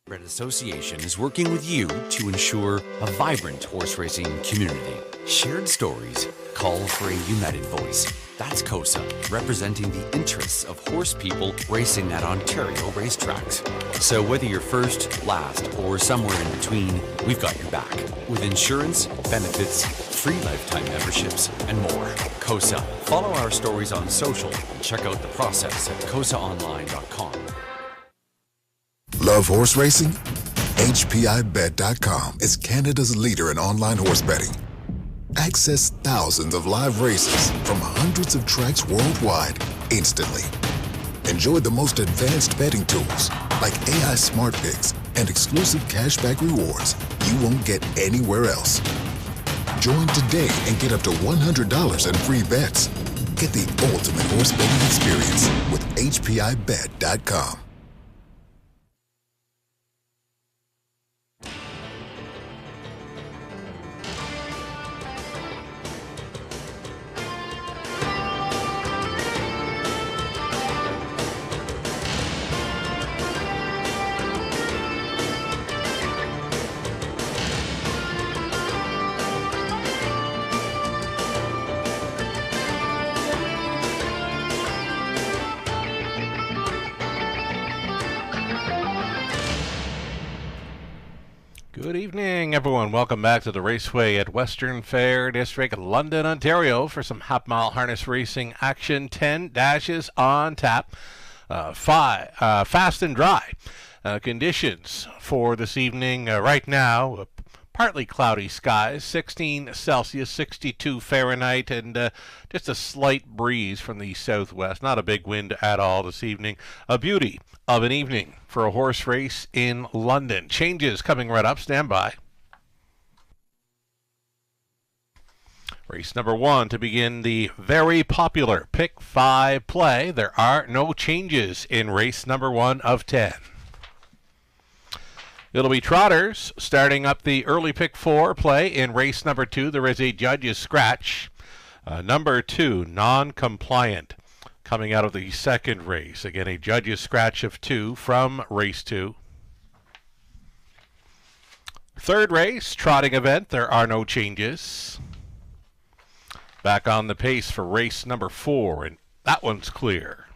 Red Association is working with you to ensure a vibrant horse racing community. Shared stories call for a united voice. That's KOSA, representing the interests of horse people racing at Ontario racetracks. So whether you're first, last, or somewhere in between, we've got your back. With insurance, benefits, free lifetime memberships, and more. KOSA. Follow our stories on social and check out the process at kosaonline.com. Love horse racing? HPIBet.com is Canada's leader in online horse betting. Access thousands of live races from hundreds of tracks worldwide instantly. Enjoy the most advanced betting tools like AI Smart Picks and exclusive cashback rewards you won't get anywhere else. Join today and get up to $100 in free bets. Get the ultimate horse betting experience with HPIBet.com. Good evening, everyone. Welcome back to the Raceway at Western Fair District, London, Ontario, for some half-mile harness racing action. 10 dashes on tap. Fast and dry conditions for this evening. Right now, partly cloudy skies, 16 Celsius, 62 Fahrenheit, and just a slight breeze from the southwest. Not a big wind at all this evening. A beauty of an evening for a horse race in London. Changes coming right up. Stand by. Race number 1 to begin the very popular Pick 5 play. There are no changes in race number 1 of 10. It'll be trotters starting up the early Pick 4 play. In race number 2, there is a judge's scratch. Number 2, non-compliant, coming out of the second race. Again, a judge's scratch of 2 from race 2. Third race, trotting event, there are no changes. Back on the pace for race number 4, and that one's clear.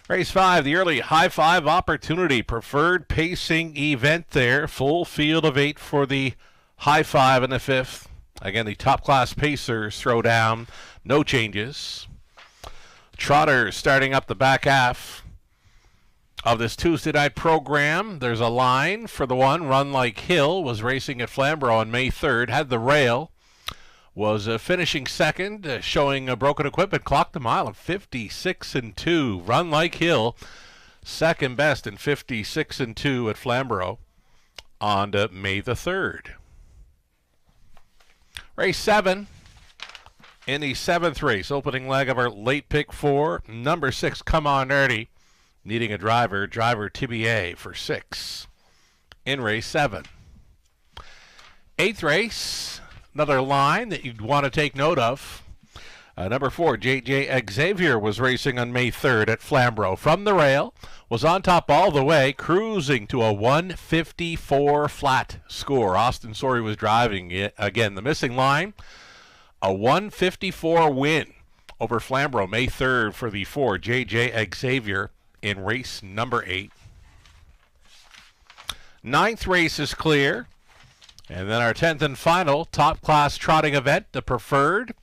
Race 5, the early high five opportunity, preferred pacing event there. Full field of 8 for the high five in the 5th. Again, the top class pacers throw down, no changes. Trotters starting up the back half of this Tuesday night program. There's a line for the one. Run Like Hill was racing at Flamborough on May 3rd. Had the rail. Was finishing second, showing a broken equipment. Clocked a mile of 56-2. Run Like Hill, second best in 56-2 at Flamborough on May the 3rd. Race 7. In the 7th race, opening leg of our late Pick 4, number 6, Come On Early, needing a driver TBA for 6 in race 7. 8th race, another line that you'd want to take note of. Number 4, JJ Xavier was racing on May 3rd at Flamborough. From the rail, was on top all the way, cruising to a 154 flat score. Austin Sorey was driving it. Again, the missing line, a 154 win over Flamborough, May 3rd for the 4, JJ Xavier in race number 8. 9th race is clear. And then our 10th and final top class trotting event, the preferred.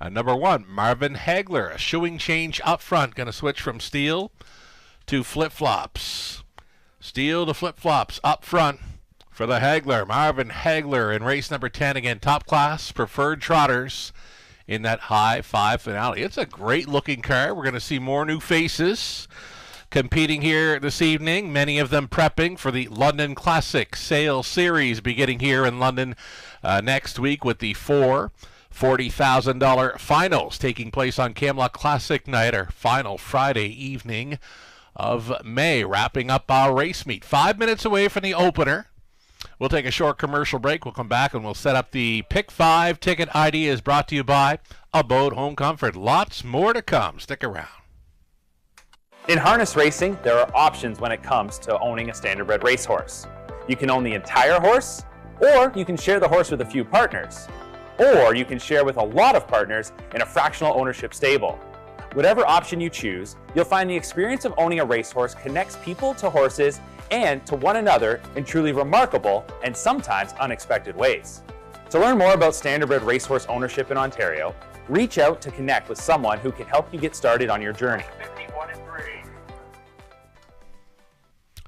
Number 1, Marvin Hagler, a shoeing change up front. Going to switch from steel to flip-flops. Steel to flip-flops up front for the Hagler. Marvin Hagler in race number 10. Again, top class preferred trotters in that high 5 finale. It's a great looking car. We're going to see more new faces competing here this evening, many of them prepping for the London Classic Sale Series beginning here in London next week with the 4 $40,000 finals taking place on Camelot Classic Night, our final Friday evening of May, wrapping up our race meet. 5 minutes away from the opener. We'll take a short commercial break. We'll come back and we'll set up the Pick 5 ticket idea, is brought to you by Abode Home Comfort. Lots more to come. Stick around. In harness racing, there are options when it comes to owning a standardbred racehorse. You can own the entire horse, or you can share the horse with a few partners, or you can share with a lot of partners in a fractional ownership stable. Whatever option you choose, you'll find the experience of owning a racehorse connects people to horses and to one another in truly remarkable and sometimes unexpected ways. To learn more about standardbred racehorse ownership in Ontario, reach out to connect with someone who can help you get started on your journey.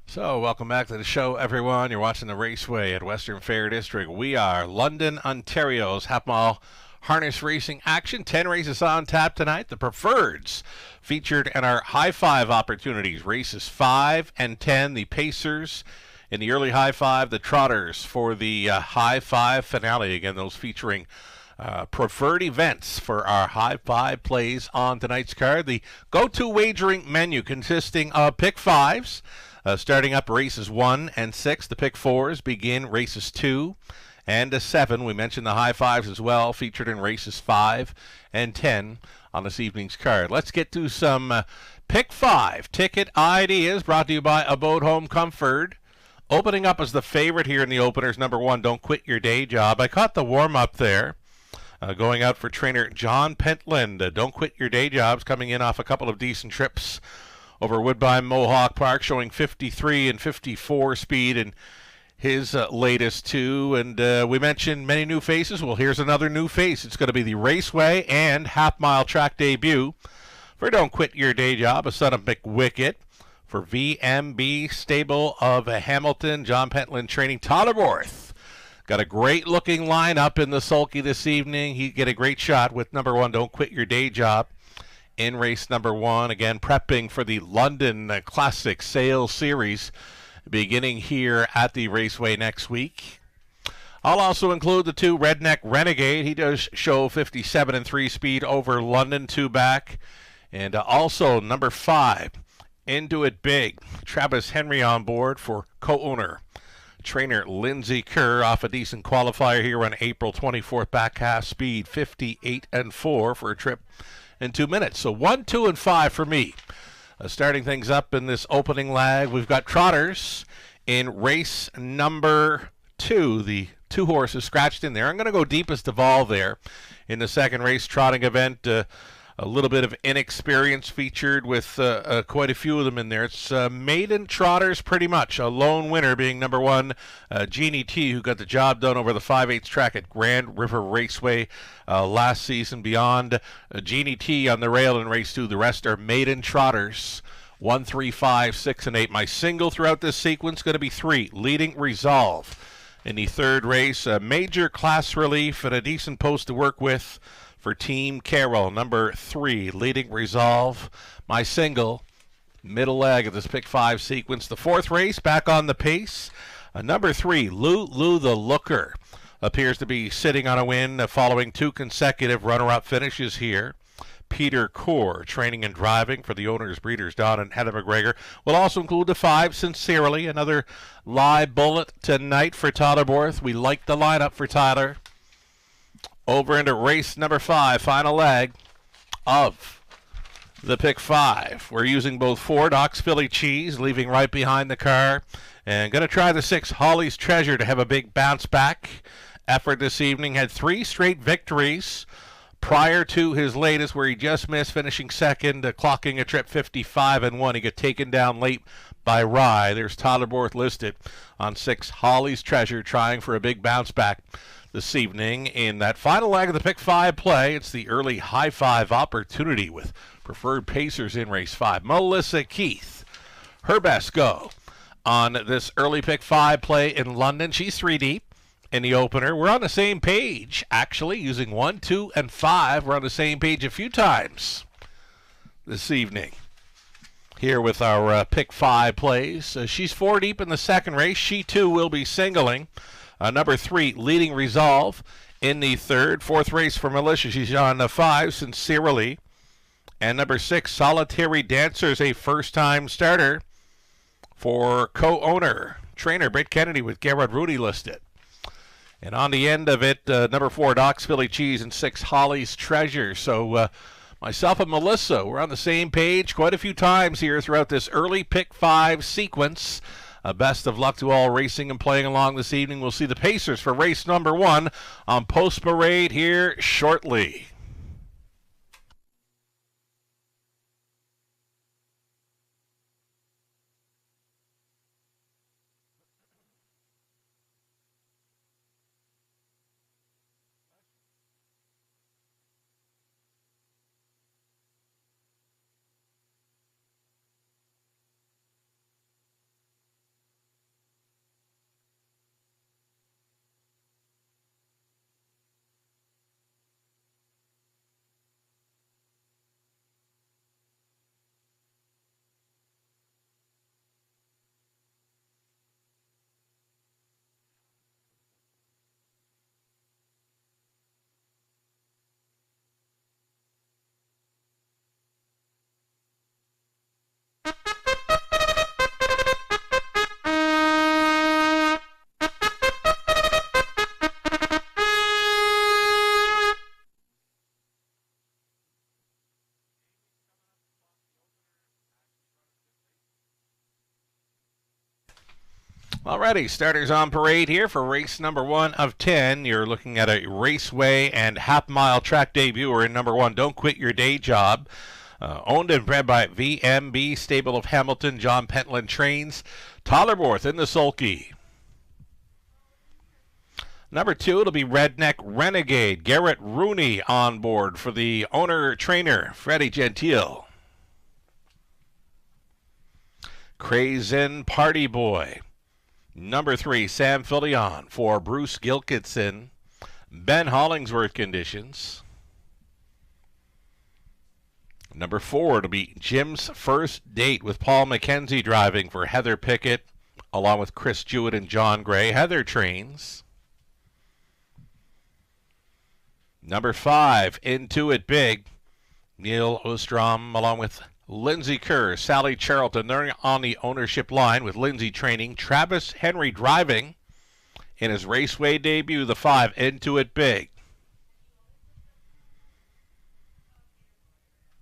So, welcome back to the show, everyone. You're watching the Raceway at Western Fair District. We are London, Ontario's half-mile harness racing action. 10 races on tap tonight. The Preferreds featured in our high five opportunities. Races 5 and 10, the Pacers in the early high five, the Trotters for the high five finale. Again, those featuring preferred events for our high five plays on tonight's card. The go-to wagering menu consisting of pick fives. Starting up races 1 and 6, the pick fours begin races 2 and 7. We mentioned the high fives as well, featured in races 5 and 10 on this evening's card. Let's get to some pick 5 ticket ideas brought to you by Abode Home Comfort. Opening up as the favorite here in the openers, number 1, Don't Quit Your Day Job. I caught the warm-up there. Going out for trainer John Pentland. Don't Quit Your Day Job's coming in off a couple of decent trips over Woodbine Mohawk Park, showing 53 and 54 speed in his latest 2. And we mentioned many new faces. Well, here's another new face. It's going to be the Raceway and half-mile track debut for Don't Quit Your Day Job, a son of McWicket. For VMB Stable of Hamilton, John Pentland training Tollerworth. Got a great-looking lineup in the sulky this evening. He get a great shot with number 1, Don't Quit Your Day Job, in race number 1. Again, prepping for the London Classic Sales Series beginning here at the Raceway next week. I'll also include the 2, Redneck Renegade. He does show 57 and 3 speed over London, 2 back. And also number 5, Into It Big. Travis Henry on board for co-owner trainer Lindsay Kerr, off a decent qualifier here on April 24th, back half speed 58 and 4 for a trip in 2 minutes. So 1, 2, and 5 for me. Starting things up in this opening lag, we've got Trotters in race number 2. The 2 horses scratched in there. I'm going to go deepest of all there in the second race trotting event. A little bit of inexperience featured with quite a few of them in there. It's maiden trotters pretty much. A lone winner being number 1, Jeannie T, who got the job done over the 5/8 track at Grand River Raceway last season. Beyond Jeannie T on the rail in race 2, the rest are maiden trotters. 1, 3, 5, 6, and 8. My single throughout this sequence going to be 3, Leading Resolve. In the third race, a major class relief and a decent post to work with for Team Carroll, number 3, Leading Resolve. My single, middle leg of this pick 5 sequence. The fourth race, back on the pace. Number 3, Lou the Looker, appears to be sitting on a win following 2 consecutive runner-up finishes here. Peter Core, training and driving for the owners, breeders, Don and Heather McGregor. We'll also include the 5, Sincerely, another live bullet tonight for Tyler Borth. We like the lineup for Tyler. Over into race number 5, final leg of the pick 5. We're using both 4, Doc's Philly Cheese, leaving right behind the car. And going to try the 6, Holly's Treasure, to have a big bounce back effort this evening. Had 3 straight victories prior to his latest, where he just missed, finishing second, clocking a trip 55 and 1. He got taken down late by Rye. There's Tyler Borth listed on 6, Holly's Treasure, trying for a big bounce back this evening in that final leg of the pick 5 play. It's the early high five opportunity with preferred pacers in race 5. Melissa Keith, her best go on this early pick 5 play in London. She's 3 deep in the opener. We're on the same page, actually, using 1, 2, and 5. We're on the same page a few times this evening here with our pick 5 plays. She's 4 deep in the second race. She too will be singling. Number 3, Leading Resolve in the third. Fourth race for Militia. She's on 5, Sincerely. And number 6, Solitary Dancers, a first-time starter for co-owner, trainer Britt Kennedy, with Garrett Rudy listed. And on the end of it, number 4, Doc's Philly Cheese, and 6, Holly's Treasure. So Myself and Melissa, we're on the same page quite a few times here throughout this early pick 5 sequence. Best of luck to all racing and playing along this evening. We'll see the Pacers for race number 1 on Post Parade here shortly. Alrighty, starters on parade here for race number 1 of 10. You're looking at a raceway and half-mile track debut in number 1, Don't Quit Your Day Job. Owned and bred by VMB, Stable of Hamilton, John Pentland Trains. Tollerworth in the sulky. Number 2, it'll be Redneck Renegade. Garrett Rooney on board for the owner-trainer, Freddie Gentile. Crazen Party Boy. Number 3, Sam Fillion for Bruce Gilkitson. Ben Hollingsworth conditions. Number 4, it'll be Jim's First Date with Paul McKenzie driving for Heather Pickett, along with Chris Jewett and John Gray. Heather trains. Number 5, Into It Big. Neil Ostrom along with Lindsay Kerr, Sally Charlton. They're on the ownership line with Lindsay training. Travis Henry driving in his raceway debut, the 5, Into It Big.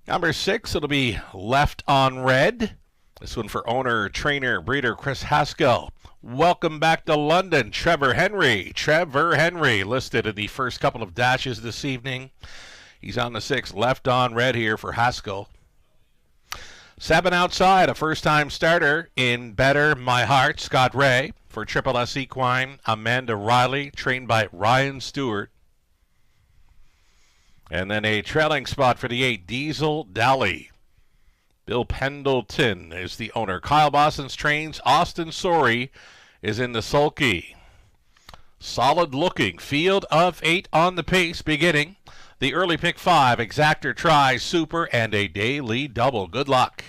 Number 6, it'll be Left on Red. This one for owner, trainer, breeder Chris Haskell. Welcome back to London, Trevor Henry. Trevor Henry listed in the first couple of dashes this evening. He's on the 6, Left on Red here for Haskell. 7 outside, a first-time starter in Better My Heart, Scott Ray. For Triple S Equine, Amanda Riley, trained by Ryan Stewart. And then a trailing spot for the 8, Diesel Dally. Bill Pendleton is the owner. Kyle Bossens trains. Austin Sorey is in the sulky. Solid-looking field of 8 on the pace beginning. The early pick 5, Exactor Try, Super, and a daily double. Good luck.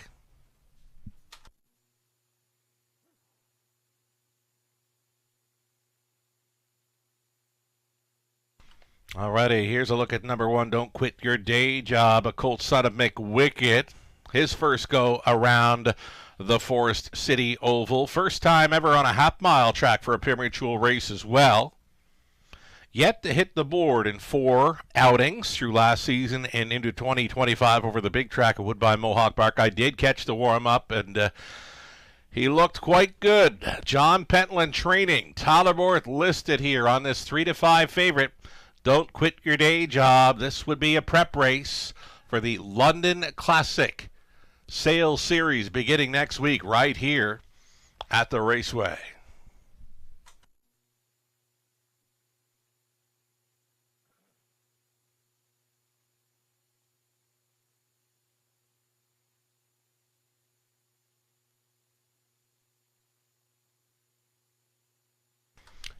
Alrighty, here's a look at number 1, Don't Quit Your Day Job, a colt son of Mick Wickett. His first go around the Forest City Oval. First time ever on a half-mile track for a pure mutual race as well. Yet to hit the board in 4 outings through last season and into 2025 over the big track of Woodbine Mohawk Park. I did catch the warm-up, and he looked quite good. John Pentland training. Tollerworth listed here on this 3-5 favorite. Don't Quit Your Day Job. This would be a prep race for the London Classic Sales Series beginning next week right here at the Raceway.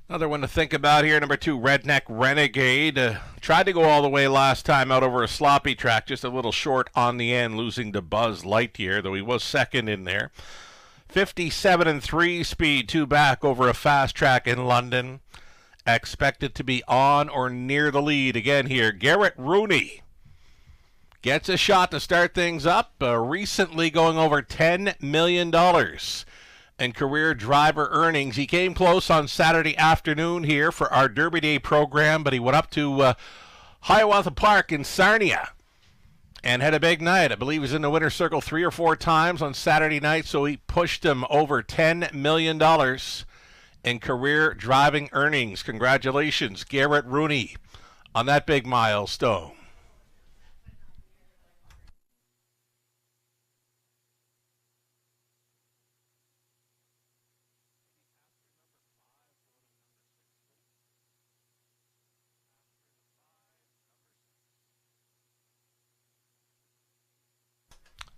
Another one to think about here, number 2, Redneck Renegade. Tried to go all the way last time out over a sloppy track, just a little short on the end, losing to Buzz Lightyear, though he was second in there. 57-3 speed, 2 back over a fast track in London. Expected to be on or near the lead again here. Garrett Rooney gets a shot to start things up, recently going over $10 million. And career driver earnings. He came close on Saturday afternoon here for our Derby Day program, but he went up to Hiawatha Park in Sarnia and had a big night. I believe he was in the winner's circle 3 or 4 times on Saturday night, so he pushed him over $10 million in career driving earnings. Congratulations, Garrett Rooney, on that big milestone.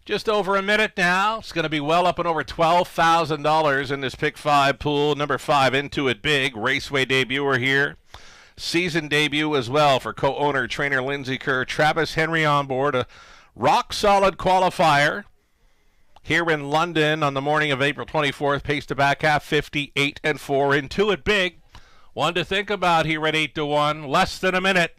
Just over a minute now. It's going to be well up and over $12,000 in this Pick 5 pool. Number 5, Into It Big. Raceway debuter here. Season debut as well for co-owner trainer Lindsay Kerr. Travis Henry on board. A rock-solid qualifier here in London on the morning of April 24th. Paced the back half 58-4. Into It Big. One to think about here at 8-1. Less than a minute.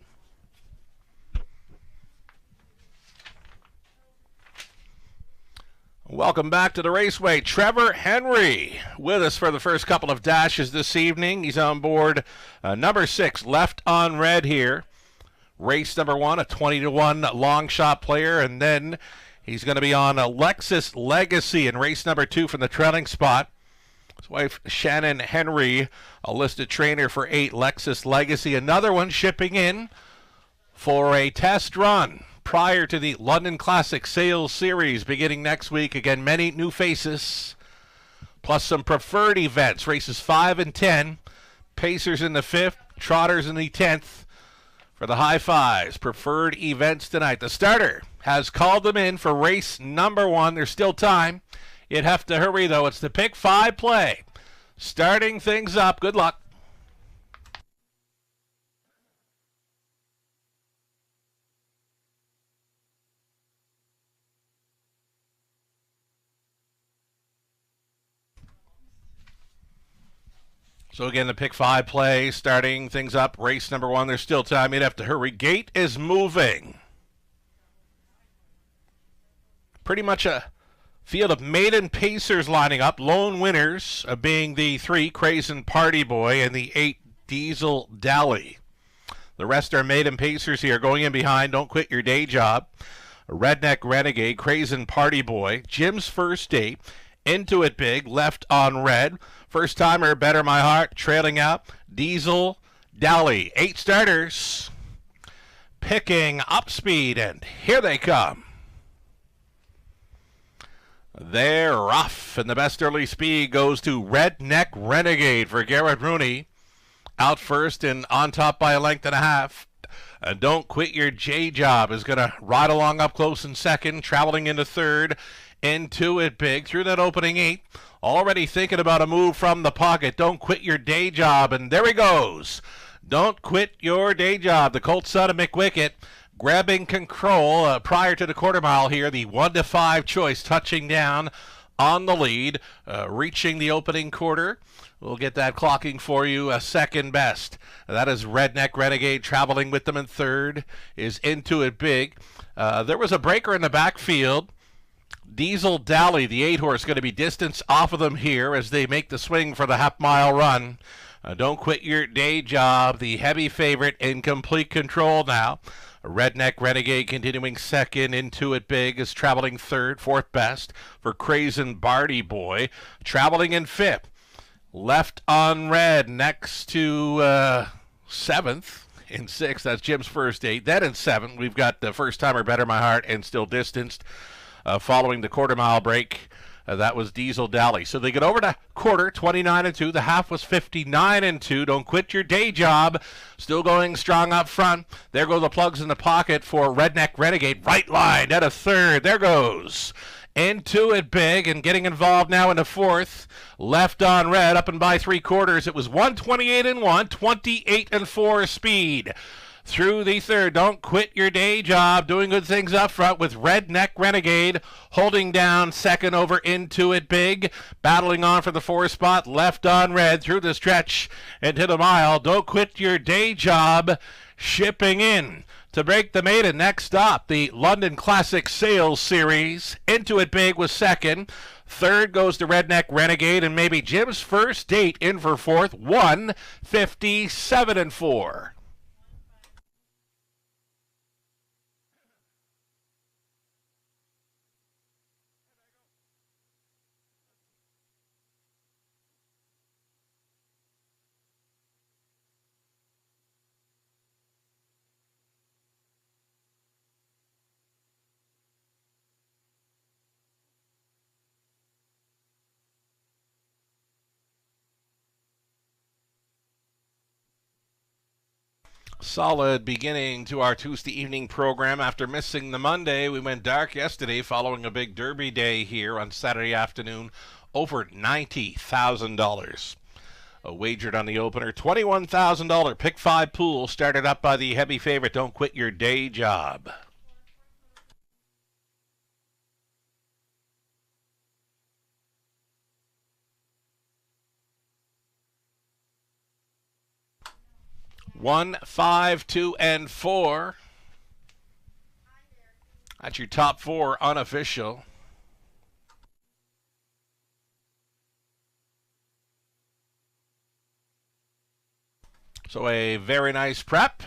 Welcome back to the Raceway. Trevor Henry with us for the first couple of dashes this evening. He's on board number 6, Left on Red here. Race number 1, a 20-1 long shot player, and then he's going to be on a Lexus Legacy in race number 2 from the trailing spot. His wife Shannon Henry, a listed trainer for 8 Lexus Legacy. Another one shipping in for a test run prior to the London Classic Sales Series beginning next week. Again, many new faces, plus some preferred events. Races 5 and 10, Pacers in the 5th, Trotters in the 10th for the high fives. Preferred events tonight. The starter has called them in for race number 1. There's still time. You'd have to hurry, though. It's the Pick 5 play. Starting things up. Good luck. So again, the Pick 5 play, starting things up. Race number 1, there's still time. You'd have to hurry. Gate is moving. Pretty much a field of maiden pacers lining up. Lone winners being the 3, Crazen Party Boy, and the 8, Diesel Dally. The rest are maiden pacers here. Going in behind, Don't Quit Your Day Job. Redneck Renegade, Crazen Party Boy, Jim's First Date, Into It Big, Left on Red. First timer, Better My Heart, trailing out, Diesel Dally. 8 starters, picking up speed, and here they come. They're rough, and the best early speed goes to Redneck Renegade for Garrett Rooney. Out first and on top by a length and a half. Don't Quit Your J Job is going to ride along up close in second, traveling into third. Into It Big through that opening 8. Already thinking about a move from the pocket. Don't Quit Your Day Job, and there he goes. Don't Quit Your Day Job. The Colt son of McWicket grabbing control prior to the quarter mile here. The 1-5 choice touching down on the lead, reaching the opening quarter. We'll get that clocking for you, second best. That is Redneck Renegade. Traveling with them in third is Into It Big. There was a breaker in the backfield. Diesel Dally, the 8-horse, going to be distance off of them here as they make the swing for the half-mile run. Don't Quit Your Day Job, the heavy favorite, in complete control now. Redneck Renegade continuing second. Into It Big is traveling third, fourth best for Crazen Party Boy. Traveling in fifth. Left on Red next to seventh. In sixth, that's Jim's First Date. Then in seventh, we've got the First Timer, Better My Heart, and still distanced. Following the quarter mile break, that was Diesel Dally. So they get over to quarter, 29-2. The half was 59-2. Don't Quit Your Day Job. Still going strong up front. There go the plugs in the pocket for Redneck Renegade. Right line at a third. There goes Into It Big, and getting involved now in the fourth. Left on Red, up and by 3/4. It was 128-1, 28-4 speed. Through the third, Don't Quit Your Day Job, doing good things up front with Redneck Renegade holding down second over Into It Big, battling on for the 4th spot. Left on Red through the stretch into the mile. Don't Quit Your Day Job shipping in to break the maiden. Next stop, the London Classic Sales Series. Into It Big was second. Third goes to Redneck Renegade, and maybe Jim's First Date in for fourth. 157-4. Solid beginning to our Tuesday evening program. After missing the Monday, we went dark yesterday following a big Derby day here on Saturday afternoon. Over $90,000. Wagered on the opener. $21,000 pick 5 pool started up by the heavy favorite Don't Quit Your Day Job. One, 5, 2, and 4. That's your top 4 unofficial. So a very nice prep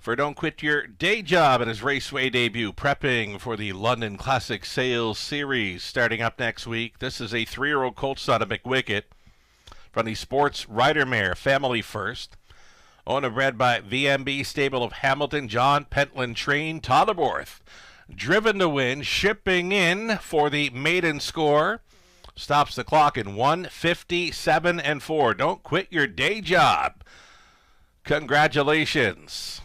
for Don't Quit Your Day Job in his Raceway debut, prepping for the London Classic Sales Series starting up next week. This is a 3-year-old colt son of McWicket from the Sports Rider Mare Family First. Owned and bred by VMB Stable of Hamilton, John Pentland trained, Todderworth. Driven to win, shipping in for the maiden score. Stops the clock in 1:57 and 4. Don't quit your day job. Congratulations.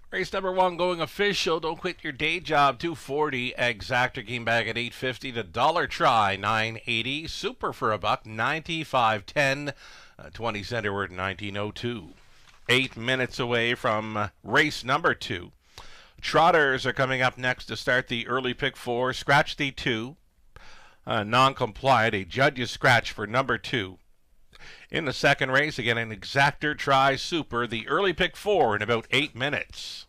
Race number 1 going official. Don't quit your day job. 240. Exactor came back at 850. The dollar try 980. Super for a buck 95.10. 20 center word 1902. 8 minutes away from race number 2. Trotters are coming up next to start the early pick 4. Scratch the 2. Non-compliant. A judge's scratch for number 2. In the second race, again, an exactor try super. The early pick 4 in about 8 minutes.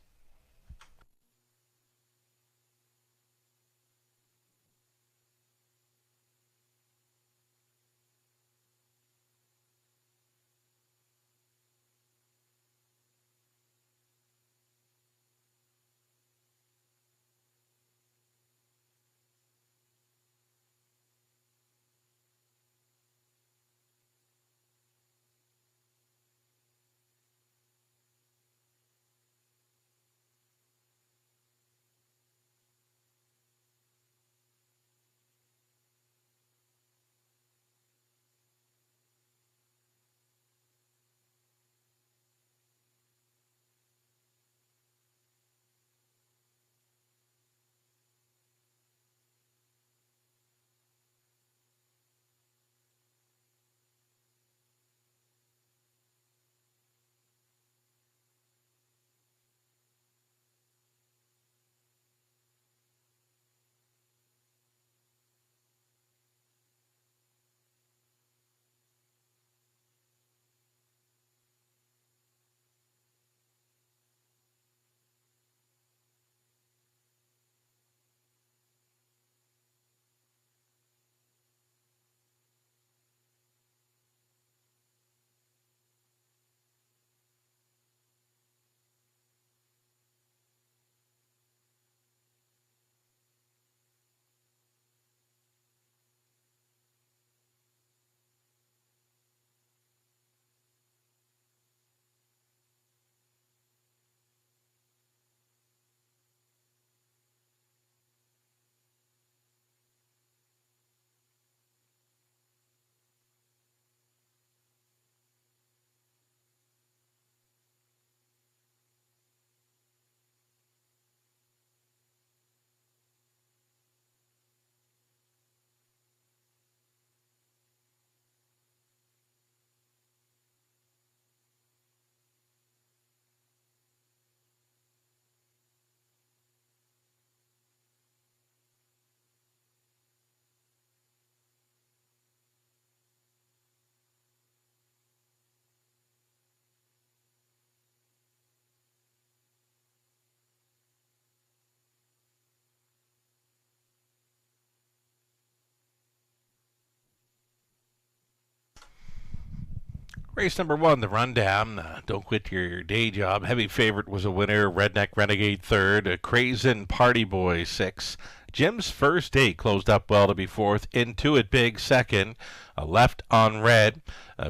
Race number 1, the rundown. Don't quit your day job. Heavy favorite was a winner. Redneck Renegade third. Crazen Party Boy 6. Jim's First 8 closed up well to be 4th. Into It Big second. Left on Red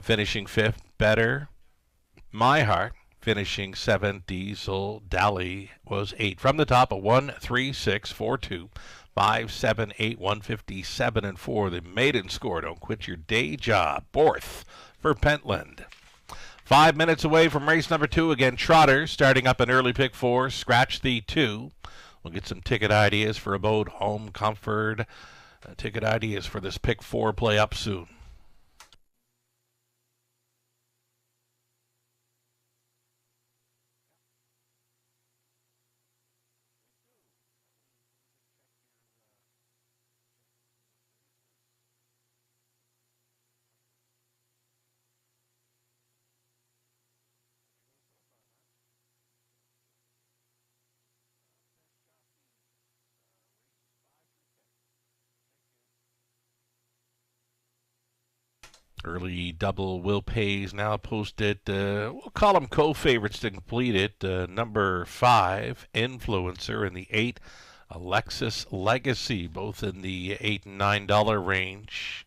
finishing 5th. Better My Heart finishing 7th. Diesel Dally was 8. From the top, a 1, 3, 6, 4, 2. 5, 7, 8, 157, and 4. The maiden score. Don't quit your day job. 4th for Pentland. 5 minutes away from race number 2. Again, Trotters starting up an early pick 4. Scratch the 2. We'll get some ticket ideas for Abode Home Comfort. Ticket ideas for this pick 4 play up soon. Early double will pays now posted. We'll call them co-favorites to complete it. Number 5, Influencer, and the 8, Alexis Legacy, both in the $8 and $9 range.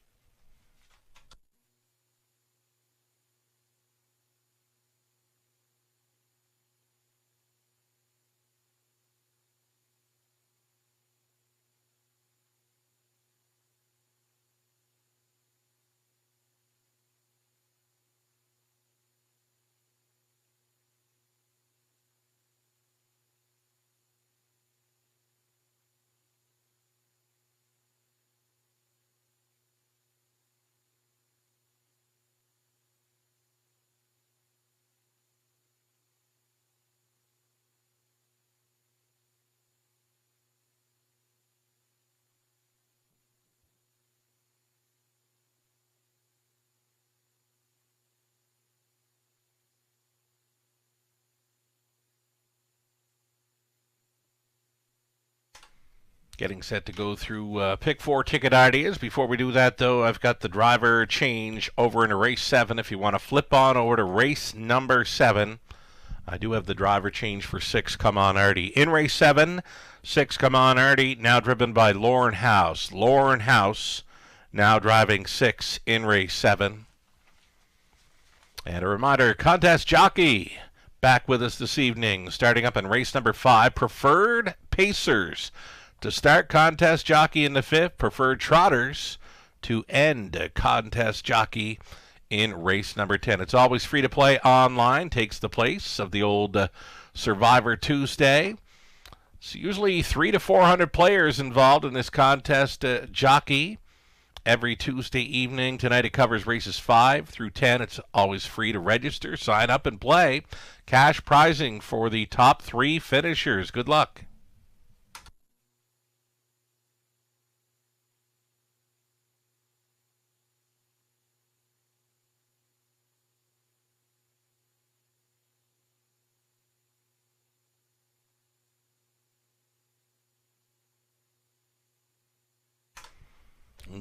Getting set to go through pick 4 ticket ideas. Before we do that, though, I've got the driver change over into race 7. If you want to flip on over to race number 7, I do have the driver change for 6, Come On Artie. In race 7, 6, Come On Artie, now driven by Lauren House. Lauren House now driving 6 in race 7. And a reminder, contest jockey back with us this evening. Starting up in race number 5, Preferred Pacers. To start, contest jockey in the 5th. Preferred Trotters to end, contest jockey in race number 10. It's always free to play online. Takes the place of the old Survivor Tuesday. It's usually 300 to 400 players involved in this contest jockey every Tuesday evening. Tonight it covers races 5 through 10. It's always free to register, sign up, and play. Cash prizing for the top 3 finishers. Good luck.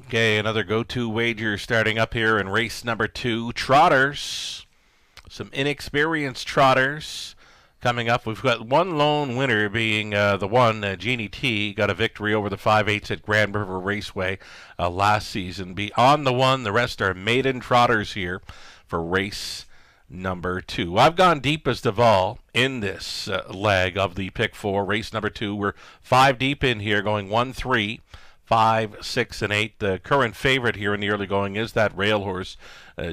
Okay, another go-to wager starting up here in race number 2. Trotters. Some inexperienced trotters coming up. We've got one lone winner being the one, Jeannie T. Got a victory over the 5/8 at Grand River Raceway last season. Beyond the one, the rest are maiden trotters here for race number 2. I've gone deepest of all in this leg of the pick 4. Race number 2, we're 5 deep in here, going 1, 3. 5, 6, and 8. The current favorite here in the early going is that rail horse,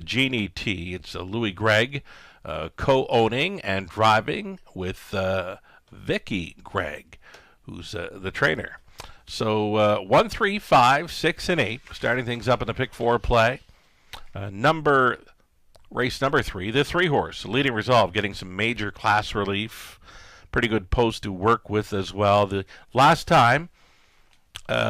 Jeannie T. It's Louis Gregg co-owning and driving with Vicky Gregg, who's the trainer. So 1, 3, 5, 6, and 8, starting things up in the pick 4 play. Race number 3, the 3 horse, Leading Resolve, getting some major class relief. Pretty good post to work with as well. The last time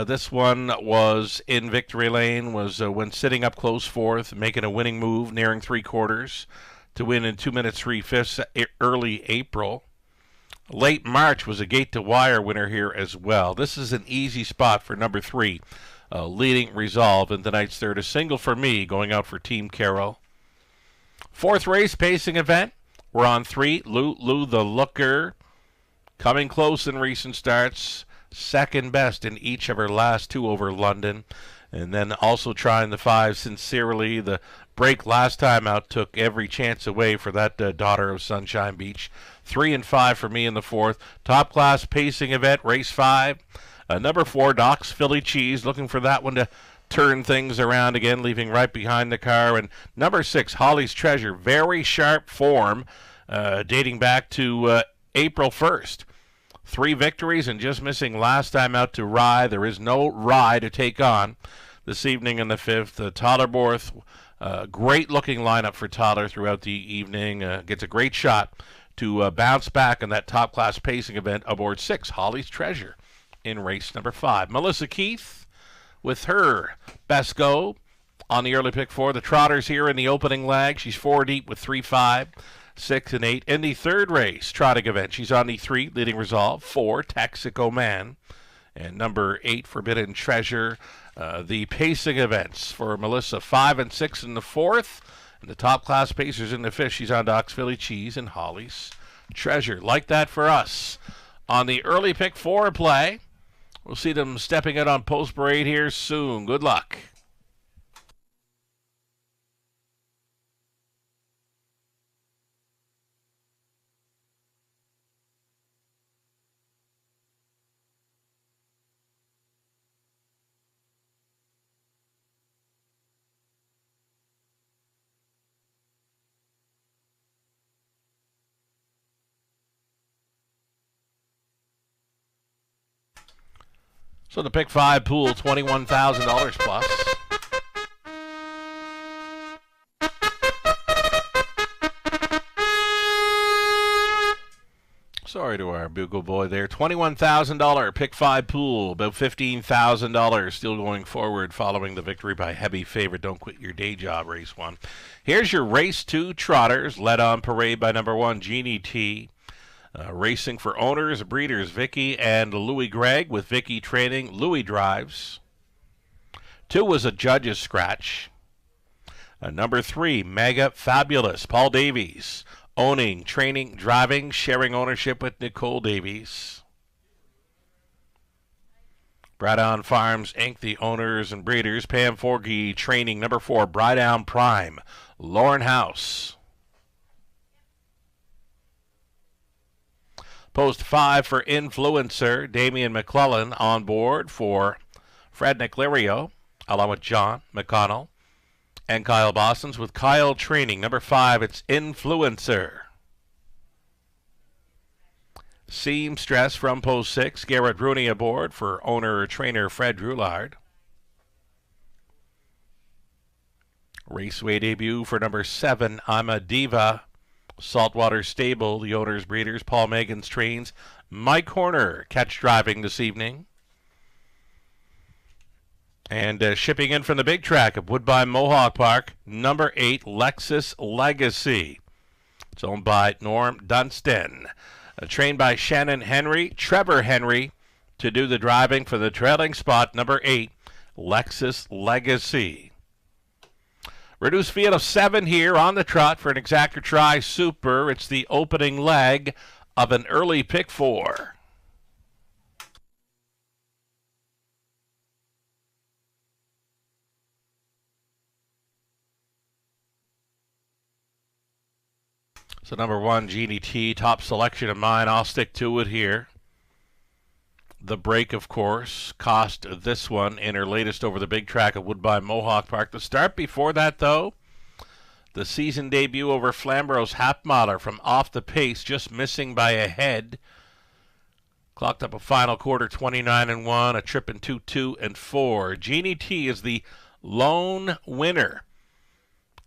this one was in victory lane was when sitting up close 4th, making a winning move, nearing 3/4 to win in 2 minutes 3/5 early April. Late March was a gate to wire winner here as well. This is an easy spot for number 3, Leading Resolve in tonight's third. A single for me going out for Team Carroll. Fourth race pacing event. We're on 3. Lou the Looker. Coming close in recent starts. Second best in each of her last 2 over London. And then also trying the 5, Sincerely. The break last time out took every chance away for that daughter of Sunshine Beach. 3 and 5 for me in the fourth. Top class pacing event, race 5. Number 4, Doc's Philly Cheese. Looking for that one to turn things around again, leaving right behind the car. And number 6, Holly's Treasure. Very sharp form, dating back to April 1st. 3 victories and just missing last time out to Rye. There is no Rye to take on this evening in the 5th. Tollerborth, great looking lineup for Toller throughout the evening. Gets a great shot to bounce back in that top class pacing event aboard 6, Holly's Treasure, in race number 5. Melissa Keith with her best go on the early pick 4. The Trotters here in the opening leg. She's 4 deep with 3-5. 6 and 8. In the third race, trotting event, she's on the 3, Leading Resolve, 4, Taxico Man, and number 8, Forbidden Treasure. The pacing events for Melissa, 5 and 6 in the 4th, and the top class pacers in the 5th. She's on Doc's Philly Cheese and Holly's Treasure. Like that for us on the early pick 4 play. We'll see them stepping out on post parade here soon. Good luck. So the pick 5 pool, $21,000 plus. Sorry to our bugle boy there. $21,000 pick 5 pool, about $15,000 still going forward following the victory by heavy favorite Don't Quit Your Day Job, race 1. Here's your race 2 trotters, led on parade by number 1, Jeannie T. Racing for owners, breeders, Vicky and Louis Gregg, with Vicky training. Louis drives. 2 was a judge's scratch. Number 3, Mega Fabulous, Paul Davies. Owning, training, driving, sharing ownership with Nicole Davies. Braddown Farms, Inc., the owners and breeders. Pam Forgy training. Number 4, Brydown Prime, Lauren House. Post 5 for Influencer, Damian McClellan on board for Fred Niclerio, along with John McConnell and Kyle Bostons, with Kyle training. Number 5, it's Influencer. Seamstress from Post 6, Garrett Rooney aboard for owner-trainer Fred Droulard. Raceway debut for number 7, I'm a Diva. Saltwater Stable, the owners, breeders, Paul Megan's trains. Mike Horner, catch driving this evening. And shipping in from the big track of Woodbine Mohawk Park, number 8, Lexus Legacy. It's owned by Norm Dunstan. Trained by Shannon Henry, Trevor Henry, to do the driving for the trailing spot, number 8, Lexus Legacy. Reduced field of 7 here on the trot for an exactor try super. It's the opening leg of an early pick 4. So number 1, Jeannie T, top selection of mine. I'll stick to it here. The break, of course, cost this one in her latest over the big track at Woodbine Mohawk Park. The start before that, though, the season debut over Flamborough's Hapmodder from off the pace, just missing by a head. Clocked up a final quarter, 29-1, a trip in 2-2-4. Jeannie T is the lone winner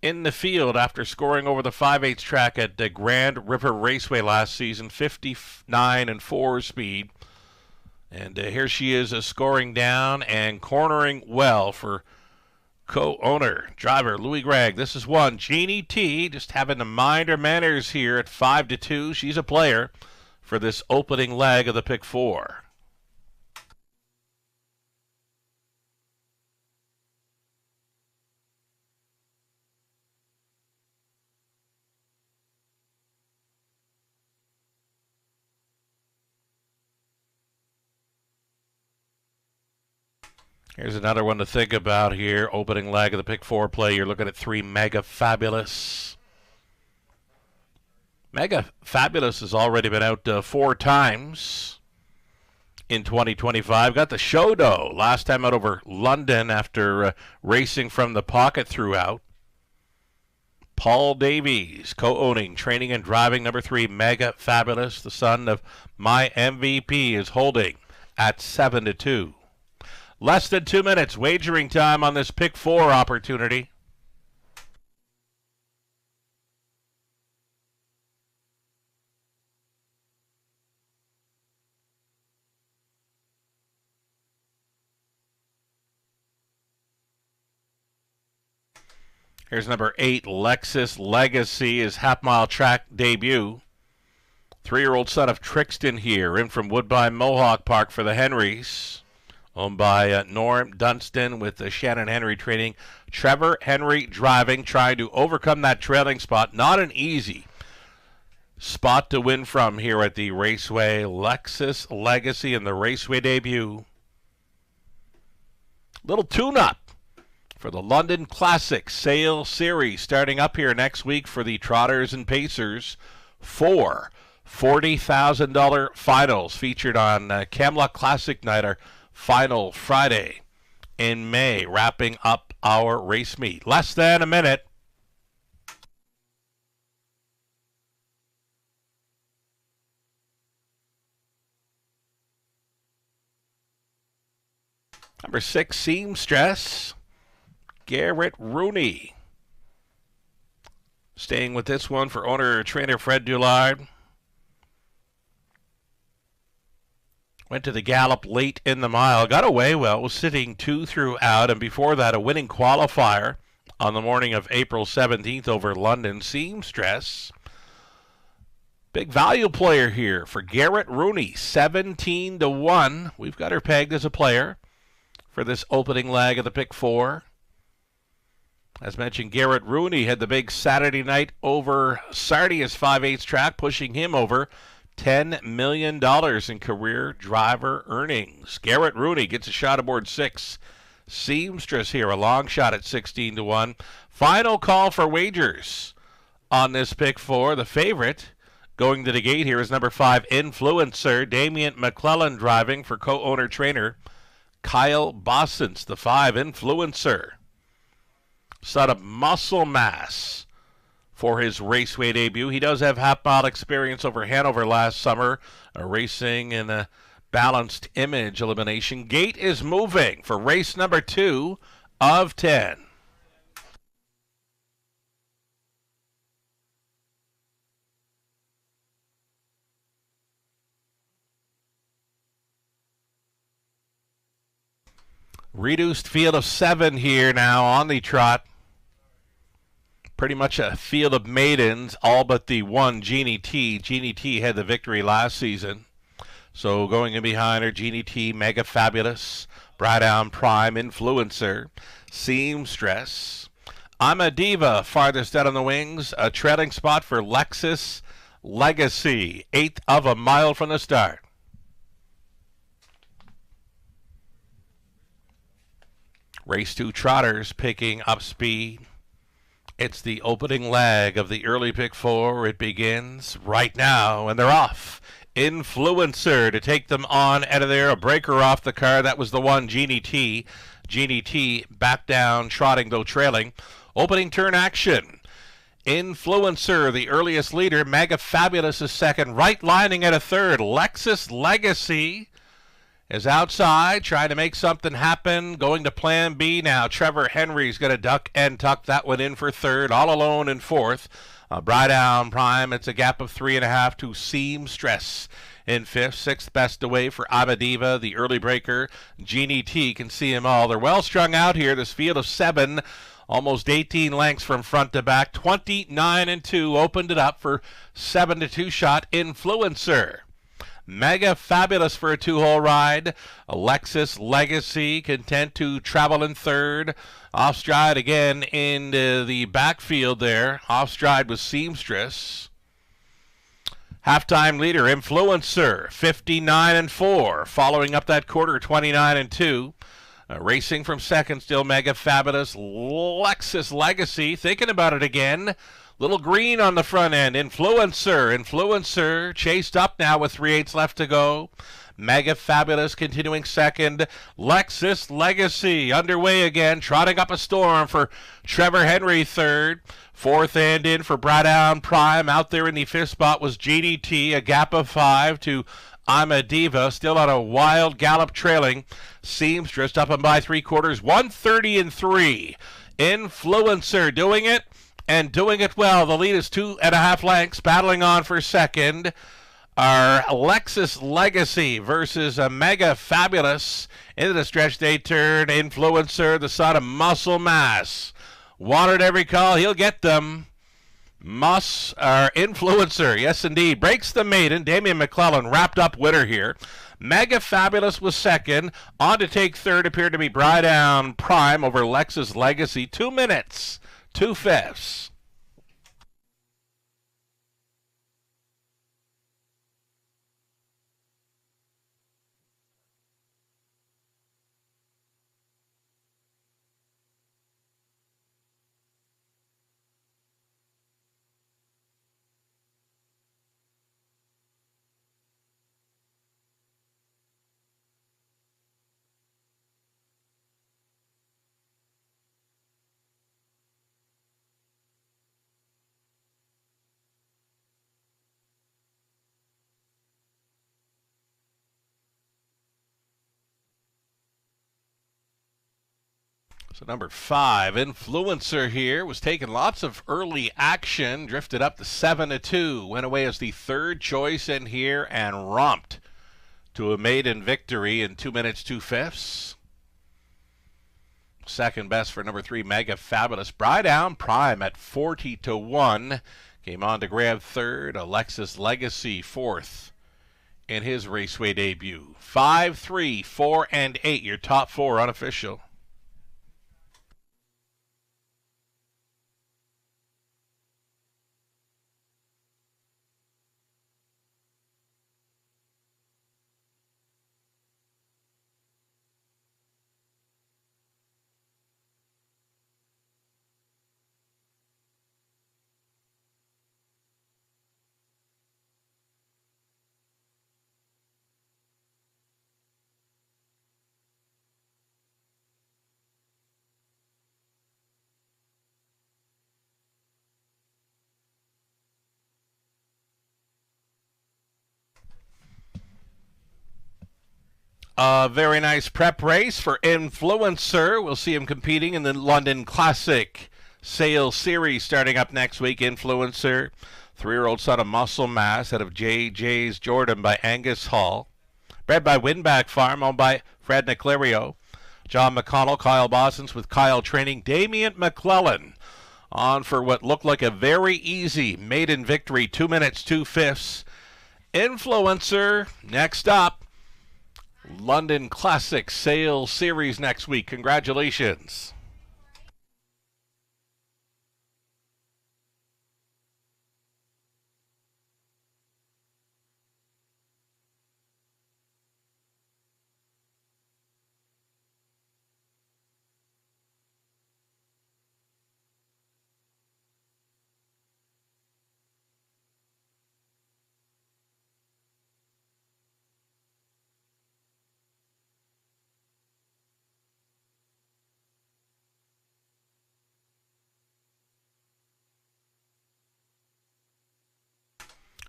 in the field after scoring over the 5/8 track at the Grand River Raceway last season, 59-4 speed. And here she is scoring down and cornering well for co-owner, driver Louis Gregg. This is 1, Jeannie T, just having to mind her manners here at 5-2. She's a player for this opening leg of the pick 4. Here's another one to think about here. Opening leg of the pick 4 play. You're looking at 3 Mega Fabulous. Mega Fabulous has already been out 4 times in 2025. Got the show, though. Last time out over London after racing from the pocket throughout. Paul Davies, co-owning, training and driving number 3, Mega Fabulous. The son of my MVP is holding at 7-2. Less than 2 minutes wagering time on this pick 4 opportunity. Here's number 8, Lexus Legacy, his half-mile track debut. 3-year-old son of Trixton here, in from Woodbine Mohawk Park for the Henrys. Owned by Norm Dunstan with Shannon Henry training. Trevor Henry driving, trying to overcome that trailing spot. Not an easy spot to win from here at the Raceway. Lexus Legacy in the Raceway debut. Little tune-up for the London Classic Sale Series, starting up here next week for the Trotters and Pacers. 4 $40,000 finals featured on Camelot Classic Night, our final Friday in May, wrapping up our race meet. Less than a minute. Number 6, Seamstress, Garrett Rooney. Staying with this one for owner-trainer Fred Doulard. Went to the gallop late in the mile. Got away well. Was sitting 2 throughout. And before that, a winning qualifier on the morning of April 17th over London. Seamstress. Big value player here for Garrett Rooney. 17-1. We've got her pegged as a player for this opening leg of the pick 4. As mentioned, Garrett Rooney had the big Saturday night over Sardius 5/8 track, pushing him over $10 million in career driver earnings. Garrett Rooney gets a shot aboard 6. Seamstress here, a long shot at 16-1. Final call for wagers on this pick 4. The favorite going to the gate here is number 5, Influencer. Damian McClellan driving for co-owner trainer Kyle Bossens. The 5, Influencer. Son of Muscle Mass for his Raceway debut. He does have half-mile experience over Hanover last summer, racing in a balanced image elimination. Gate is moving for race number 2 of 10. Reduced field of 7 here now on the trot. Pretty much a field of maidens, all but the one, Jeannie T. Jeannie T had the victory last season. So going in behind her, Jeannie T, Mega Fabulous, Bright Down Prime, Influencer, Seamstress. I'm a Diva, farthest out on the wings. A trailing spot for Lexus Legacy, 1/8 of a mile from the start. Race 2 trotters picking up speed. It's the opening leg of the early pick 4. It begins right now, and they're off. Influencer to take them on out of there. A breaker off the car. That was the one, Jeannie T. Jeannie T back down, trotting though trailing. Opening turn action. Influencer, the earliest leader. Mega Fabulous is second. Right lining at a third. Lexus Legacy is outside, trying to make something happen, going to plan B now. Trevor Henry's going to duck and tuck that one in for third, all alone in fourth. Bright Down Prime, it's a gap of 3.5 to Seamstress in fifth. Sixth best away for Amadiva, the early breaker. Jeannie T can see them all. They're well strung out here, this field of 7, almost 18 lengths from front to back. 29-2, opened it up for 7-2 shot. Influencer. Mega Fabulous for a 2-hole ride. Lexus Legacy content to travel in third. Off stride again in the backfield there. Off stride with Seamstress. Halftime leader Influencer, 59-4. Following up that quarter, 29-2. Racing from second, still Mega Fabulous. Lexus Legacy, thinking about it again. Little green on the front end. Influencer chased up now with 3/8 left to go. Mega Fabulous continuing second. Lexus Legacy underway again, trotting up a storm for Trevor Henry third. Fourth and in for Bradawn Prime. Out there in the fifth spot was GDT, a gap of 5 to I'm a Diva, still on a wild gallop trailing. Seamstress up and by 3/4, 130-3. Influencer doing it and doing it well. The lead is 2.5 lengths, battling on for second. Our Lexus Legacy versus a Mega Fabulous. Into the stretch they turn. Influencer, the son of Muscle Mass. Wanted every call, he'll get them. Influencer, yes indeed, breaks the maiden. Damian McClellan wrapped up winner here. Mega Fabulous was second. On to take third appeared to be Bradawn Prime over Lexus Legacy. 2 minutes, 2/5. So number 5, Influencer here, was taking lots of early action, drifted up to 7-2, went away as the third choice in here and romped to a maiden victory in 2 minutes, 2/5. Second best for number 3, Mega Fabulous. Bradawn Prime at 40-1 came on to grab third. Lexus Legacy fourth in his Raceway debut. 5, 3, 4, and 8, your top 4 unofficial. A very nice prep race for Influencer. We'll see him competing in the London Classic Sales Series starting up next week. Influencer, 3-year-old son of Muscle Mass out of JJ's Jordan by Angus Hall. Bred by Winback Farm, owned by Fred Niclerio. John McConnell, Kyle Bosons with Kyle Training. Damian McClellan on for what looked like a very easy maiden victory. 2 minutes, 2/5. Influencer next up. London Classic Sales Series next week. Congratulations.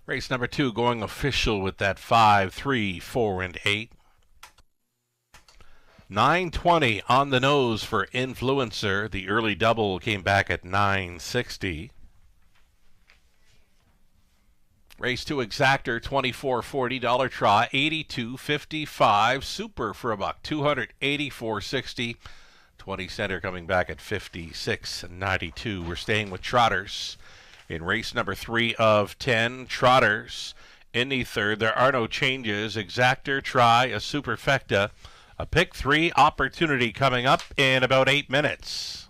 Race number 2 going official with that 5, 3, 4, and 8. 920 on the nose for Influencer. The early double came back at 960. Race 2 Exactor, $24.40. Dollar Try, $82.55. Super for $1, $284.60. 20 center coming back at $56.92. We're staying with Trotters. In race number 3 of 10, Trotters in the third. There are no changes. Exactor, Try, a Superfecta, a pick 3 opportunity coming up in about 8 minutes.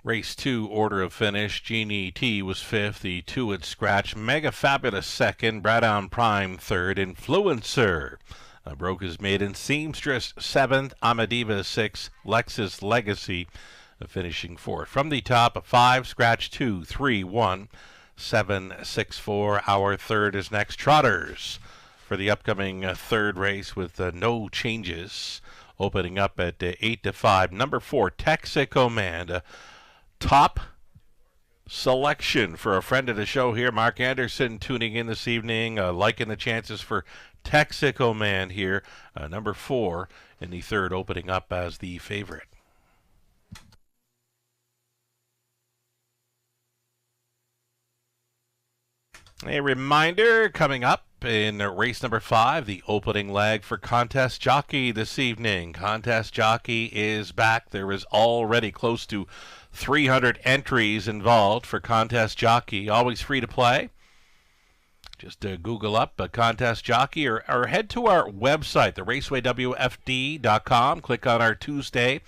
Race 2 order of finish. Genie T was 5th. The 2 had scratched. Mega Fabulous 2nd. Braddown Prime 3rd. Influencer broke his maiden. Seamstress 7th. Amadiva 6th. Lexus Legacy finishing 4th. From the top, a 5, scratch 2, 3, 1, 7, 6, 4. Our third is next. Trotters for the upcoming third race with no changes. Opening up at 8 to 5. Number 4, Texaco Man. Top selection for a friend of the show here, Mark Anderson, tuning in this evening, liking the chances for Texaco Man here. Number 4 in the third, opening up as the favorite. A reminder coming up in race number 5, the opening leg for Contest Jockey this evening. Contest Jockey is back. There is already close to 300 entries involved for Contest Jockey. Always free to play. Just Google up Contest Jockey or head to our website, theRacewayWFD.com. Click on our Tuesday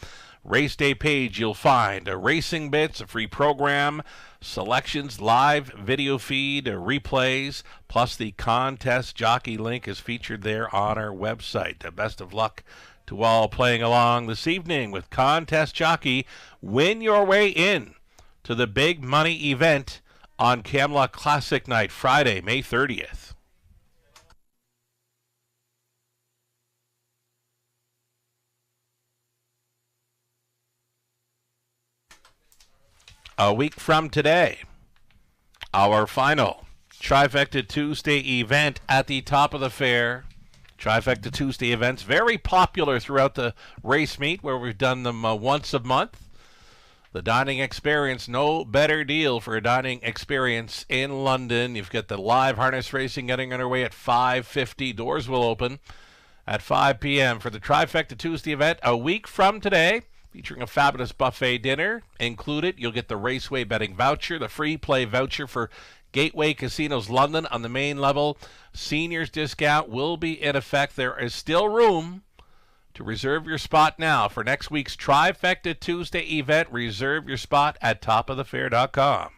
Race Day page. You'll find racing bits, a free program, selections, live video feed, replays, plus the Contest Jockey link is featured there on our website. Best of luck to all playing along this evening with Contest Jockey. Win your way in to the big money event on Camelot Classic Night, Friday, May 30th. A week from today, our final Trifecta Tuesday event at the top of the fair. Trifecta Tuesday events, very popular throughout the race meet where we've done them once a month. The dining experience, no better deal for a dining experience in London. You've got the live harness racing getting underway at 5:50. Doors will open at 5 p.m. for the Trifecta Tuesday event a week from today, featuring a fabulous buffet dinner. Included, you'll get the Raceway betting voucher, the free play voucher for Gateway Casinos London on the main level. Seniors discount will be in effect. There is still room to reserve your spot now for next week's Trifecta Tuesday event. Reserve your spot at topofthefair.com.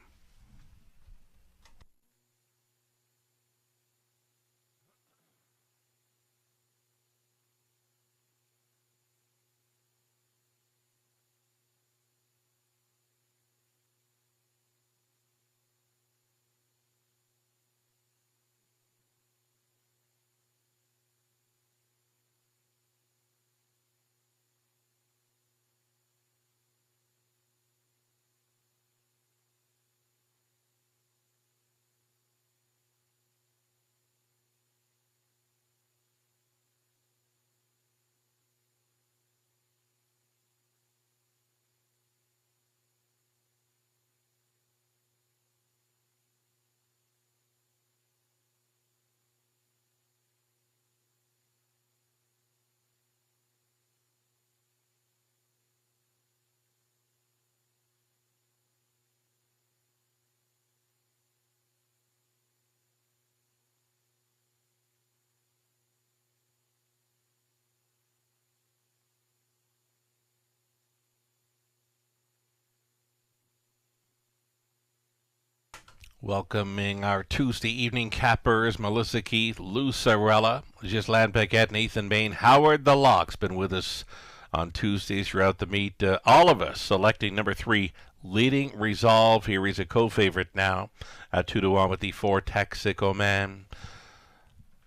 Welcoming our Tuesday evening cappers, Melissa Keith, Lou Sarella, Ghislaine Paquette, and Ethan Bain. Howard the Lock's been with us on Tuesdays throughout the meet. All of us selecting number 3, Leading Resolve. Here he's a co-favorite now at 2-1 with the 4 Texaco Man.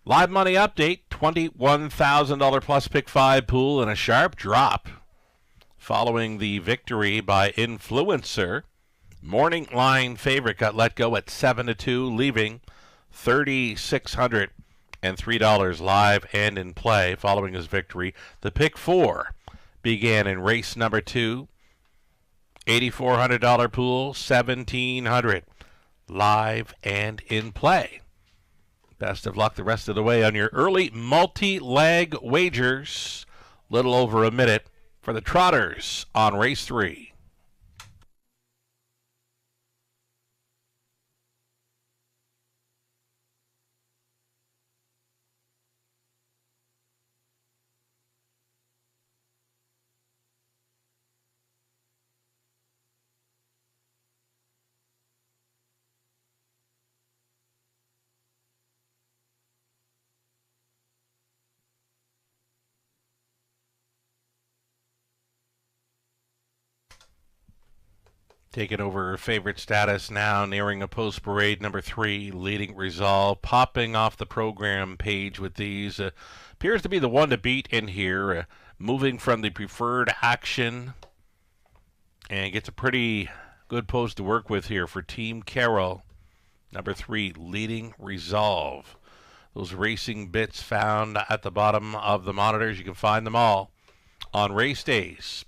Live money update, $21,000 plus pick 5 pool and a sharp drop following the victory by Influencer. Morning line favorite got let go at 7-2, leaving $3,603 live and in play following his victory. The pick 4 began in race number 2. $8,400 pool, $1,700 live and in play. Best of luck the rest of the way on your early multi-leg wagers. Little over a minute for the Trotters on race 3. Taking over favorite status now, nearing a post parade. Number 3, Leading Resolve, popping off the program page with these. Appears to be the one to beat in here, moving from the preferred action, and gets a pretty good post to work with here for Team Carroll. Number 3, Leading Resolve. Those racing bits found at the bottom of the monitors, you can find them all on race days.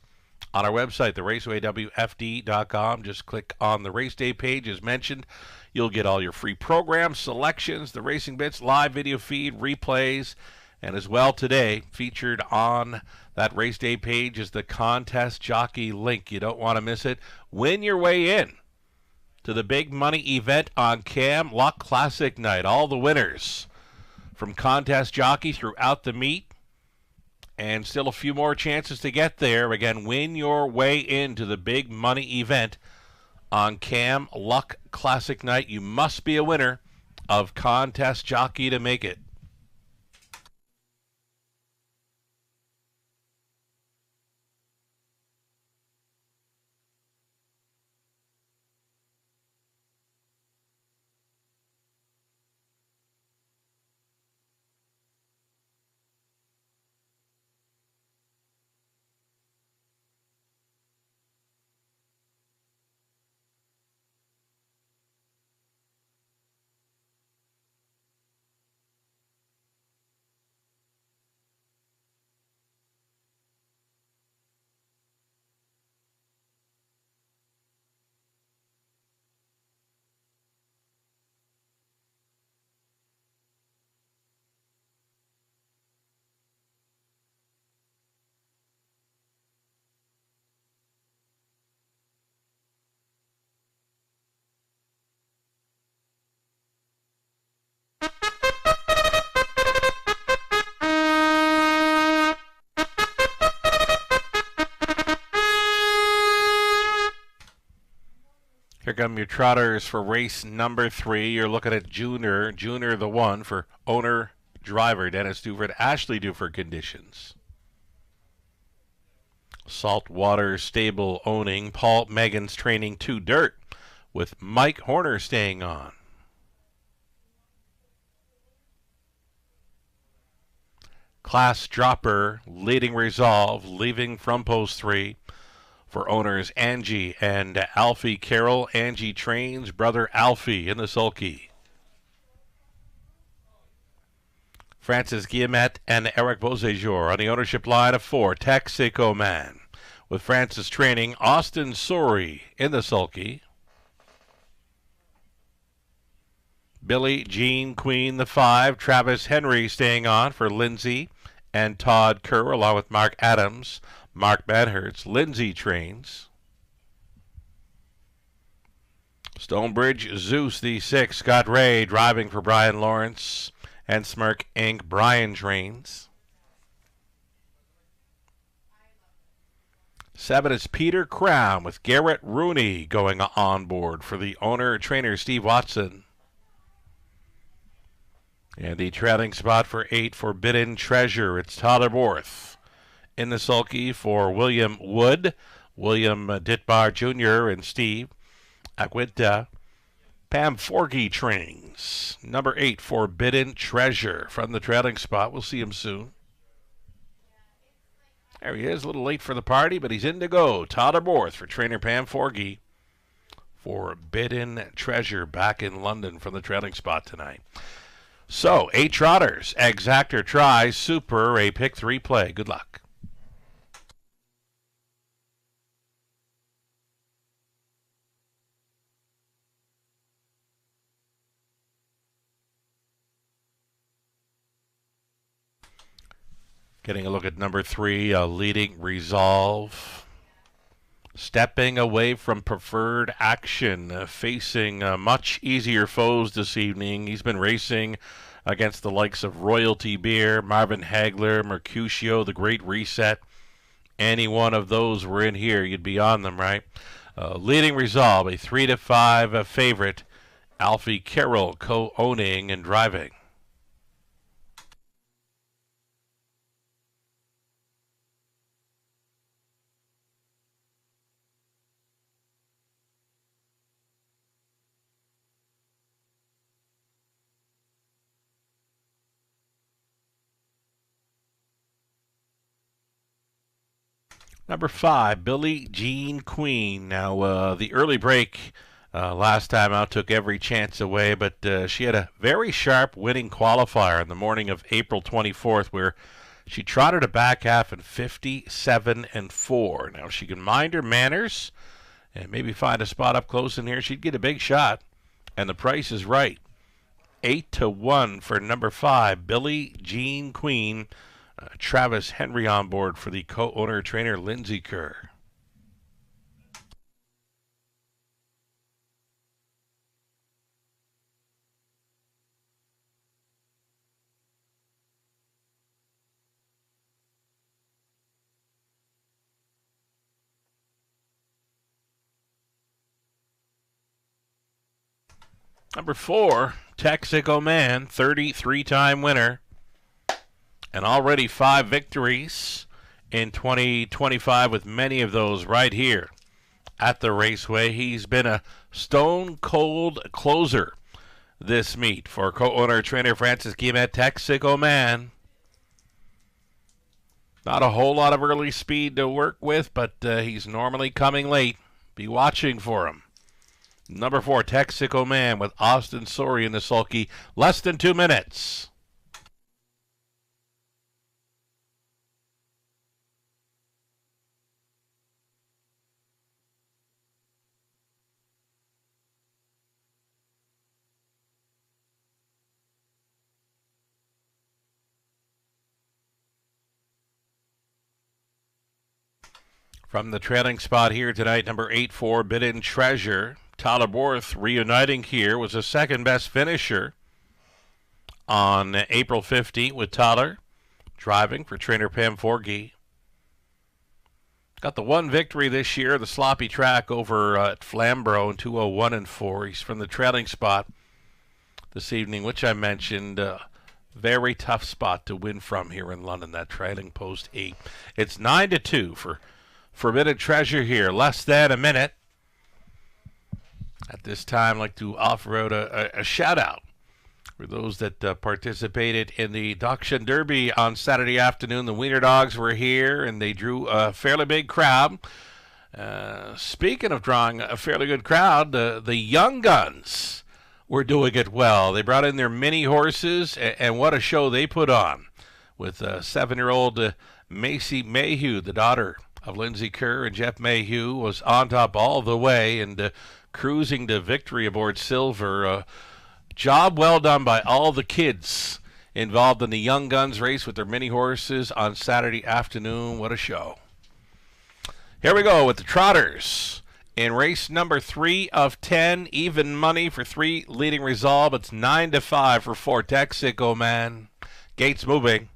On our website, theRacewaywFD.com, just click on the race day page as mentioned. You'll get all your free programs, selections, the racing bits, live video feed, replays, and as well today, featured on that race day page is the contest jockey link. You don't want to miss it. Win your way in to the big money event on Cam Luck Classic Night. All the winners from contest jockey throughout the meet. And still a few more chances to get there. Again, win your way into the big money event on Cam Luck Classic Night. You must be a winner of Contest Jockey to make it. Here come your trotters for race number 3. You're looking at Junior the 1 for owner, driver, Dennis Duford, Ashley Duford conditions. Saltwater Stable owning, Paul Megan's training 2 dirt with Mike Horner staying on. Class Dropper, Leading Resolve, leaving from post 3. For owners Angie and Alfie Carroll. Angie trains brother Alfie in the sulky. Francis Guillemette and Eric Beausejour on the ownership line of 4. Texaco Man. With Francis training Austin Sori in the sulky. Billie Jean Queen the 5. Travis Henry staying on for Lindsay and Todd Kerr along with Mark Adams. Mark Banhertz, Lindsay trains. Stonebridge Zeus the 6, Scott Ray driving for Brian Lawrence. And Smirk Inc., Brian trains. 7 is Peter Crown with Garrett Rooney going on board for the owner-trainer Steve Watson. And the trailing spot for 8, Forbidden Treasure, it's Tyler Borth. In the sulky for William Wood, William Ditbar Jr. and Steve Aguinta. Pam Forgy trains. Number 8, Forbidden Treasure from the trailing spot. We'll see him soon. There he is, a little late for the party, but he's in to go. Tyler Borth for trainer Pam Forgy. Forbidden Treasure back in London from the trailing spot tonight. So, 8 trotters. Exactor tries. Super, a pick 3 play. Good luck. Getting a look at number 3, Leading Resolve. Stepping away from preferred action, facing much easier foes this evening. He's been racing against the likes of Royalty Beer, Marvin Hagler, Mercutio, The Great Reset. Any one of those were in here, you'd be on them, right? Leading Resolve, a 3-5 favorite. Alfie Carroll co-owning and driving. Number 5, Billie Jean Queen. Now, the early break last time out took every chance away, but she had a very sharp winning qualifier in the morning of April 24th where she trotted a back half in 57-4. Now, if she can mind her manners and maybe find a spot up close in here, she'd get a big shot, and the price is right. 8-1 for number 5, Billie Jean Queen. Travis Henry on board for the co-owner trainer Lindsay Kerr. Number 4, Texico Man, 33-time winner, and already 5 victories in 2025, with many of those right here at the raceway. He's been a stone-cold closer this meet for co-owner trainer Francis Guillemette. Texico Man. Not a whole lot of early speed to work with, but he's normally coming late. Be watching for him. Number 4, Texico Man with Austin Sori in the sulky. Less than 2 minutes. From the trailing spot here tonight, number 8, 4, Bid-In Treasure. Tyler Borth reuniting here, was the second best finisher on April 15th with Tyler driving for trainer Pam Forgey. Got the one victory this year, the sloppy track over at Flamborough in 2:01-4. He's from the trailing spot this evening, which I mentioned. Very tough spot to win from here in London, that trailing post 8. It's 9-2 for Forbidden Treasure here, less than a minute. At this time, I'd like to offer out a shout-out for those that participated in the Dachshund Derby on Saturday afternoon. The Wiener Dogs were here, and they drew a fairly big crowd. Speaking of drawing a fairly good crowd, the Young Guns were doing it well. They brought in their mini horses, and what a show they put on with 7-year-old Macy Mayhew, the daughter of Lindsay Kerr, and Jeff Mayhew was on top all the way and cruising to victory aboard silver. Job well done by all the kids involved in the Young Guns race with their mini horses on Saturday afternoon. What a show. Here we go with the Trotters. In race number 3 of 10, even money for 3 leading resolve. It's 9-5 for 4, Texico Man. Gates moving.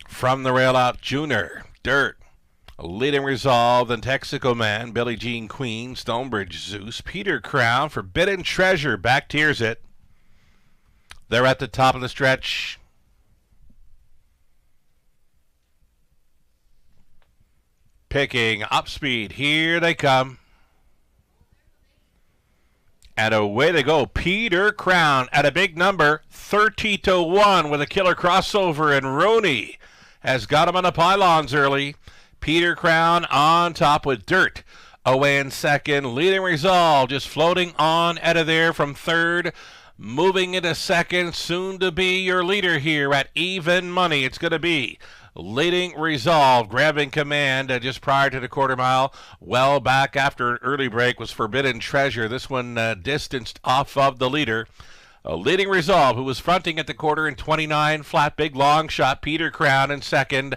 From the rail out, Junior, Dirt, leading resolve, then Texico Man, Billie Jean Queen, Stonebridge Zeus, Peter Crown, Forbidden Treasure, back tears it. They're at the top of the stretch. Picking up speed, here they come. And away they go. Peter Crown at a big number, 30-1 with a killer crossover, and Roney has got him on the pylons early. Peter Crown on top with Dirt away in second. Leading Resolve just floating on out of there from third. Moving into second. Soon to be your leader here at even money. It's going to be Leading Resolve grabbing command just prior to the quarter mile. Well back after an early break was Forbidden Treasure. This one distanced off of the leader. Leading Resolve, who was fronting at the quarter in 29 flat, big long shot. Peter Crown in second.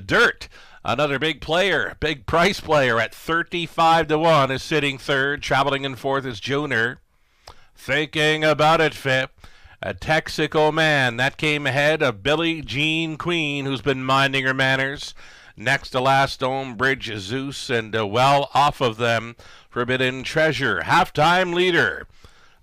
Dirt, another big player, big price player at 35-1 is sitting third. Traveling in fourth is Junior. Thinking about it, Fip. A Texico Man, that came ahead of Billie Jean Queen, who's been minding her manners. Next to last, Stonebridge Zeus, and well off of them, Forbidden Treasure. Halftime leader.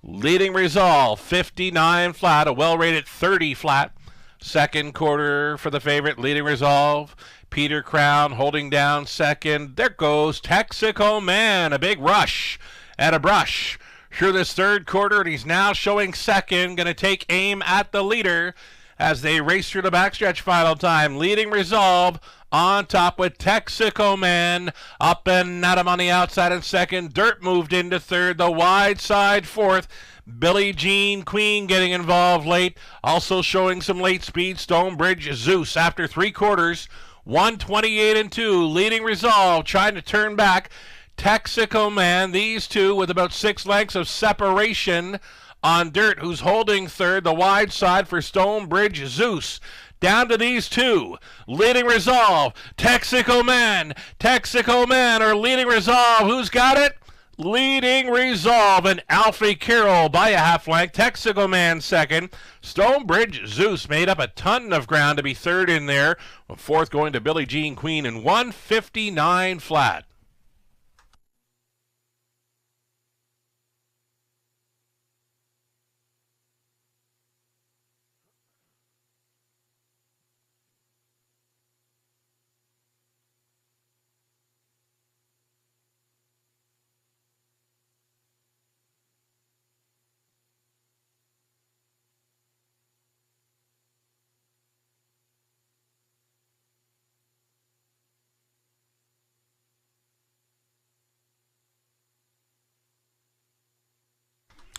Leading Resolve, 59 flat, a well-rated 30 flat. Second quarter for the favorite, Leading Resolve. Peter Crown holding down second. There goes Texico Man, a big rush and a brush through this third quarter, and he's now showing second. Going to take aim at the leader as they race through the backstretch final time. Leading Resolve on top with Texaco Man up and at him on the outside in second. Dirt moved into third. The wide side fourth. Billie Jean Queen getting involved late. Also showing some late speed. Stonebridge Zeus after three quarters. 128-2. Leading Resolve trying to turn back. Texaco Man, these two with about 6 lengths of separation on Dirt, who's holding third. The wide side for Stonebridge Zeus. Down to these two. Leading Resolve. Texaco Man, or Leading Resolve. Who's got it? Leading Resolve and Alfie Carroll by a half length. Texaco Man second. Stonebridge Zeus made up a ton of ground to be third in there. Fourth going to Billie Jean Queen in 159 flat.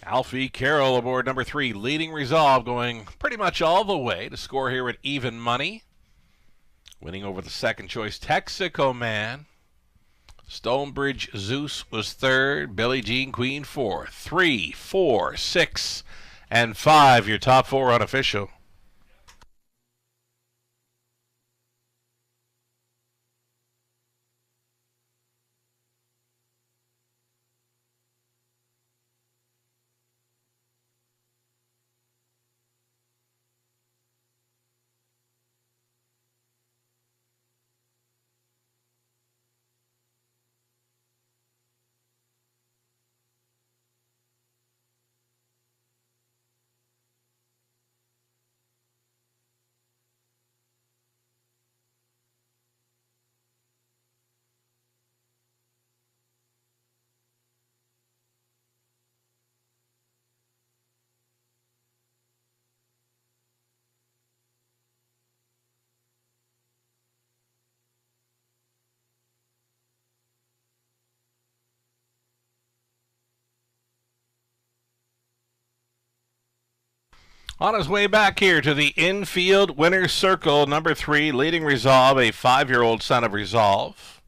Alfie Carroll aboard number 3. Leading Resolve going pretty much all the way to score here at even money. Winning over the second choice Texaco Man. Stonebridge Zeus was third. Billie Jean Queen fourth. 3, 4, 6, and 5. Your top 4 unofficial. On his way back here to the infield winner's circle, number 3, Leading Resolve, a 5-year-old son of Resolve.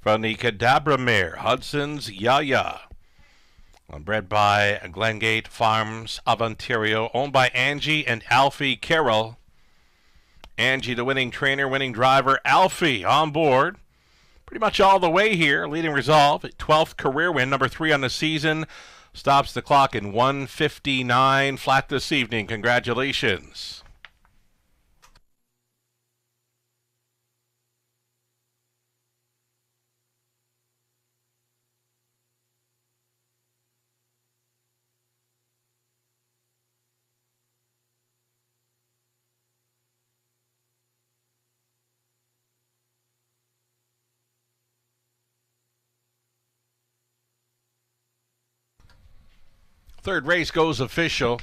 From the Cadabra mare, Hudson's Yaya. Bred by Glengate Farms of Ontario, owned by Angie and Alfie Carroll. Angie, the winning trainer, winning driver. Alfie on board. Pretty much all the way here. Leading Resolve, 12th career win, number 3 on the season. Stops the clock in 159 flat this evening. Congratulations. Third race goes official.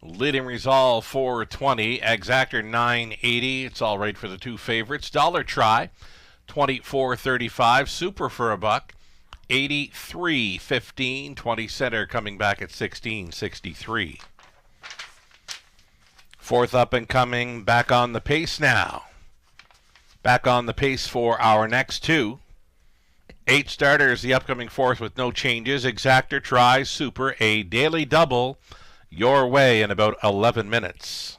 Leading Resolve 420, Exactor 980. It's all right for the 2 favorites. Dollar Try 24.35. Super for a buck 83.15. 20 center coming back at 16.63. Fourth up and coming, back on the pace now. Back on the pace for our next 2. 8 starters, the upcoming 4th with no changes. Exactor, Try, Super, a daily double your way in about 11 minutes.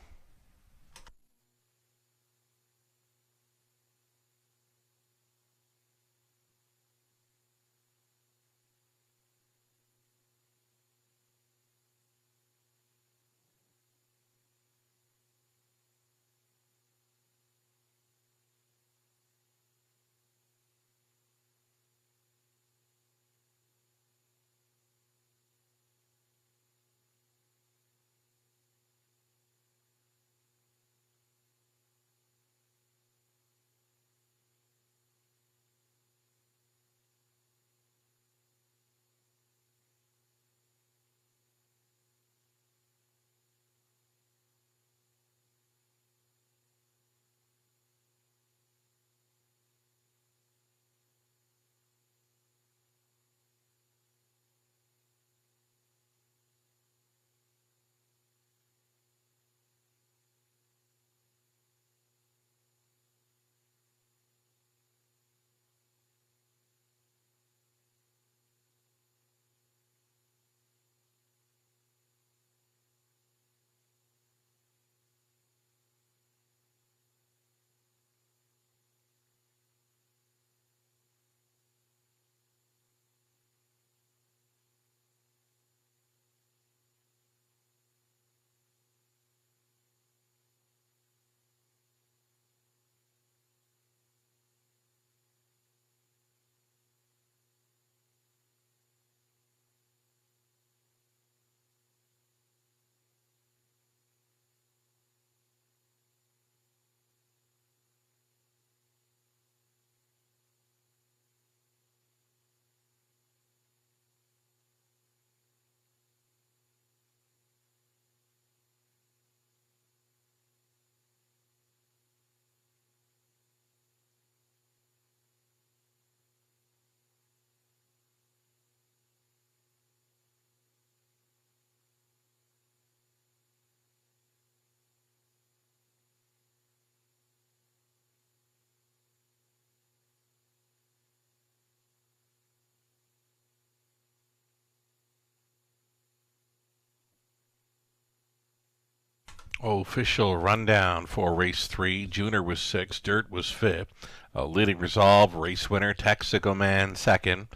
Official rundown for race 3. Junior was 6th, Dirt was 5th. Leading Resolve, race winner, Texaco Man 2nd.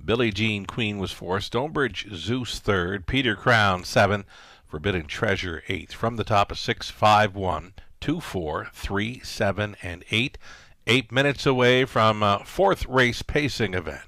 Billie Jean Queen was 4th. Stonebridge Zeus 3rd. Peter Crown 7th. Forbidden Treasure 8th. From the top of 6, 5, 1, 2, 4, 3, 7, and 8. 8 minutes away from 4th race pacing event.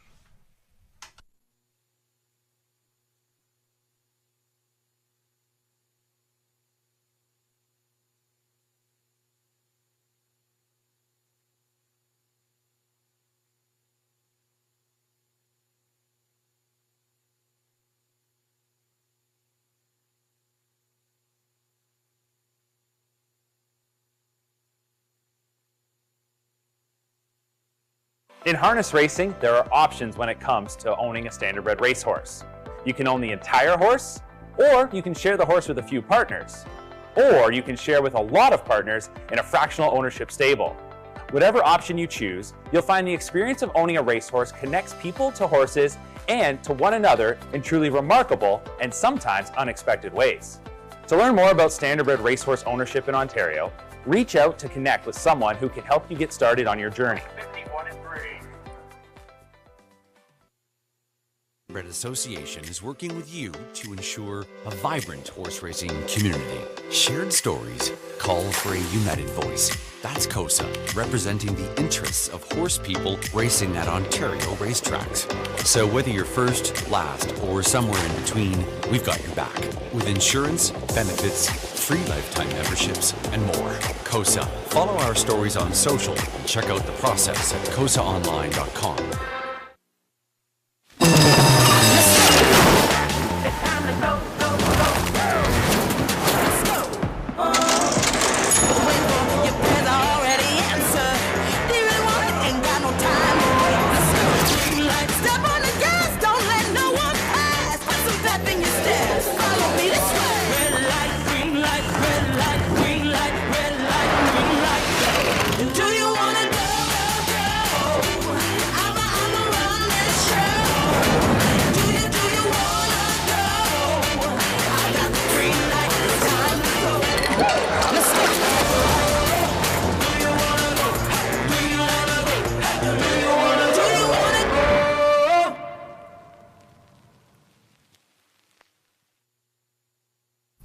In harness racing, there are options when it comes to owning a standardbred racehorse. You can own the entire horse, or you can share the horse with a few partners, or you can share with a lot of partners in a fractional ownership stable. Whatever option you choose, you'll find the experience of owning a racehorse connects people to horses and to one another in truly remarkable and sometimes unexpected ways. To learn more about standardbred racehorse ownership in Ontario, reach out to connect with someone who can help you get started on your journey. Standardbred Association is working with you to ensure a vibrant horse racing community. Shared stories call for a united voice. That's KOSA, representing the interests of horse people racing at Ontario racetracks. So whether you're first, last, or somewhere in between, we've got your back. With insurance, benefits, free lifetime memberships, and more. KOSA. Follow our stories on social and check out the process at kosaonline.com.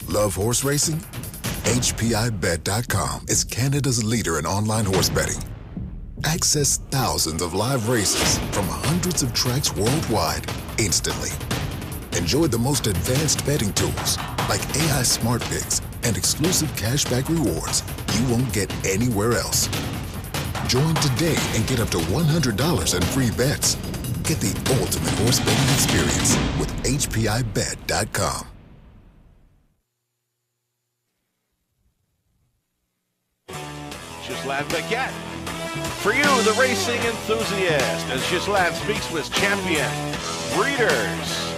Love horse racing? HPIBet.com is Canada's leader in online horse betting. Access thousands of live races from hundreds of tracks worldwide instantly. Enjoy the most advanced betting tools like AI Smart Picks and exclusive cashback rewards you won't get anywhere else. Join today and get up to $100 in free bets. Get the ultimate horse betting experience with HPIBet.com. Ghislain Baguette. For you, the racing enthusiast, as Ghislain speaks with champions, breeders,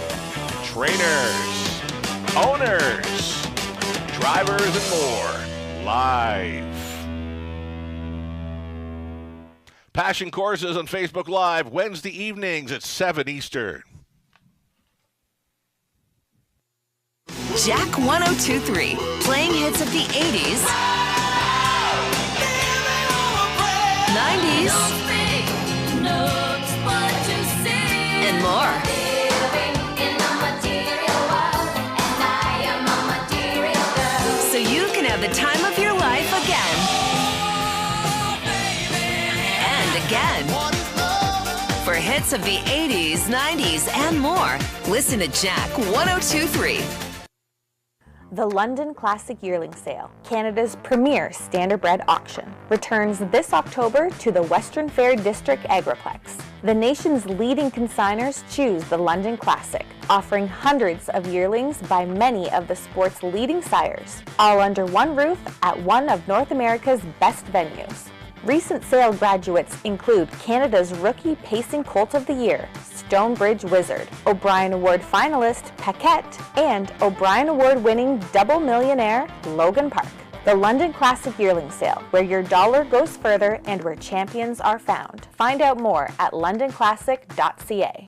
trainers, owners, drivers, and more, live. Passion Courses on Facebook Live, Wednesday evenings at 7 Eastern. Jack 102.3, playing hits of the 80s, 90s, and more. So you can have the time of your life again. And again. For hits of the 80s, 90s, and more, listen to Jack 102.3. The London Classic Yearling Sale, Canada's premier standardbred auction, returns this October to the Western Fair District Agriplex. The nation's leading consigners choose the London Classic, offering hundreds of yearlings by many of the sport's leading sires, all under one roof at one of North America's best venues. Recent sale graduates include Canada's Rookie Pacing Colt of the Year, Stonebridge Wizard, O'Brien Award finalist Paquette, and O'Brien Award winning double millionaire Logan Park. The London Classic Yearling Sale, where your dollar goes further and where champions are found. Find out more at londonclassic.ca.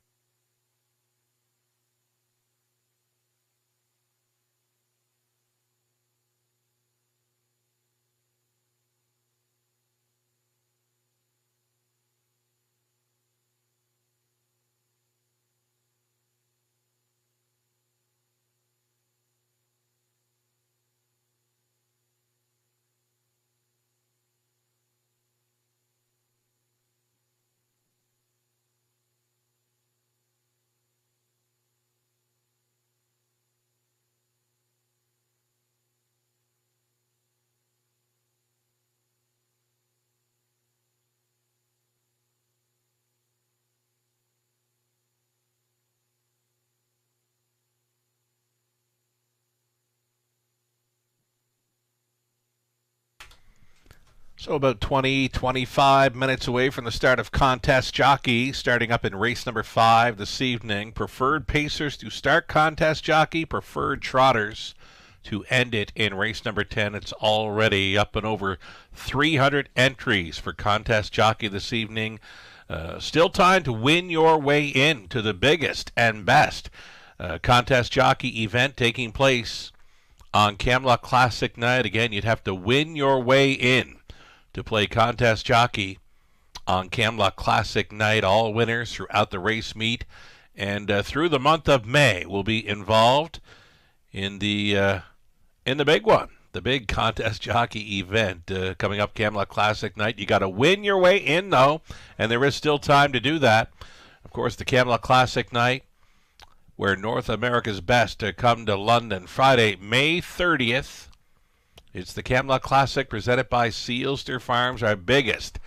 So about 20, 25 minutes away from the start of Contest Jockey, starting up in race number 5 this evening. Preferred Pacers to start Contest Jockey, Preferred Trotters to end it in race number 10. It's already up and over 300 entries for Contest Jockey this evening. Still time to win your way in to the biggest and best Contest Jockey event taking place on Camelot Classic Night. Again, you'd have to win your way in to play Contest Jockey on Camelot Classic Night. All winners throughout the race meet and through the month of May will be involved in the big one, the big Contest Jockey event coming up Camelot Classic Night. You got to win your way in, though, and there is still time to do that. Of course, the Camelot Classic Night, where North America's best to come to London Friday, May 30th. It's the Camelot Classic presented by Sealster Farms, our biggest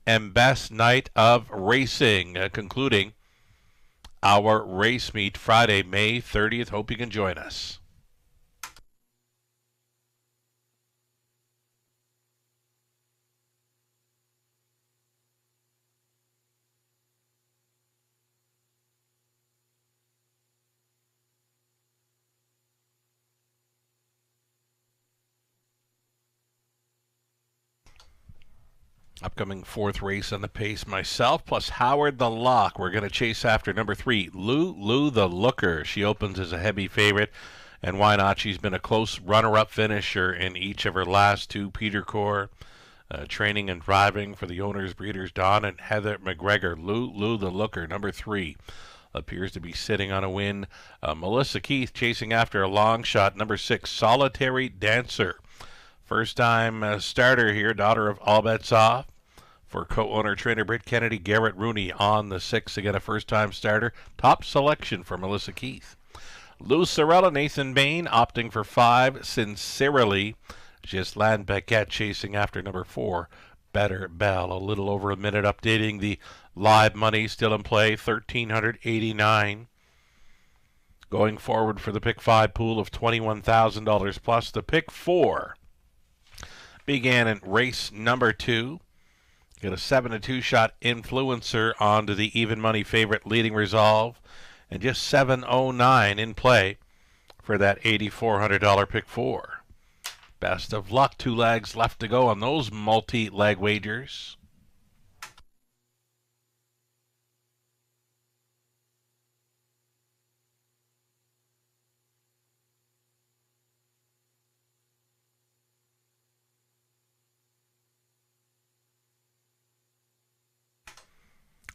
and best night of racing, concluding our race meet Friday, May 30th. Hope you can join us. Upcoming 4th race on the pace, myself plus Howard the Lock. We're going to chase after number 3, Lou the Looker. She opens as a heavy favorite, and why not? She's been a close runner-up finisher in each of her last 2 Peter Corps training and driving for the owners, breeders Don and Heather McGregor. Lou the Looker, number 3, appears to be sitting on a win. Melissa Keith chasing after a long shot, number 6, Solitary Dancer. First-time starter here, daughter of All Bets Off. For co-owner trainer Britt Kennedy, Garrett Rooney on the 6. Again, a first-time starter. Top selection for Melissa Keith. Lucerella, Nathan Bain opting for 5. Sincerely, Ghislaine Paquette chasing after number 4. Better Bell. A little over a minute updating the live money still in play. $1,389. Going forward for the pick 5 pool of $21,000 plus. The pick 4 began in race number 2. Got a 7-2 shot Influencer onto the even money favorite Leading Resolve. And just 7.09 in play for that $8,400 pick 4. Best of luck. 2 legs left to go on those multi-leg wagers.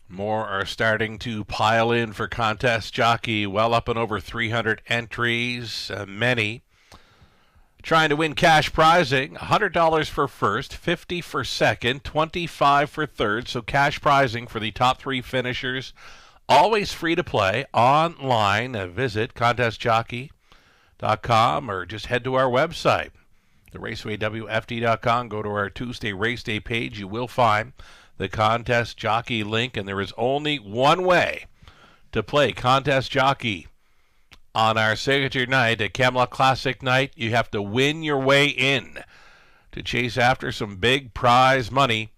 More are starting to pile in for Contest Jockey, well up and over 300 entries, many trying to win cash prizing. $100 for first, $50 for second, $25 for third, so cash prizing for the top 3 finishers. Always free to play online. Visit contestjockey.com or just head to our website, theRacewayWFD.com. Go to our Tuesday Race Day page. You will find the Contest Jockey link, and there is only one way to play Contest Jockey on our signature night at Camelot Classic Night. You have to win your way in to chase after some big prize money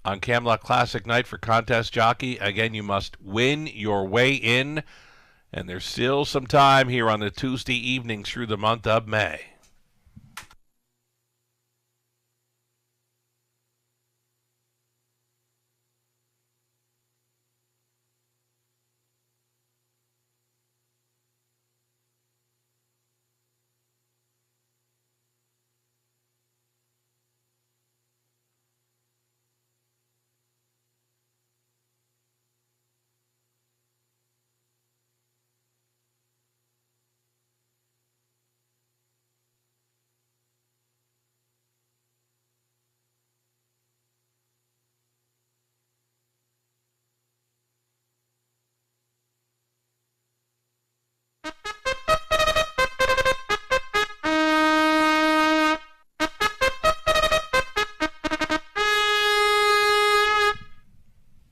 on Camelot Classic Night for Contest Jockey. Again, you must win your way in, and there's still some time here on the Tuesday evenings through the month of May.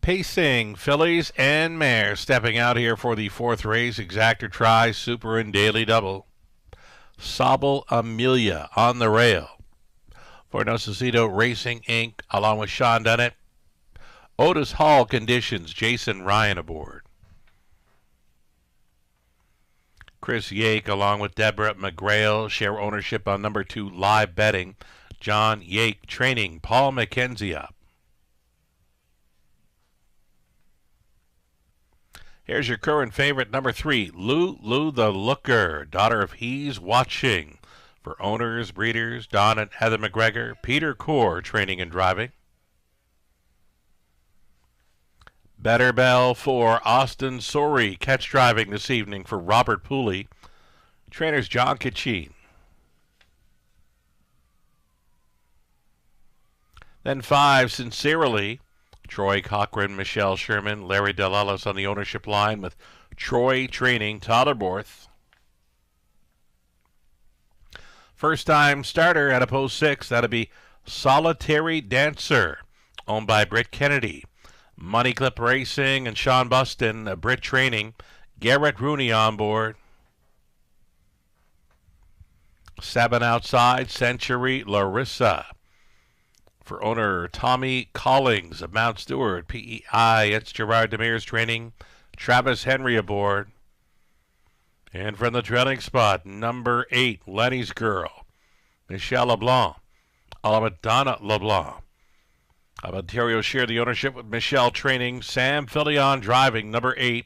Pacing, fillies and mares stepping out here for the 4th race. Exactor Try, Super and Daily Double. Sobble Amelia on the rail. for Nocesito Racing, Inc., along with Sean Dunnett. Otis Hall Conditions, Jason Ryan aboard. Chris Yake, along with Deborah McGrail, share ownership on number 2, Live Betting. John Yake Training, Paul McKenzie up. Here's your current favorite, number 3, Lou the Looker, daughter of He's Watching. For owners, breeders, Don and Heather McGregor, Peter Core Training and Driving. Better Bell for Austin Sorey, catch driving this evening for Robert Pooley. Trainers John Kachin. Then 5, Sincerely, Troy Cochran, Michelle Sherman, Larry Delalas on the ownership line with Troy Training, Tyler Borth. First time starter at a post 6, that'll be Solitary Dancer, owned by Britt Kennedy. Money Clip Racing and Sean Buston, Britt Training, Garrett Rooney on board. 7 outside, Century Larissa. For owner Tommy Collings of Mount Stewart, PEI, it's Gerard Demir's Training, Travis Henry aboard. And from the trailing spot, number 8, Lenny's Girl, Michelle LeBlanc, Donna LeBlanc. Ontario share the ownership with Michelle Training, Sam Filion driving, number 8,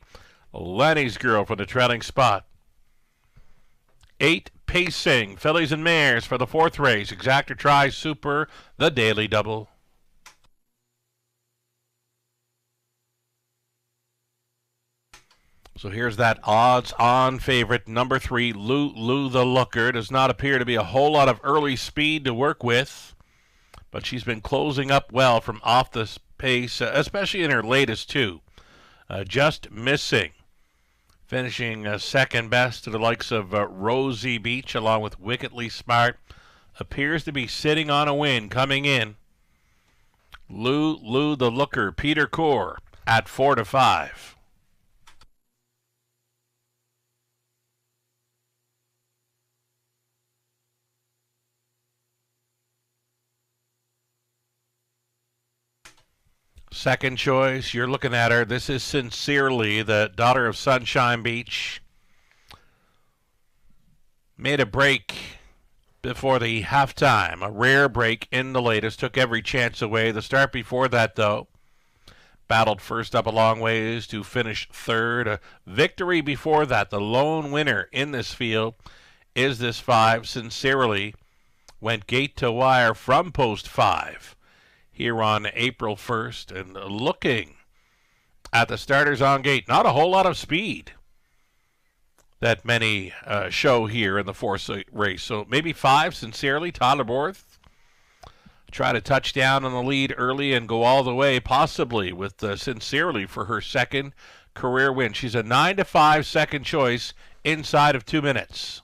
Lenny's Girl for the trailing spot. 8, Pacing, Fillies and Mares for the 4th race, Exactor Tri Super, the Daily Double. So here's that odds-on favorite, number 3, Lou the Looker. Does not appear to be a whole lot of early speed to work with, but she's been closing up well from off the pace, especially in her latest 2. Just Missing, finishing second best to the likes of Rosie Beach, along with Wickedly Smart. Appears to be sitting on a win coming in. Lou the Looker, Peter Core at 4-5. Second choice, you're looking at her. This is Sincerely, the daughter of Sunshine Beach. Made a break before the halftime. A rare break in the latest. Took every chance away. The start before that, though, battled first up a long ways to finish 3rd. A victory before that. The lone winner in this field is this 5, Sincerely. Went gate to wire from post 5. Here on April 1st, and looking at the starters on gate, not a whole lot of speed that many show here in the 4th race. So maybe 5, Sincerely, Tyler Borth. Try to touch down on the lead early and go all the way, possibly with Sincerely for her 2nd career win. She's a 9-5 second choice inside of 2 minutes.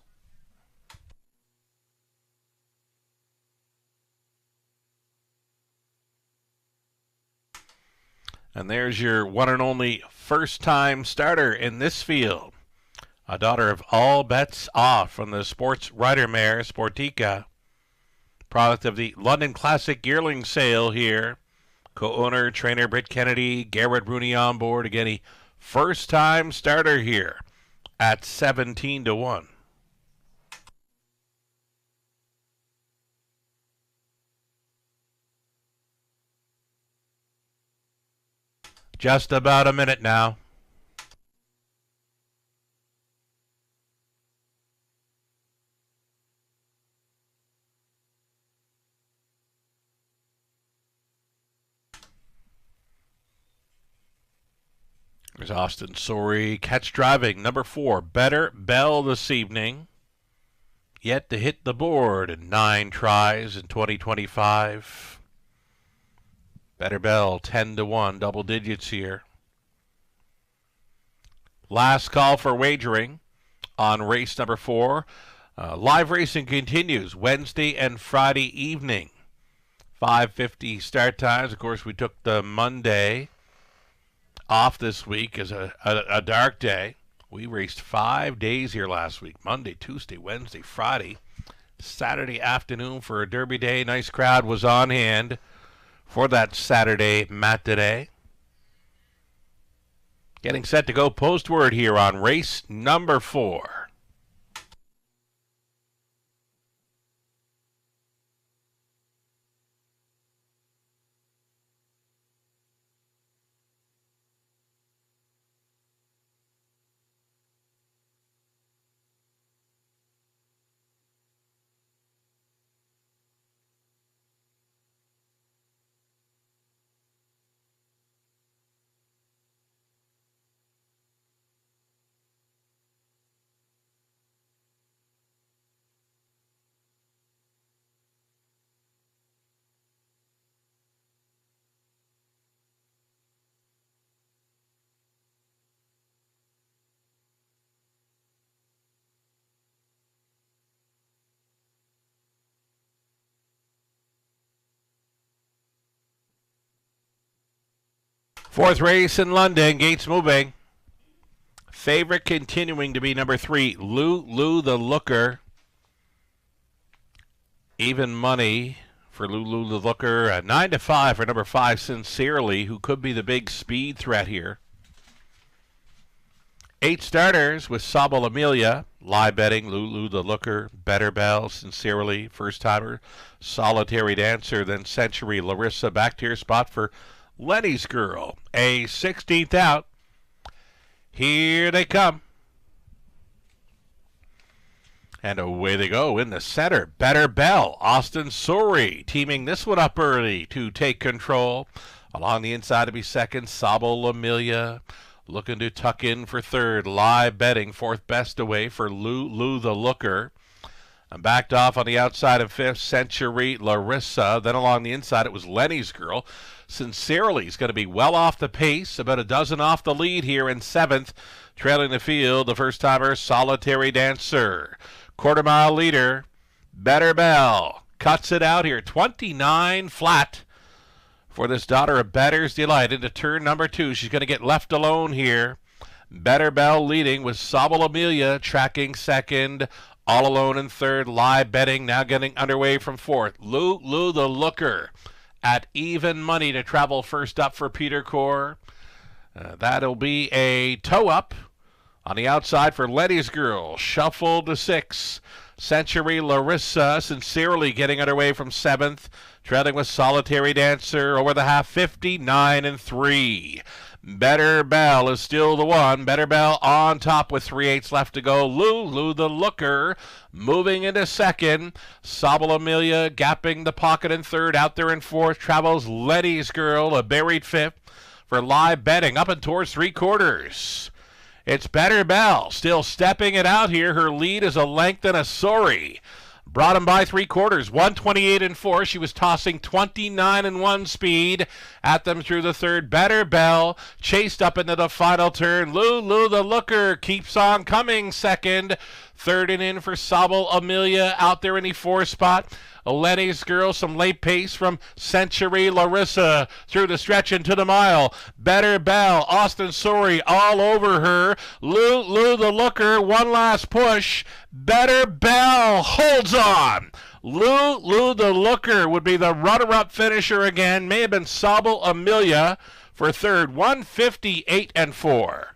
And there's your one and only first-time starter in this field. A daughter of All Bets Off from the Sports Rider Mare, Sportica. Product of the London Classic Yearling Sale here. Co-owner, trainer Britt Kennedy, Garrett Rooney on board. Again, a first-time starter here at 17-1. Just about a minute now. There's Austin Sorey, catch driving, number 4, Better Bell this evening. Yet to hit the board in 9 tries in 2025. Better Bell, 10-1, double digits here. Last call for wagering on race number 4. Live racing continues Wednesday and Friday evening. 5:50 start times. Of course, we took the Monday off this week as a dark day. We raced 5 days here last week. Monday, Tuesday, Wednesday, Friday. Saturday afternoon for a Derby day. Nice crowd was on hand for that Saturday matinee. Getting set to go postward here on race number 4. Fourth race in London, gates moving. Favorite continuing to be number 3, Lou the Looker. Even money for Lou the Looker. 9-5 for number 5, Sincerely, who could be the big speed threat here. 8 starters with Sabal Amelia, live betting, Lou the Looker, Better Bell, Sincerely, first timer, Solitary Dancer, then Century Larissa, back to your spot for Lenny's Girl, a 16th out. Here they come. And away they go in the center. Better Bell, Austin Sori, teaming this one up early to take control. Along the inside to be second, Sabal Amelia, looking to tuck in for third. Live betting, fourth best away for Lou the Looker. And backed off on the outside of fifth, Century Larissa. Then along the inside, it was Lenny's Girl. Sincerely is going to be well off the pace, about a dozen off the lead here in seventh. Trailing the field, the first-timer, Solitary Dancer. Quarter-mile leader, Better Bell. Cuts it out here, 29 flat for this daughter of Better's Delight into turn number 2. She's going to get left alone here. Better Bell leading with Sabal Amelia tracking second. All alone in third. Live betting now getting underway from fourth. Lou the Looker at even money to travel first up for Peter Core. That'll be a toe-up on the outside for Letty's Girl. Shuffled to 6. Century Larissa Sincerely getting underway from 7th. Trailing with Solitary Dancer over the half, 59-3. Better Bell is still the one. Better Bell on top with 3/8 left to go. Lou the Looker moving into second. Sabal Amelia gapping the pocket in third. Out there in fourth travels Letty's Girl, a buried fifth for live betting up and towards 3/4. It's Better Bell still stepping it out here. Her lead is a length and a sorry. Brought him by 3/4, 128-4. She was tossing 29-1 speed at them through the third. Better Bell chased up into the final turn. Lou the Looker keeps on coming second. Third and in for Sabal Amelia out there in the 4th spot. Lenny's Girl, some late pace from Century Larissa through the stretch into the mile. Better Bell, Austin Sori all over her. Lou the Looker, one last push. Better Bell holds on. Lou the Looker would be the runner-up finisher again. May have been Sabal Amelia for third, 158-4.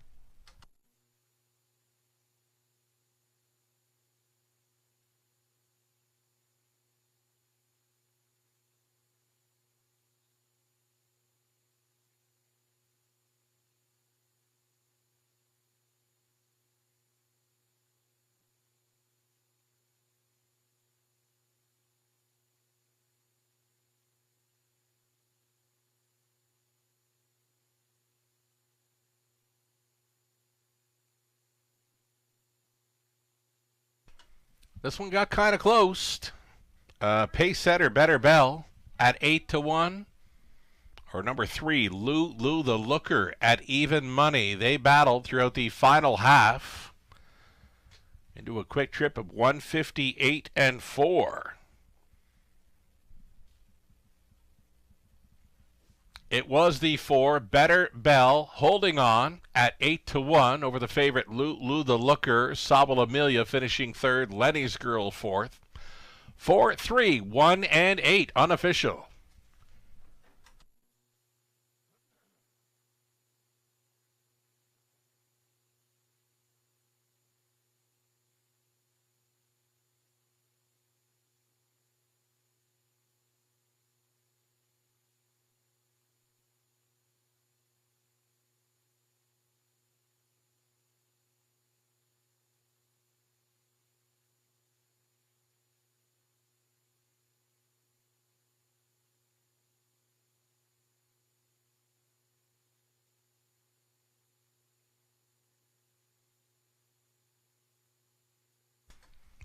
This one got kind of close. Pace setter Better Bell at 8-1. Or number 3, Lou the Looker at even money. They battled throughout the final half into a quick trip of 158-4. It was the 4, Better Bell, holding on at 8-1 over the favorite Lou the Looker. Sabal Amelia finishing third, Lenny's Girl fourth. 4, 3, 1, and 8 unofficial.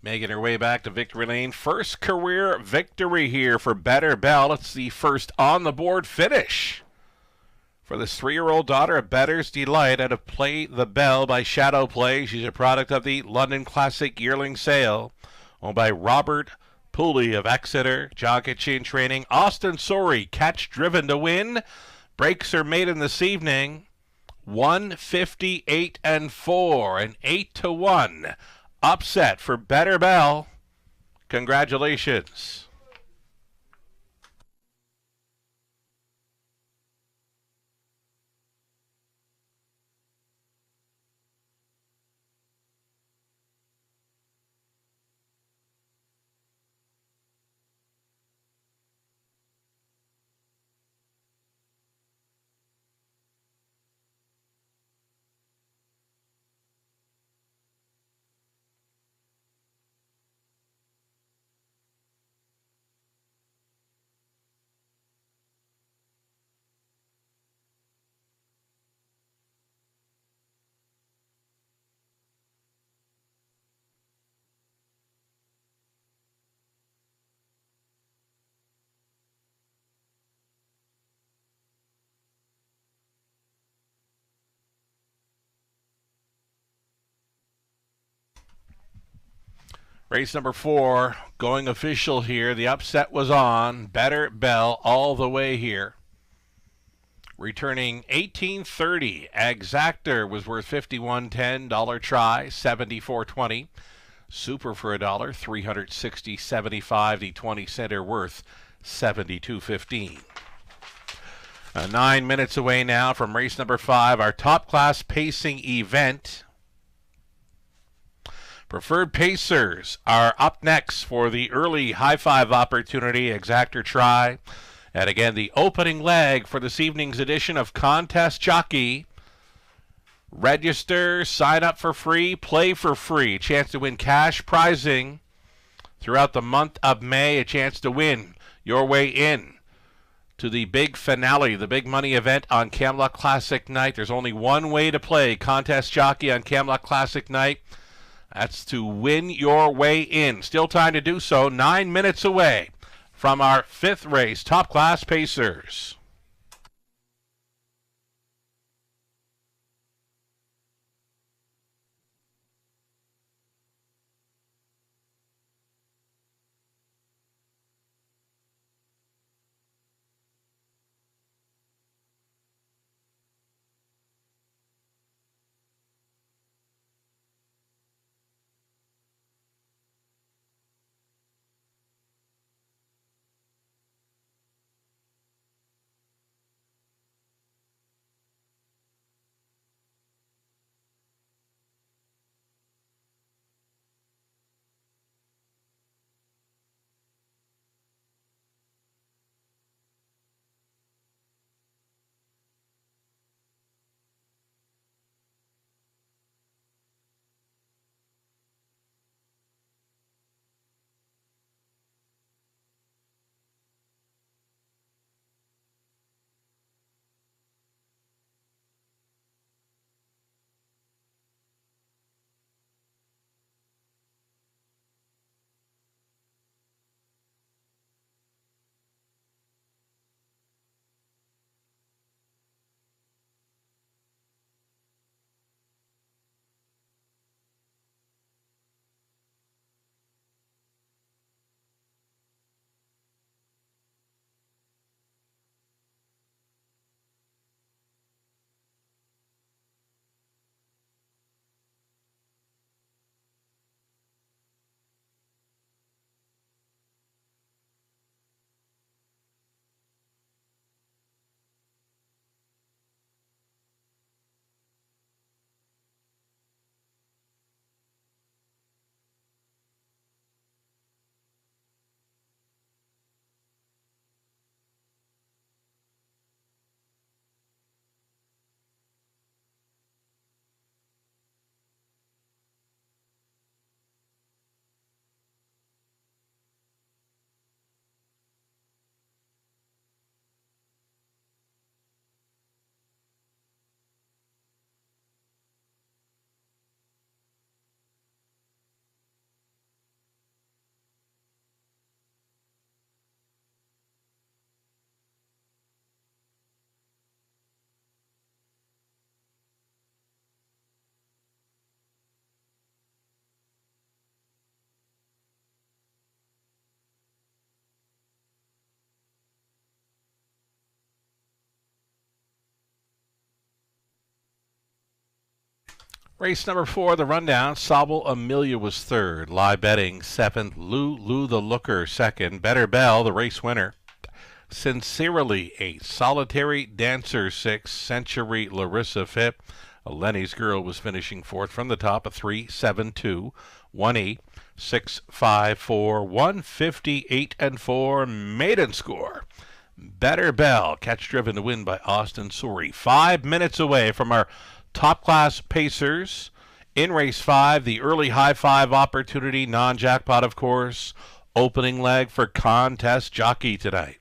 Making her way back to victory lane. First career victory here for Better Bell. It's the first on-the-board finish for this 3-year-old daughter of Better's Delight out of Play the Bell by Shadow Play. She's a product of the London Classic Yearling Sale, owned by Robert Pooley of Exeter. Jockey in training. Austin Sorey, catch driven to win. Breaks are made in this evening. 158 and 4, and 8-1. Upset for Better Bell. Congratulations. Race number 4, going official here. The upset was on. Better Bell all the way here. Returning 1830. Exactor was worth $51.10. Dollar try, $74.20. Super for $1, $360.75. The 20-center worth $72.15. 9 minutes away now from race number 5, our top class pacing event. Preferred Pacers are up next for the early high five opportunity, Exactor try. And again, the opening leg for this evening's edition of Contest Jockey. Register, sign up for free, play for free. Chance to win cash prizing throughout the month of May. A chance to win your way in to the big finale, the big money event on Camelot Classic Night. There's only one way to play Contest Jockey on Camelot Classic Night. That's to win your way in. Still time to do so. 9 minutes away from our 5th race, Top Class Pacers. Race number 4, the rundown. Sobel Amelia was third. Live betting 7th. Lou the Looker 2nd. Better Bell, the race winner. Sincerely 8th. Solitary Dancer 6th. Century Larissa 5th. Lenny's Girl was finishing 4th from the top of 3-7-2. 1-8. 6-5-4. 158 and 4. Maiden score. Better Bell, catch driven to win by Austin Suri. 5 minutes away from our top class pacers in race 5, the early high five opportunity, non-jackpot of course, opening leg for Contest Jockey tonight.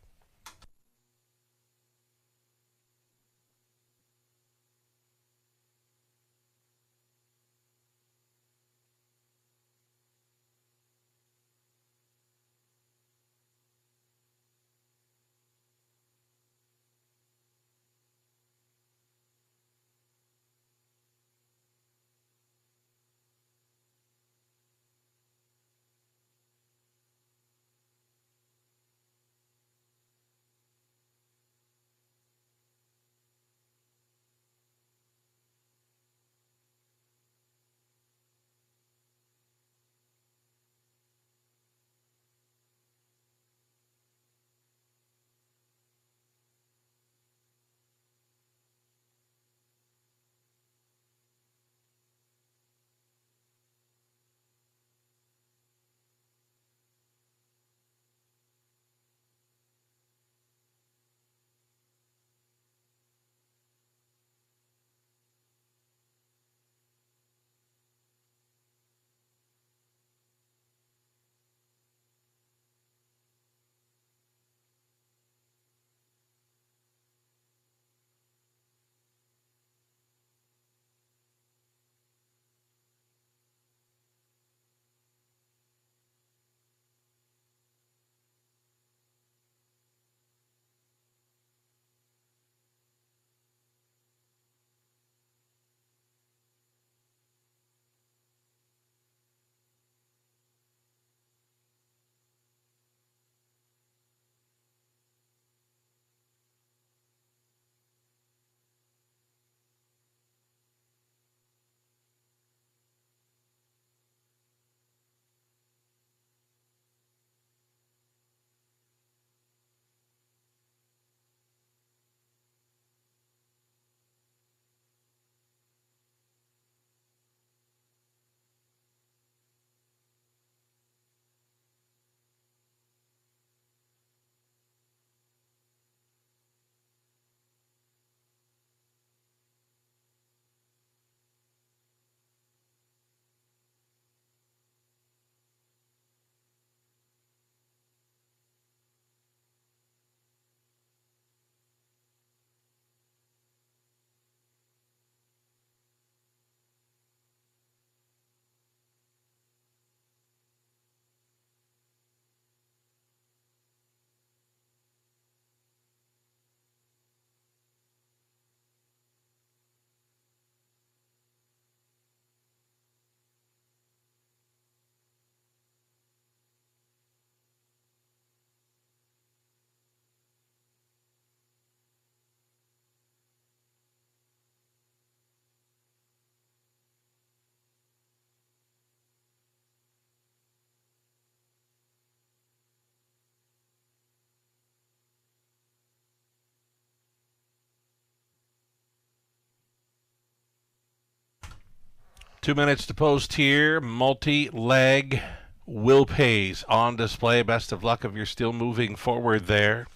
Two minutes to post here. Multi-leg Will Pays on display. Best of luck if you're still moving forward there.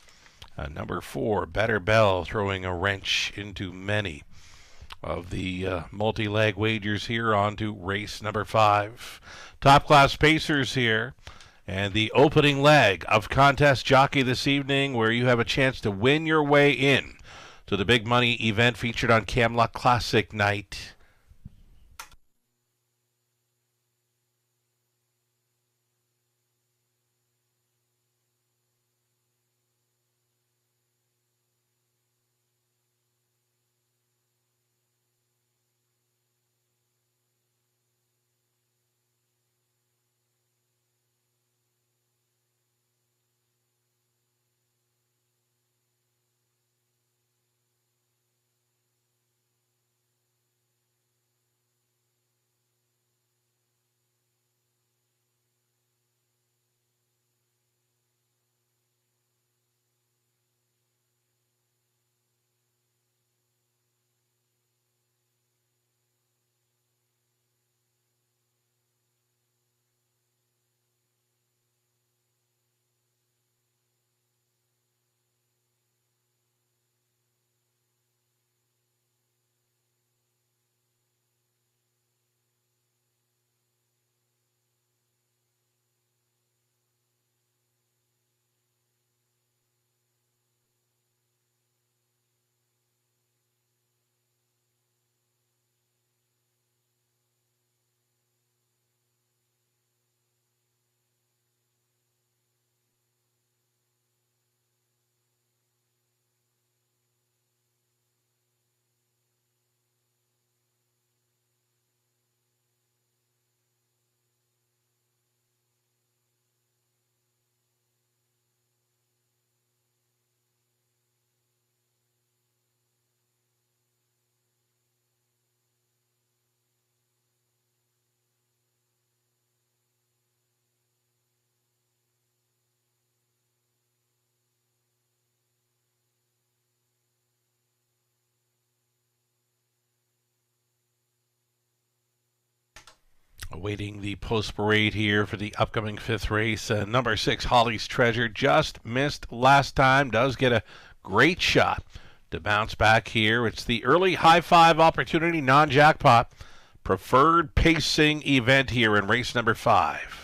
Number 4, Better Bell, throwing a wrench into many of the multi-leg wagers here on to race number 5. Top class pacers here. And the opening leg of Contest Jockey this evening, where you have a chance to win your way in to the big money event featured on Camelot Classic Night. Awaiting the post parade here for the upcoming 5th race. Number 6, Holly's Treasure, just missed last time. Does get a great shot to bounce back here. It's the early high five opportunity, non-jackpot, preferred pacing event here in race number 5.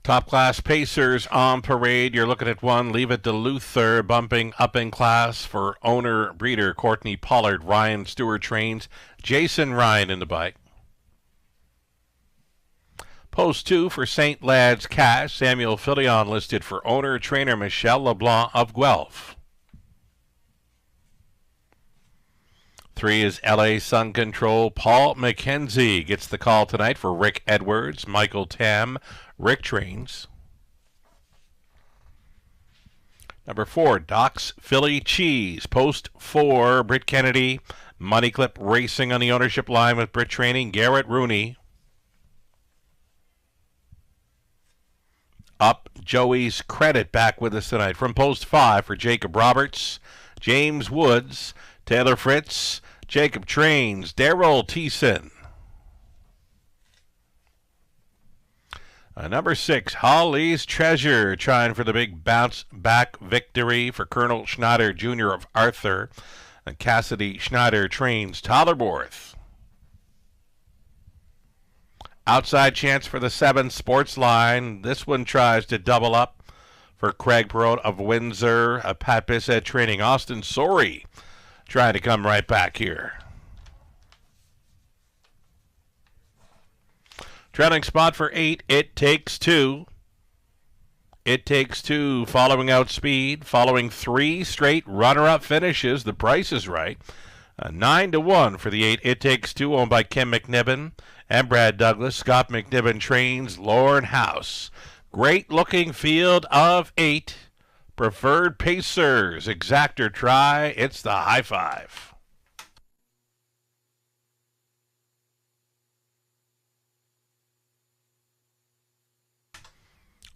Top class pacers on parade. You're looking at one. Leave it to Luther, bumping up in class for owner breeder Courtney Pollard. Ryan Stewart trains. Jason Ryan in the bike. Post 2 for St. Lad's Cash. Samuel Filion listed for owner trainer Michelle LeBlanc of Guelph. 3 is LA Sun Control. Paul McKenzie gets the call tonight for Rick Edwards. Michael Tam. Rick trains. Number 4, Doc's Philly Cheese. Post 4, Britt Kennedy. Money Clip Racing on the ownership line with Britt training. Garrett Rooney. Up, Joey's Credit back with us tonight. From Post 5 for Jacob Roberts. James Woods. Taylor Fritz. Jacob Trains. Daryl Thiessen. Number 6, Holly's Treasure, trying for the big bounce back victory for Colonel Schneider Jr. of Arthur. And Cassidy Schneider trains Tollerborth. Outside chance for the 7 Sports Line. This one tries to double up for Craig Perot of Windsor. Pat Bissett training Austin Sorey, trying to come right back here. Trailing spot for 8, It Takes 2. It Takes 2 following Outspeed, following 3 straight runner-up finishes. The price is right. 9-1 for the 8, It Takes 2, owned by Kim McNibbin and Brad Douglas. Scott McNibbin trains Lauren House. Great-looking field of 8. Preferred Pacers, Exactor Try. It's the high five.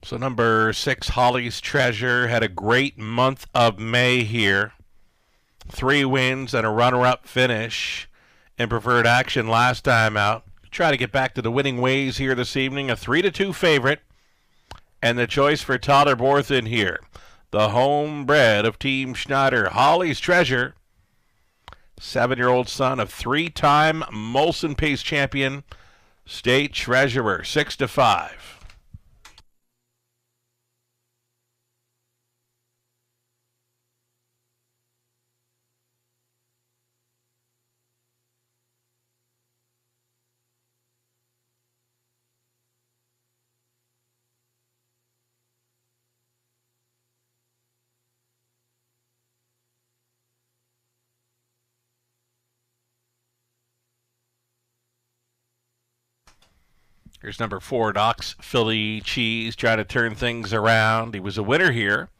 So number 6, Holly's Treasure, had a great month of May here. 3 wins and a runner-up finish in preferred action last time out. Try to get back to the winning ways here this evening. A 3-2 favorite. And the choice for Tollerborth in here. The homebred of Team Schneider, Holly's Treasure. 7-year-old son of 3-time Molson Pace champion, state treasurer, 6-5. Here's number 4, Doc's Philly Cheese, trying to turn things around. He was a winner here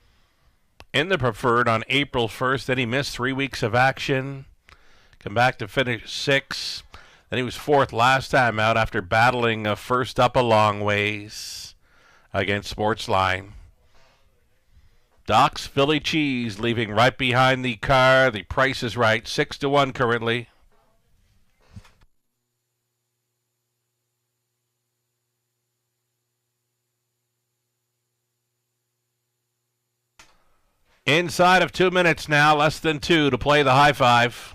in the preferred on April 1st. Then he missed 3 weeks of action. Come back to finish 6. Then he was 4th last time out after battling first up a long ways against Sportsline. Doc's Philly Cheese leaving right behind the car. The price is right, 6-1 currently. Inside of 2 minutes now, less than 2 to play the high five.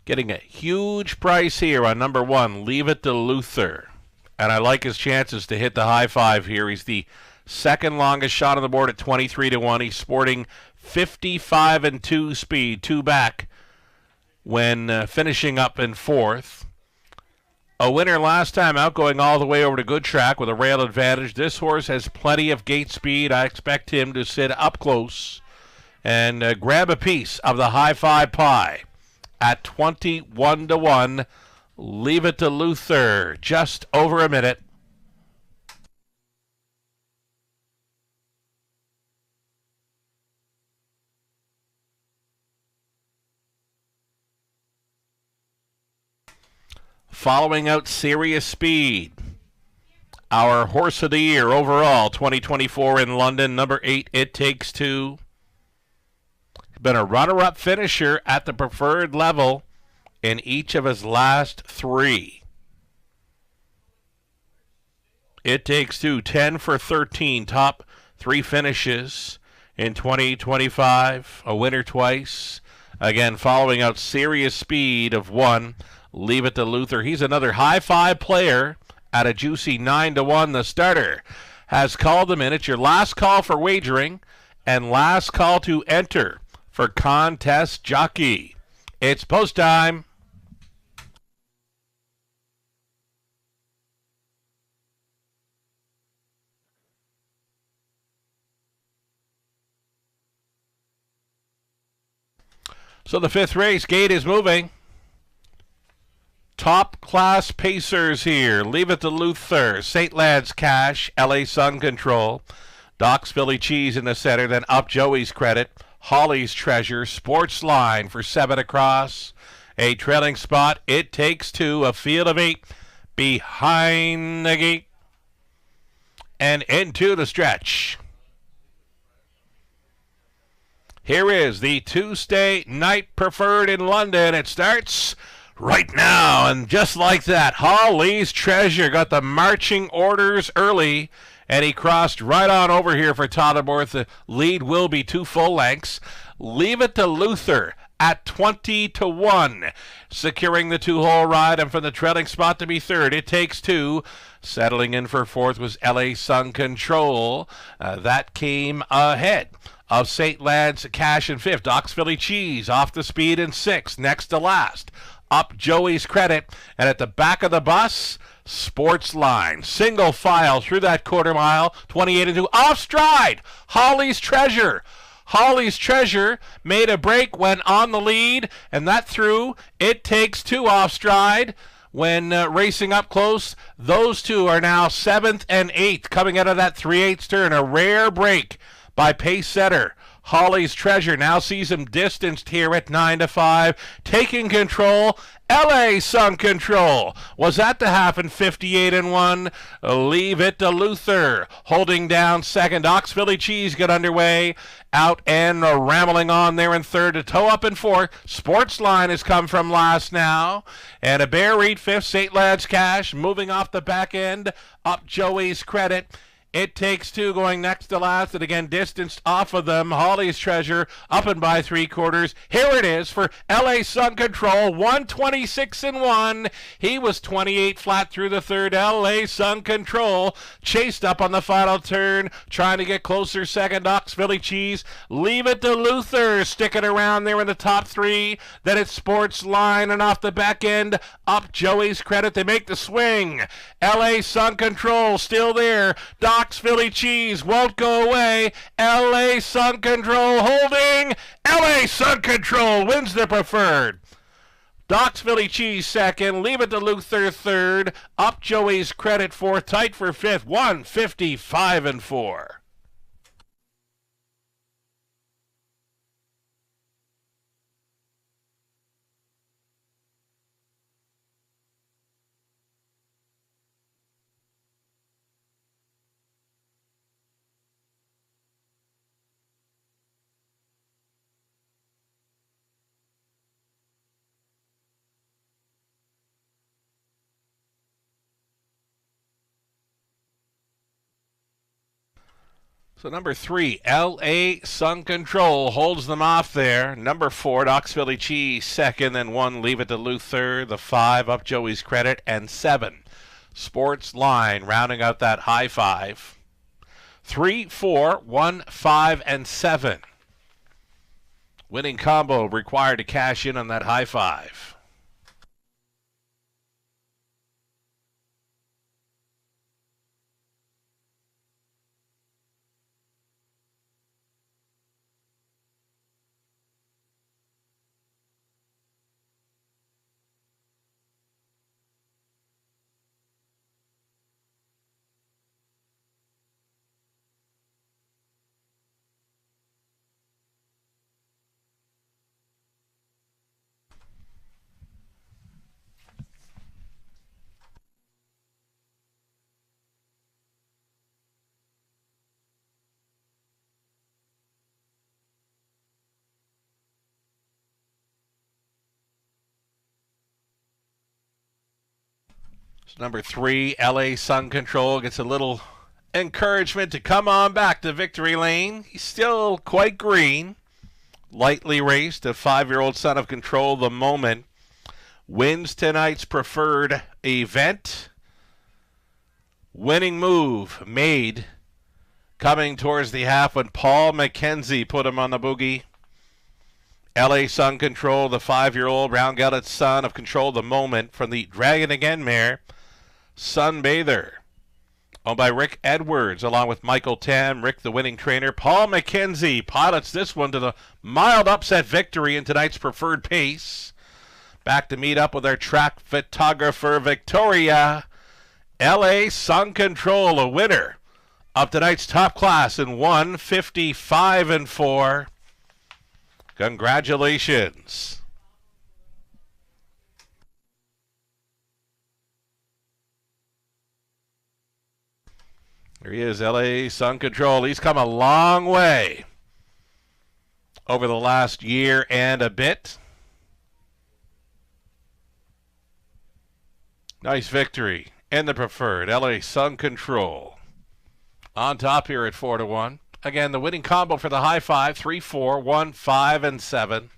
Getting a huge price here on number 1, Leave It to Luther. And I like his chances to hit the high five here. He's the second longest shot on the board at 23-1. He's sporting 55-2 speed, 2 back. when finishing up in fourth. A winner last time out, going all the way over to good track with a rail advantage. This horse has plenty of gate speed. I expect him to sit up close and grab a piece of the high five pie at 21-1. Leave It to Luther. Just over a minute. Following out Serious Speed, our horse of the year overall, 2024 in London, number 8, It Takes Two. Been a runner-up finisher at the preferred level in each of his last 3. It Takes Two, 10 for 13, top 3 finishes in 2025, a winner twice. Again, following out Serious Speed of 1. Leave It to Luther. He's another high five player at a juicy 9-1. The starter has called them in. It's your last call for wagering and last call to enter for contest jockey. It's post time. So the 5th race gate is moving. Top class pacers here. Leave It to Luther. St. Lance Cash. LA Sun Control. Doc's Philly Cheese in the center. Then Up Joey's Credit. Holly's Treasure. Sports Line for 7 across. A trailing spot. It Takes Two. A field of 8 behind the gate. And into the stretch. Here is the Tuesday night preferred in London. It starts right now, and just like that, Holly's Treasure got the marching orders early, and he crossed right on over here for Tottenworth. The lead will be 2 full lengths. Leave It to Luther at 20-1, securing the 2-hole ride, and from the trailing spot to be 3rd, It Takes Two. Settling in for 4th was LA Sun Control. That came ahead of St. Lance Cash in 5th. Doc's Philly Cheese off the speed in 6th, next to last. Up Joey's Credit, and at the back of the bus, Sports Line. Single file through that quarter mile, 28-2, off stride, Holly's Treasure. Holly's Treasure made a break, went on the lead, and that threw It Takes Two off stride. When racing up close, those two are now 7th and 8th, coming out of that 3/8 turn. A rare break by pace setter Holly's Treasure. Now sees him distanced here at 9-5, taking control. LA Sun Control was that to happen, 58-1. Leave It to Luther holding down 2nd. Ox Philly Cheese got underway, out and rambling on there in 3rd. To toe up in 4th. Sports Line has come from last now, and a Bear Reed 5th. St. Lad's Cash moving off the back end. Up Joey's Credit. It Takes Two going next to last, and again distanced off of them. Holly's Treasure up and by 3/4. Here it is for LA Sun Control, 126-1. He was 28 flat through the 3rd. LA Sun Control chased up on the final turn, trying to get closer. 2nd, Ox Philly Cheese. Leave It to Luther sticking around there in the top 3. Then it's Sports Line, and off the back end, Up Joey's Credit. They make the swing. LA Sun Control still there. Doc's Philly Cheese won't go away. LA Sun Control holding. LA Sun Control wins the preferred. Doc's Philly Cheese 2nd. Leave It to Luther 3rd. Up Joey's Credit 4th. Tight for 5th. 155-4. So number 3, LA Sun Control holds them off there. Number 4, Doc's Philly Cheese 2nd, then 1, Leave It to Luther. The 5, Up Joey's Credit, and 7, Sports Line, rounding out that high 5. 3, 4, 1, 5, and 7 Winning combo required to cash in on that high five. Number 3, LA Sun Control gets a little encouragement to come on back to victory lane. He's still quite green. Lightly raced, a 5-year-old son of Control the Moment. Wins tonight's preferred event. Winning move made coming towards the half when Paul McKenzie put him on the boogie. LA Sun Control, the 5-year-old round-galled son of Control the Moment from the Dragon Again mare. Sunbather, owned by Rick Edwards, along with Michael Tam. Rick, the winning trainer. Paul McKenzie pilots this one to the mild upset victory in tonight's preferred pace. Back to meet up with our track photographer, Victoria. LA Sun Control, a winner of tonight's top class in 1:55.4. Congratulations. There he is, LA Sun Control. He's come a long way over the last year and a bit. Nice victory in the preferred. LA Sun Control on top here at 4-1. Again, the winning combo for the high five, 3, 4, 1, 5, and 7.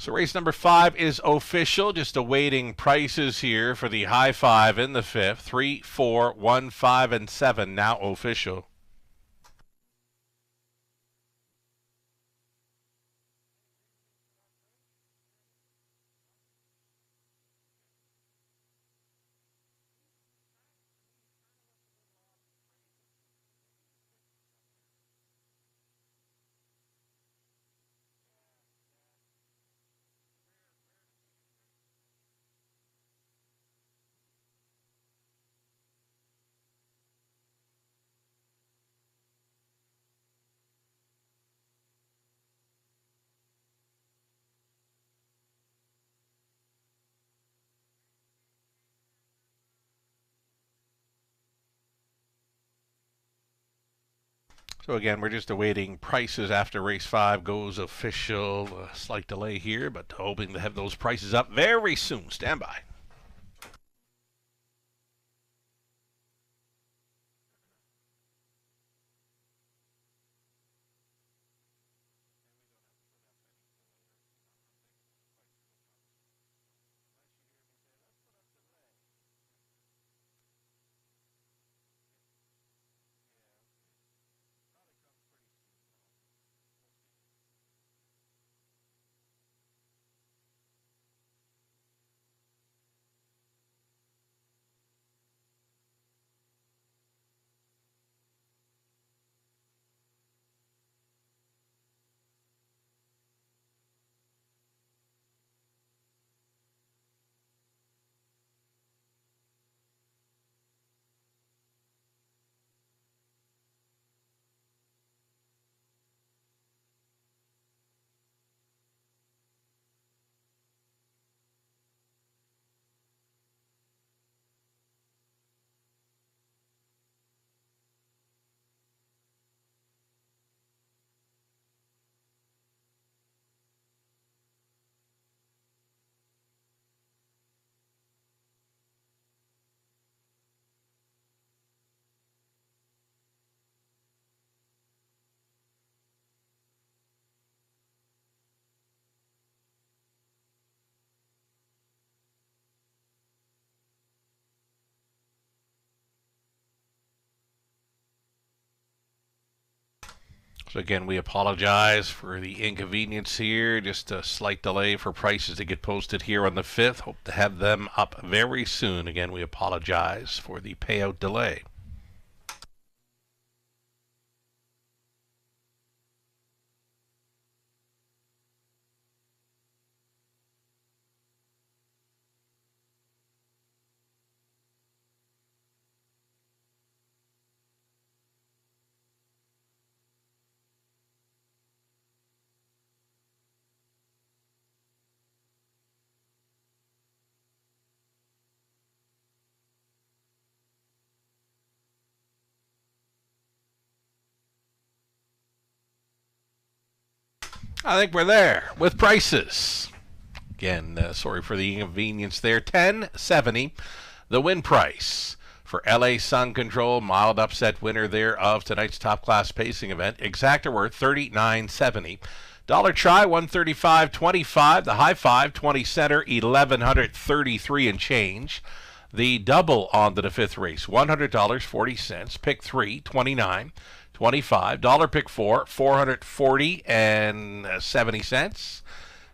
So race number 5 is official. Just awaiting prices here for the high five in the 5th. 3, 4, 1, 5, and 7 now official. So again, we're just awaiting prices after race 5 goes official. A slight delay here, but hoping to have those prices up very soon. Stand by. So again, we apologize for the inconvenience here. Just a slight delay for prices to get posted here on the 5th. Hope to have them up very soon. Again, we apologize for the payout delay. I think we're there with prices. Again, sorry for the inconvenience there. $10.70, the win price for LA Sun Control, mild upset winner there of tonight's top class pacing event. Exacta worth $39.70. Dollar try, $135.25. The high five, 20 center, $1,133 and change. The double on the 5th race, $100.40. Pick 3, $29. $25. Pick 4, $440.70.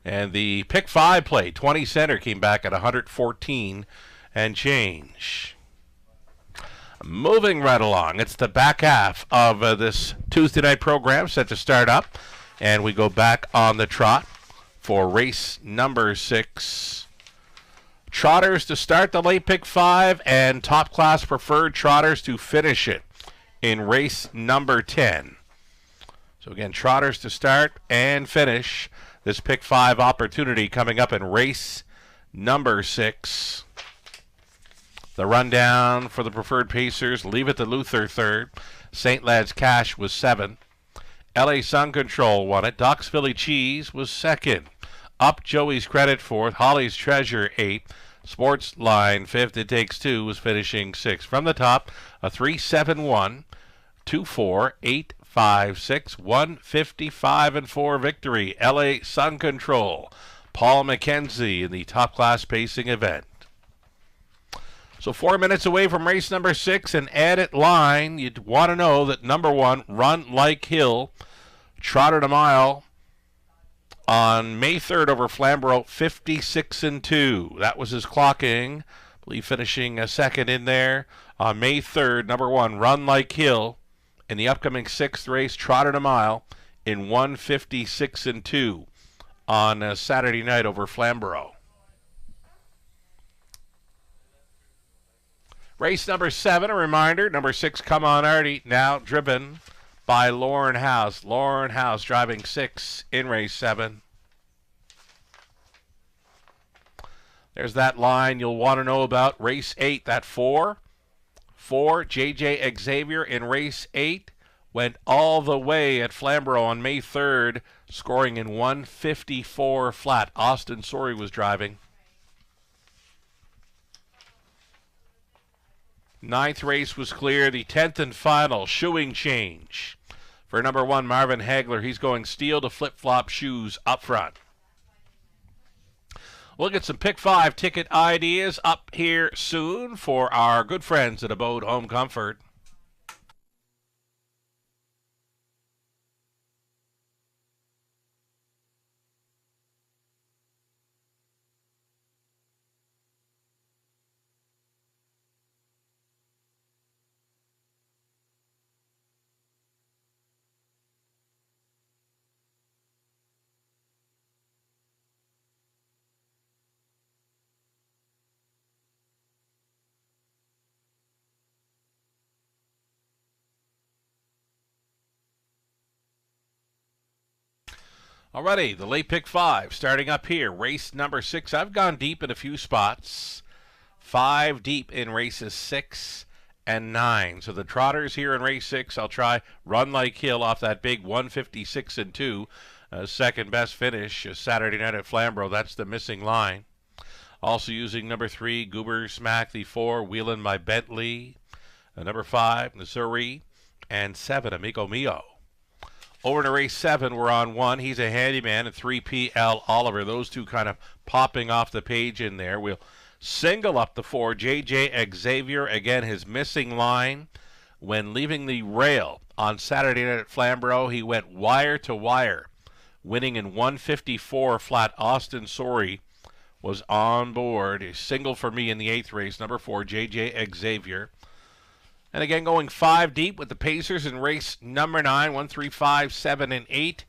And the pick 5 play, 20 center, came back at $114 and change. Moving right along, it's the back half of this Tuesday night program set to start up. And we go back on the trot for race number 6. Trotters to start the late pick 5 and top class preferred trotters to finish it in race number 10. So again, trotters to start and finish this pick 5 opportunity coming up in race number 6. The rundown for the preferred pacers: Leave It to Luther 3rd, St. Lad's Cash was 7th, LA Sun Control won it, Doc's Philly Cheese was 2nd, Up Joey's Credit 4th, Holly's Treasure 8th, Sports Line 5th, It Takes 2 was finishing 6th. From the top, a 3-7-1, 2-4, 8, 5, 6, 155 and 4 victory. LA Sun Control, Paul McKenzie in the top class pacing event. So 4 minutes away from race number 6, an added line. You'd want to know that number 1, Run Like Hill, trotted a mile on May 3rd over Flamborough, 56-2. That was his clocking. I believe finishing a second in there on May 3rd. Number 1, Run Like Hill, in the upcoming 6th race, trotted a mile in 156-2 on Saturday night over Flamborough. Race number 7, a reminder, number 6, Come On Artie, now driven by Lauren House. Lauren House driving 6 in race 7. There's that line you'll want to know about. Race 8, that 4, JJ Xavier in race 8, went all the way at Flamborough on May 3rd, scoring in 154 flat. Austin Sorey was driving. 9th race was clear. The 10th and final shoeing change for number 1, Marvin Hagler. He's going steel to flip-flop shoes up front. We'll get some pick 5 ticket ideas up here soon for our good friends at Abode Home Comfort. Alrighty, the late pick 5 starting up here. Race number 6. I've gone deep in a few spots. 5 deep in races 6 and 9. So the trotters here in race 6, I'll try Run Like Hill off that big 156-2. Second best finish Saturday night at Flamborough. That's the missing line. Also using number 3, Goober Smack, the 4, Wheelin' My Bentley. Number 5, Missouri. And 7, Amigo Mio. Over to race 7, we're on 1. He's a handyman, and 3, P.L. Oliver. Those two kind of popping off the page in there. We'll single up the 4, J.J. Xavier. Again, his missing line when leaving the rail on Saturday night at Flamborough. He went wire to wire, winning in 154 flat. Austin Sorry was on board. A single for me in the 8th race, number 4, JJ Xavier. And again, going 5 deep with the Pacers in race number 9, 1, 3, 5, 7, and 8.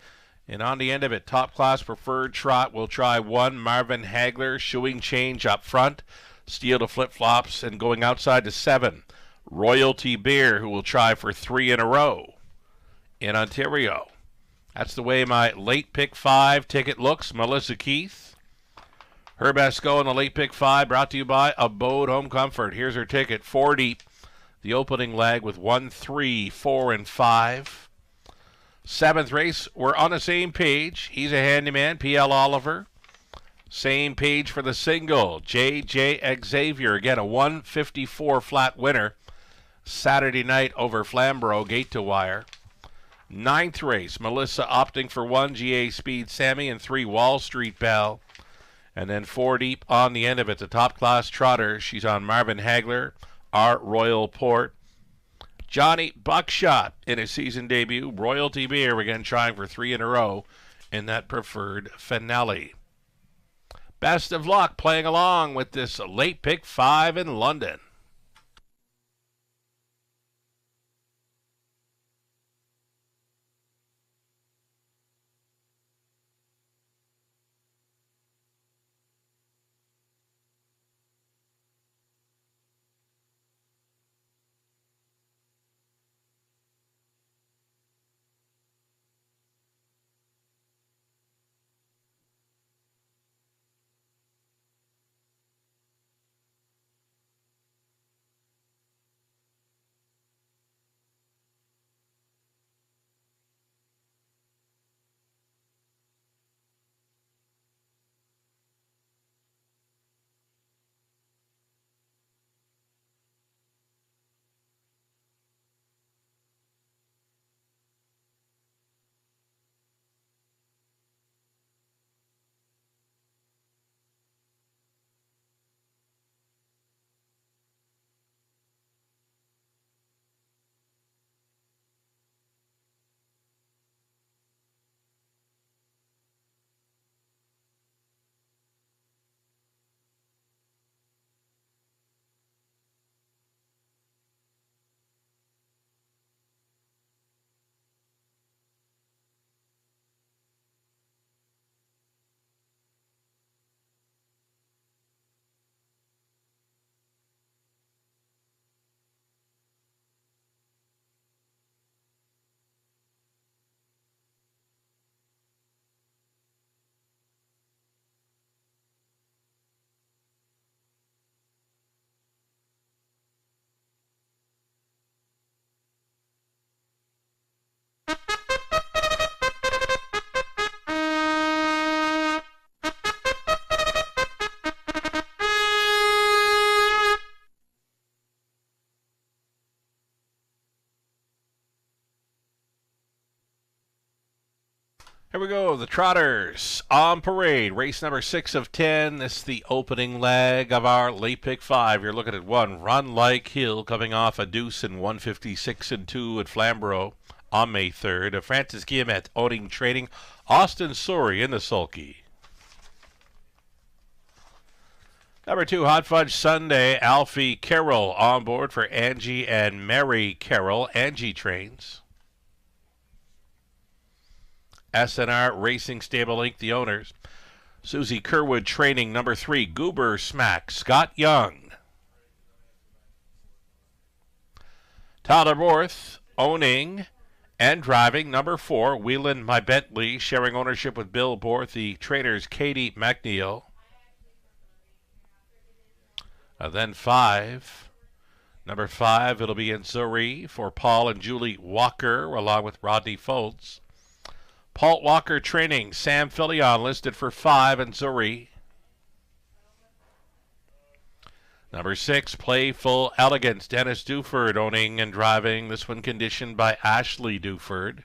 And on the end of it, Top Class Preferred Trot will try 1, Marvin Hagler, shoeing change up front, steal to flip-flops, and going outside to 7, Royalty Beer, who will try for 3 in a row in Ontario. That's the way my late pick 5 ticket looks. Melissa Keith. Her best go in the late pick 5, brought to you by Abode Home Comfort. Here's her ticket, 4 deep. The opening leg with 1, 3, 4, and 5. 7th race, we're on the same page. He's a handyman, P.L. Oliver. Same page for the single, J.J. Xavier. Again, a 154 flat winner Saturday night over Flamborough, gate to wire. 9th race, Melissa opting for 1, G.A. Speed Sammy, and 3, Wall Street Bell. And then 4 deep on the end of it, the Top Class Trotter. She's on Marvin Hagler, Art Royal Port. Johnny Buckshot in his season debut. Royalty Beer, again trying for 3 in a row in that preferred finale. Best of luck playing along with this late pick 5 in London. Here we go, the Trotters on parade. Race number 6 of 10. This is the opening leg of our late pick 5. You're looking at 1, Run Like Hill, coming off a deuce in 156 and 2 at Flamborough on May 3rd. Francis Guillemette owning training. Austin Sorry in the sulky. Number 2, Hot Fudge Sunday. Alfie Carroll on board for Angie and Mary Carroll. Angie trains. SNR Racing Stable Inc., the owners. Susie Kerwood training. Number 3, Goober Smack, Scott Young. Tyler Borth owning and driving. Number 4, Wheelin' My Bentley, sharing ownership with Bill Borth, the trainers Katie McNeil. Then 5. Number 5, it'll be in Surrey for Paul and Julie Walker, along with Rodney Foltz. Paul Walker training. Sam Fillion listed for 5 in Surrey. Number 6, Playful Elegance. Dennis Duford owning and driving. This one conditioned by Ashley Duford.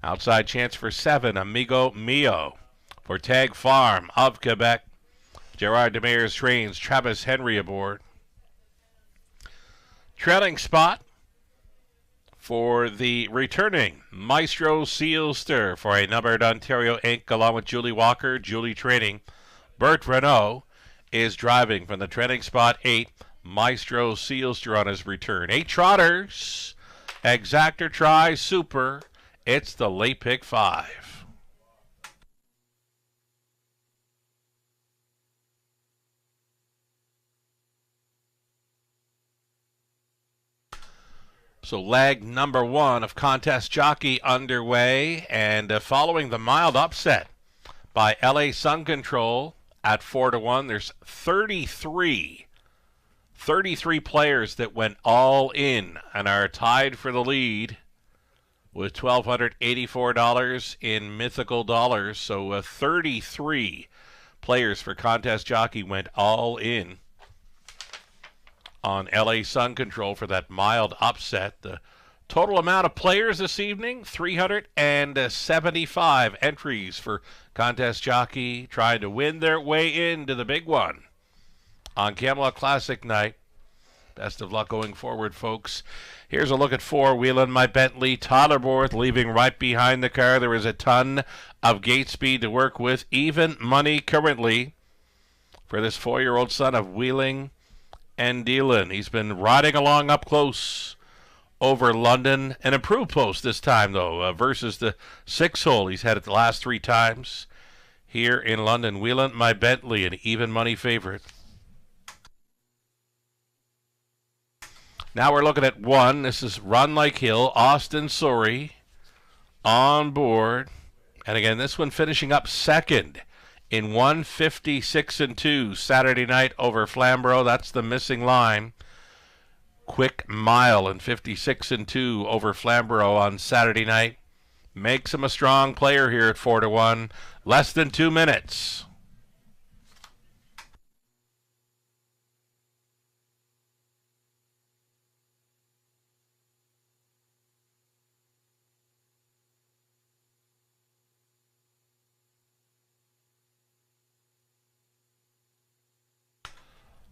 Outside chance for 7, Amigo Mio for Tag Farm of Quebec. Gerard Demers trains. Travis Henry aboard. Trailing spot for the returning Maestro Sealster for a numbered Ontario Inc. along with Julie Walker. Julie training. Bert Renault is driving from the trailing spot 8. Maestro Sealster on his return. 8 trotters. Exactor try super. It's the late pick 5. So leg number 1 of Contest Jockey underway, and following the mild upset by LA Sun Control at 4-1, there's 33 players that went all in and are tied for the lead with $1,284 in mythical dollars. So 33 players for Contest Jockey went all in on LA Sun Control for that mild upset. The total amount of players this evening, 375 entries for Contest Jockey trying to win their way into the big one on Camelot Classic night. Best of luck going forward, folks. Here's a look at 4, Wheelin' My Bentley. Totterborth leaving right behind the car. There is a ton of gate speed to work with. Even money currently for this 4-year-old son of Wheeling and Dealin. He's been riding along up close over London. An improved post this time, though, versus the 6-hole he's had it the last 3 times here in London. Wheelin' My Bentley, an even money favorite. Now we're looking at 1. This is Run Like Hill. Austin Sorry on board. And again, this one finishing up second in 156-2 Saturday night over Flamborough. That's the missing line. Quick mile in 56-2 over Flamborough on Saturday night. Makes him a strong player here at 4-1. Less than 2 minutes.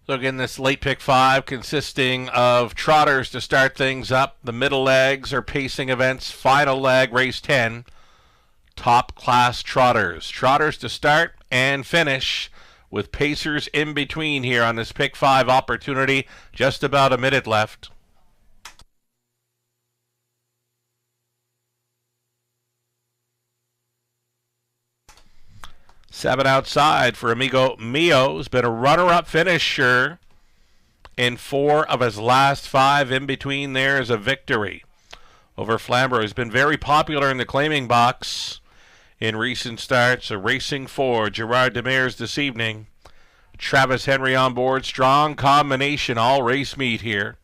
So again, this late pick 5 consisting of trotters to start things up. The middle legs are pacing events. Final leg, race 10. Top class trotters. Trotters to start and finish with pacers in between here on this pick 5 opportunity. Just about a minute left. Seven outside for Amigo Mio. Has been a runner-up finisher in 4 of his last 5. In between there is a victory over Flamborough. He's been very popular in the claiming box in recent starts. A racing 4, Gerard Demers this evening. Travis Henry on board. Strong combination, all race meet here.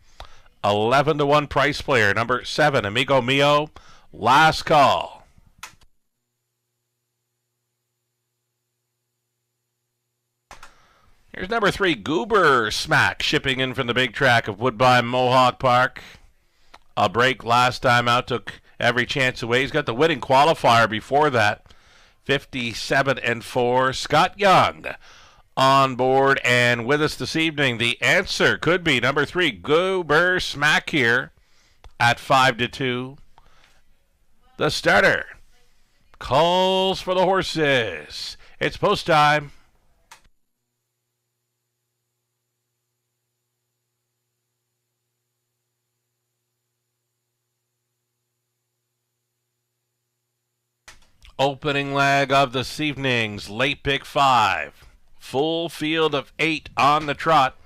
11-1 price player. Number 7, Amigo Mio. Last call. Here's number 3, Goober Smack, shipping in from the big track of Woodbine Mohawk Park. A break last time out, took every chance away. He's got the winning qualifier before that, 57-4. Scott Young on board and with us this evening. The answer could be number 3, Goober Smack here at 5-2. The starter calls for the horses. It's post time. Opening leg of this evening's late pick 5. Full field of 8 on the trot.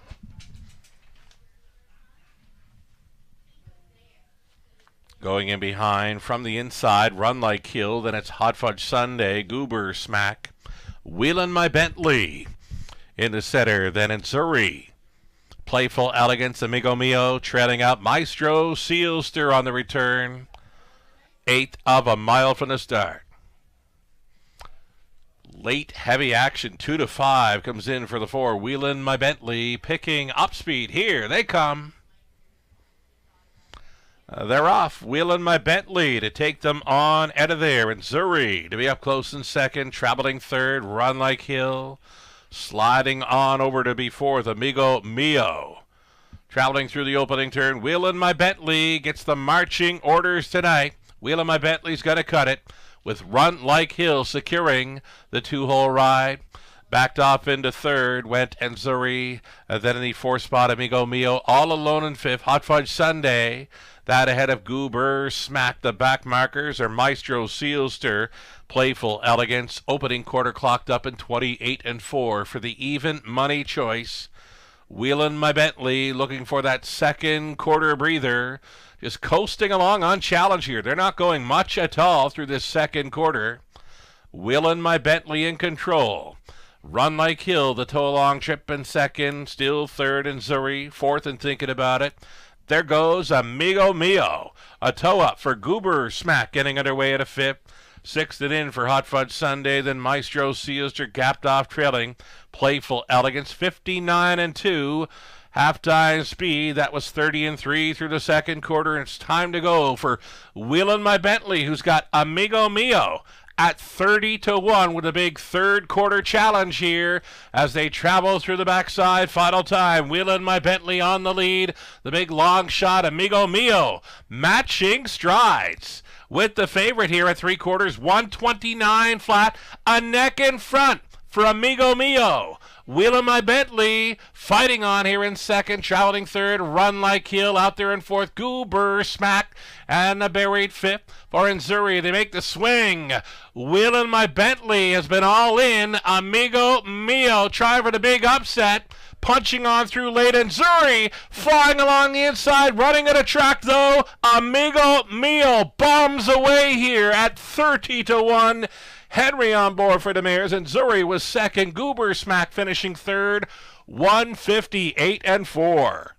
Going in behind from the inside, Run Like Hill. Then it's Hot Fudge Sunday, Goober Smack. Wheelin' My Bentley in the center. Then it's Zuri. Playful Elegance, Amigo Mio trailing out. Maestro Sealster on the return. 1/8 of a mile from the start. Late heavy action, 2-5 comes in for the 4. Wheelin' My Bentley picking up speed. Here they come. They're off. Wheelin' My Bentley to take them on out of there. And Zuri to be up close in second. Traveling third. Run Like Hill. Sliding on over to be 4th. Amigo Mio. Traveling through the opening turn, Wheelin' My Bentley gets the marching orders tonight. Wheelin' My Bentley's got to cut it, with Run Like Hill securing the 2-hole ride. Backed off into third, went Enzuri, then in the 4th spot, Amigo Mio, all alone in 5th. Hot Fudge Sunday, that ahead of Goober, Smack. The back markers are Maestro Sealster, Playful Elegance. Opening quarter clocked up in 28 and 4 for the even money choice. Wheelin' My Bentley looking for that second quarter breather. Just coasting along on challenge here. They're not going much at all through this second quarter. Wheelin' My Bentley in control. Run Like Hill, the tow-along trip in second. Still third in Zuri. 4th and Thinking About It. There goes Amigo Mio. A tow-up for Goober Smack getting underway at a 5th. 6th and in for Hot Fudge Sunday. Then Maestro Sealster gapped off trailing. Playful Elegance, 59 and 2. Halftime speed, that was 30 and 3 through the second quarter. It's time to go for Wheelin' My Bentley, who's got Amigo Mio at 30 to 1 with a big third quarter challenge here as they travel through the backside. Final time, Wheelin' My Bentley on the lead. The big long shot, Amigo Mio, matching strides with the favorite here at 3/4, 129 flat, a neck in front for Amigo Mio. Wheelin' My Bentley fighting on here in second, traveling third. Run Like Hill out there in 4th. Goober Smack and a buried 5th for Enzuri. They make the swing. Wheelin' My Bentley has been all in. Amigo Mio trying for the big upset. Punching on through late. Enzuri flying along the inside. Running at a track though. Amigo Mio bombs away here at 30 to 1. Henry on board for the Mares, and Zuri was second. Goober Smack finishing third, 158 and 4.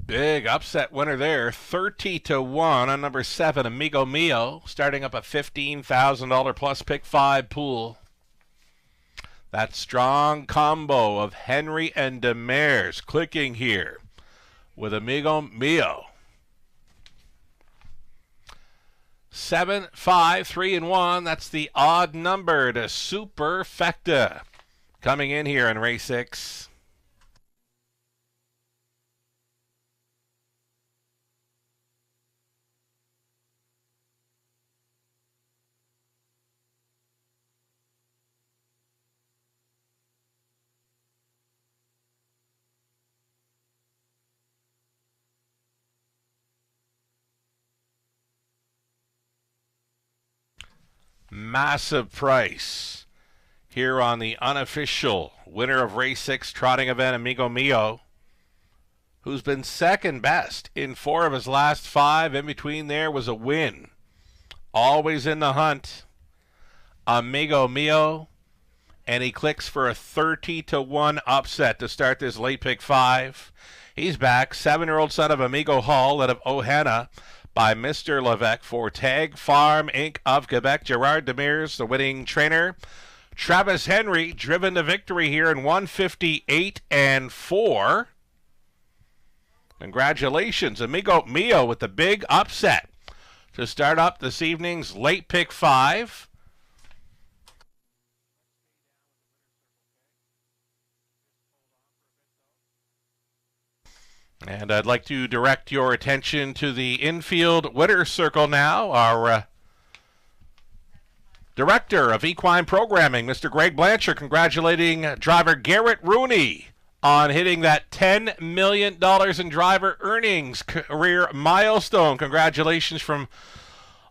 Big upset winner there, 30 to 1 on number 7, Amigo Mio, starting up a $15,000 plus pick 5 pool. That strong combo of Henry and Demers clicking here with Amigo Mio. 7, 5, 3, and 1. That's the odd number to Superfecta coming in here in race 6. Massive price here on the unofficial winner of race 6 trotting event, Amigo Mio, who's been second best in 4 of his last 5. In between there was a win. Always in the hunt. Amigo Mio, and he clicks for a 30 to 1 upset to start this late pick 5. He's back, 7-year-old son of Amigo Hall out of Ohana, by Mr. Levesque for Tag Farm Inc. of Quebec. Gerard Demers, the winning trainer. Travis Henry, driven to victory here in 158 and 4. Congratulations, Amigo Mio with the big upset to start up this evening's late pick 5. And I'd like to direct your attention to the infield winner's circle now. Our director of equine programming, Mr. Greg Blanchard, congratulating driver Garrett Rooney on hitting that $10 million in driver earnings career milestone. Congratulations from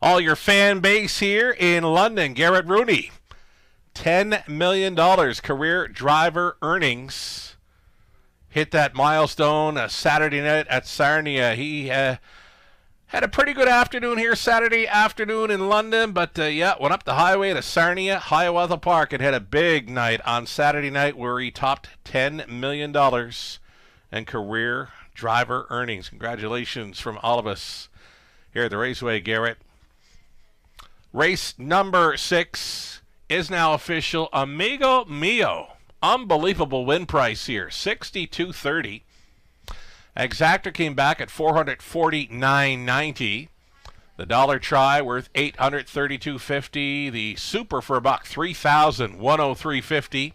all your fan base here in London. Garrett Rooney, $10 million career driver earnings. Hit that milestone Saturday night at Sarnia. He had a pretty good afternoon here Saturday afternoon in London, but went up the highway to Sarnia, Hiawatha Park, and had a big night on Saturday night where he topped $10 million in career driver earnings. Congratulations from all of us here at the Raceway, Garrett. Race number 6 is now official. Amigo Mio. Unbelievable win price here, $62.30. Exactor came back at $449.90. The dollar try worth $832.50. The super for a buck, $3,103.50.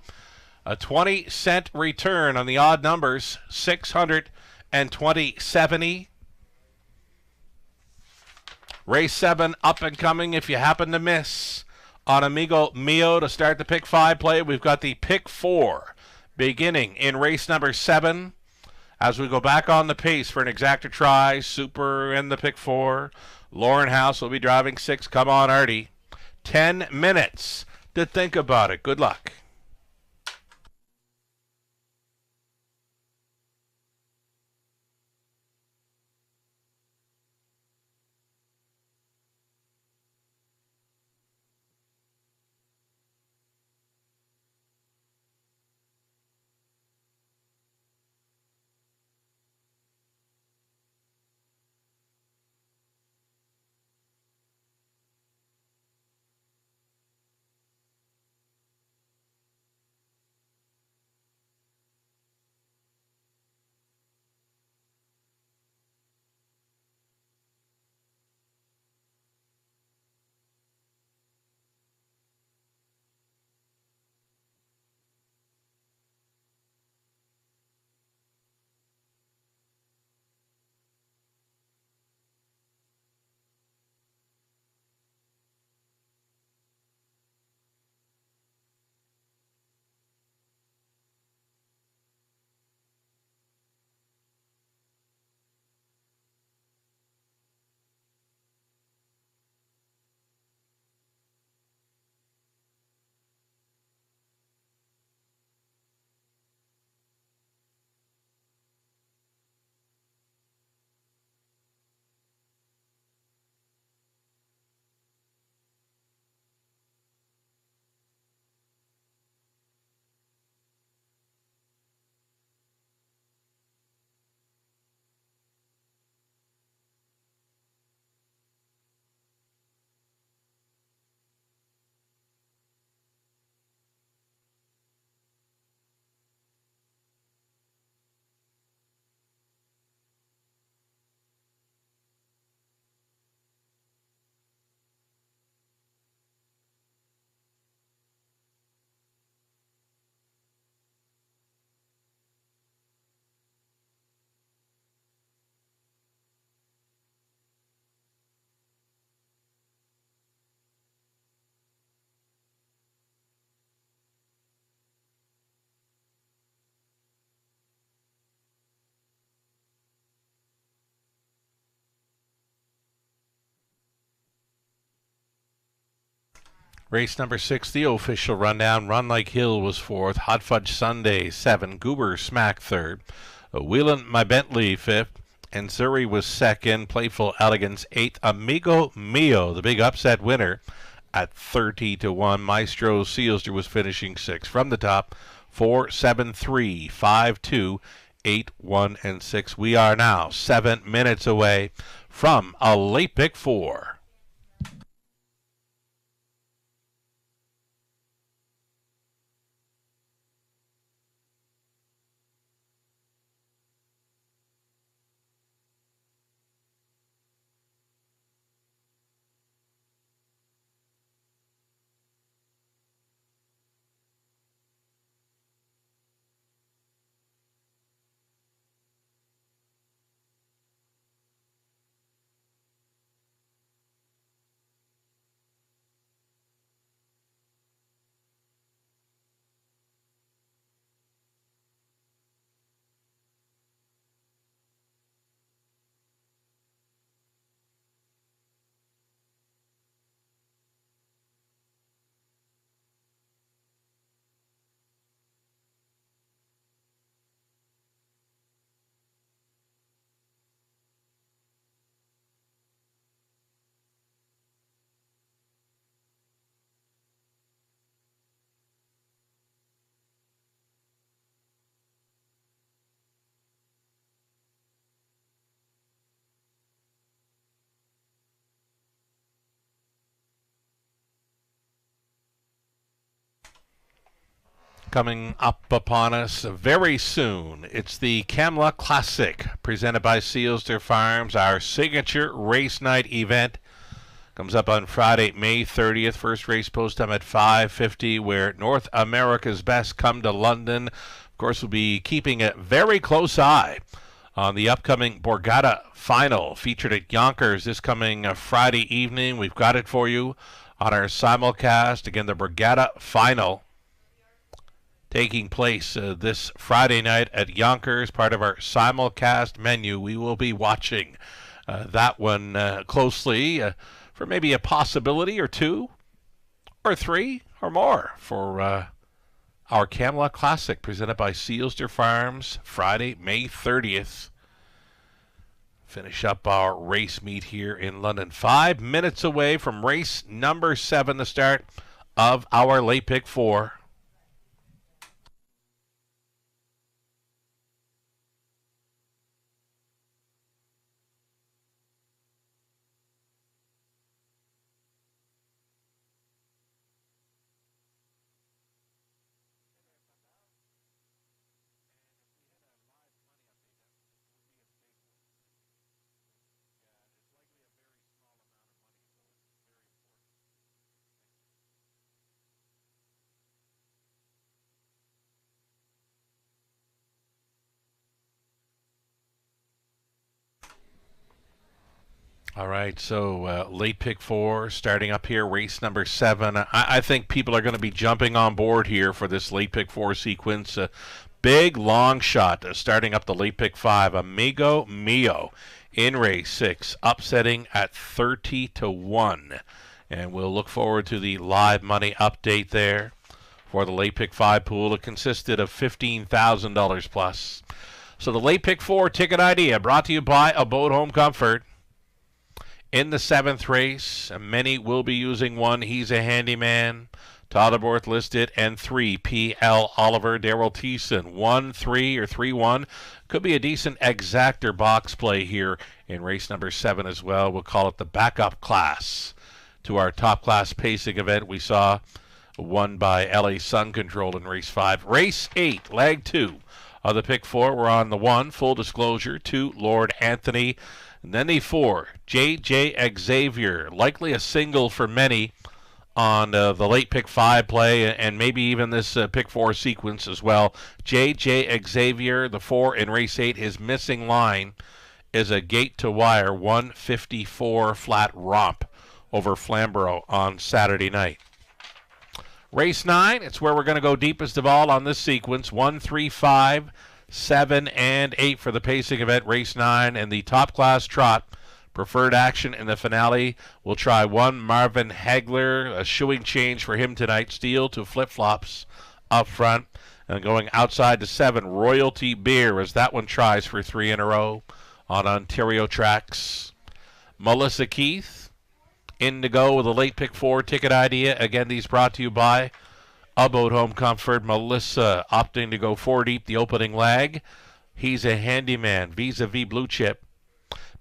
A 20-cent return on the odd numbers, $620.70. Race 7 up and coming. If you happen to miss on Amigo Mio to start the pick 5 play, we've got the pick 4 beginning in race number 7. As we go back on the pace for an exacta try, super in the pick 4. Lauren House will be driving 6. Come on, Artie. 10 minutes to think about it. Good luck. Race number 6, the official rundown. Run Like Hill was 4th. Hot Fudge Sunday 7. Goober Smack 3rd. Wheelin' My Bentley 5th. And Surrey was 2nd. Playful Elegance 8th. Amigo Mio, the big upset winner, at 30-1. Maestro Sealster was finishing 6th. From the top, 4, 7, 3, 5, 2, 8, 1, and 6. We are now 7 minutes away from a late pick 4. coming up upon us very soon. It's the Kamla Classic, presented by Sealster Farms, our signature race night event. Comes up on Friday, May 30th. First race post time at 5:50, where North America's best come to London. Of course, we'll be keeping a very close eye on the upcoming Borgata Final, featured at Yonkers this coming Friday evening. We've got it for you on our simulcast. Again, the Borgata Final taking place this Friday night at Yonkers, part of our simulcast menu. We will be watching that one closely for maybe a possibility or two or three or more for our Kamla Classic, presented by Sealster Farms, Friday, May 30th. Finish up our race meet here in London. 5 minutes away from race number 7, the start of our late pick 4. All right, so late pick 4 starting up here, race number 7. I think people are going to be jumping on board here for this late pick 4 sequence. Big long shot starting up the late pick 5. Amigo Mio in race 6, upsetting at 30-1. And we'll look forward to the live money update there for the late pick 5 pool. It consisted of $15,000 plus. So the late pick 4 ticket idea brought to you by Abode Home Comfort. In the 7th race, many will be using 1, He's a Handyman, Todderborth listed, and 3, P.L. Oliver, Daryl Thiessen. 1, 3, or 3-1. Could be a decent exactor box play here in race number 7 as well. We'll call it the backup class to our top class pacing event we saw, won by LA Sun Control in race 5. Race 8, leg 2 of the pick 4. We're on the 1, full disclosure, 2, Lord Anthony. And then the 4, J.J. Xavier, likely a single for many on the late pick 5 play, and maybe even this pick 4 sequence as well. J.J. Xavier, the 4 in race 8, his missing line is a gate to wire 154 flat romp over Flamborough on Saturday night. Race 9, it's where we're going to go deepest of all on this sequence. 1, 3, 5, 7, and 8 for the pacing event, race 9, and the top class trot. Preferred action in the finale. We'll try 1, Marvin Hagler, a shoeing change for him tonight. Steal to flip-flops up front. And going outside to 7, Royalty Beer, as that one tries for 3 in a row on Ontario tracks. Melissa Keith, in to go with a late pick 4 ticket idea. Again, these brought to you by Abode Home Comfort. Melissa opting to go 4 deep the opening leg. He's a Handyman, vis-a-vis Blue Chip.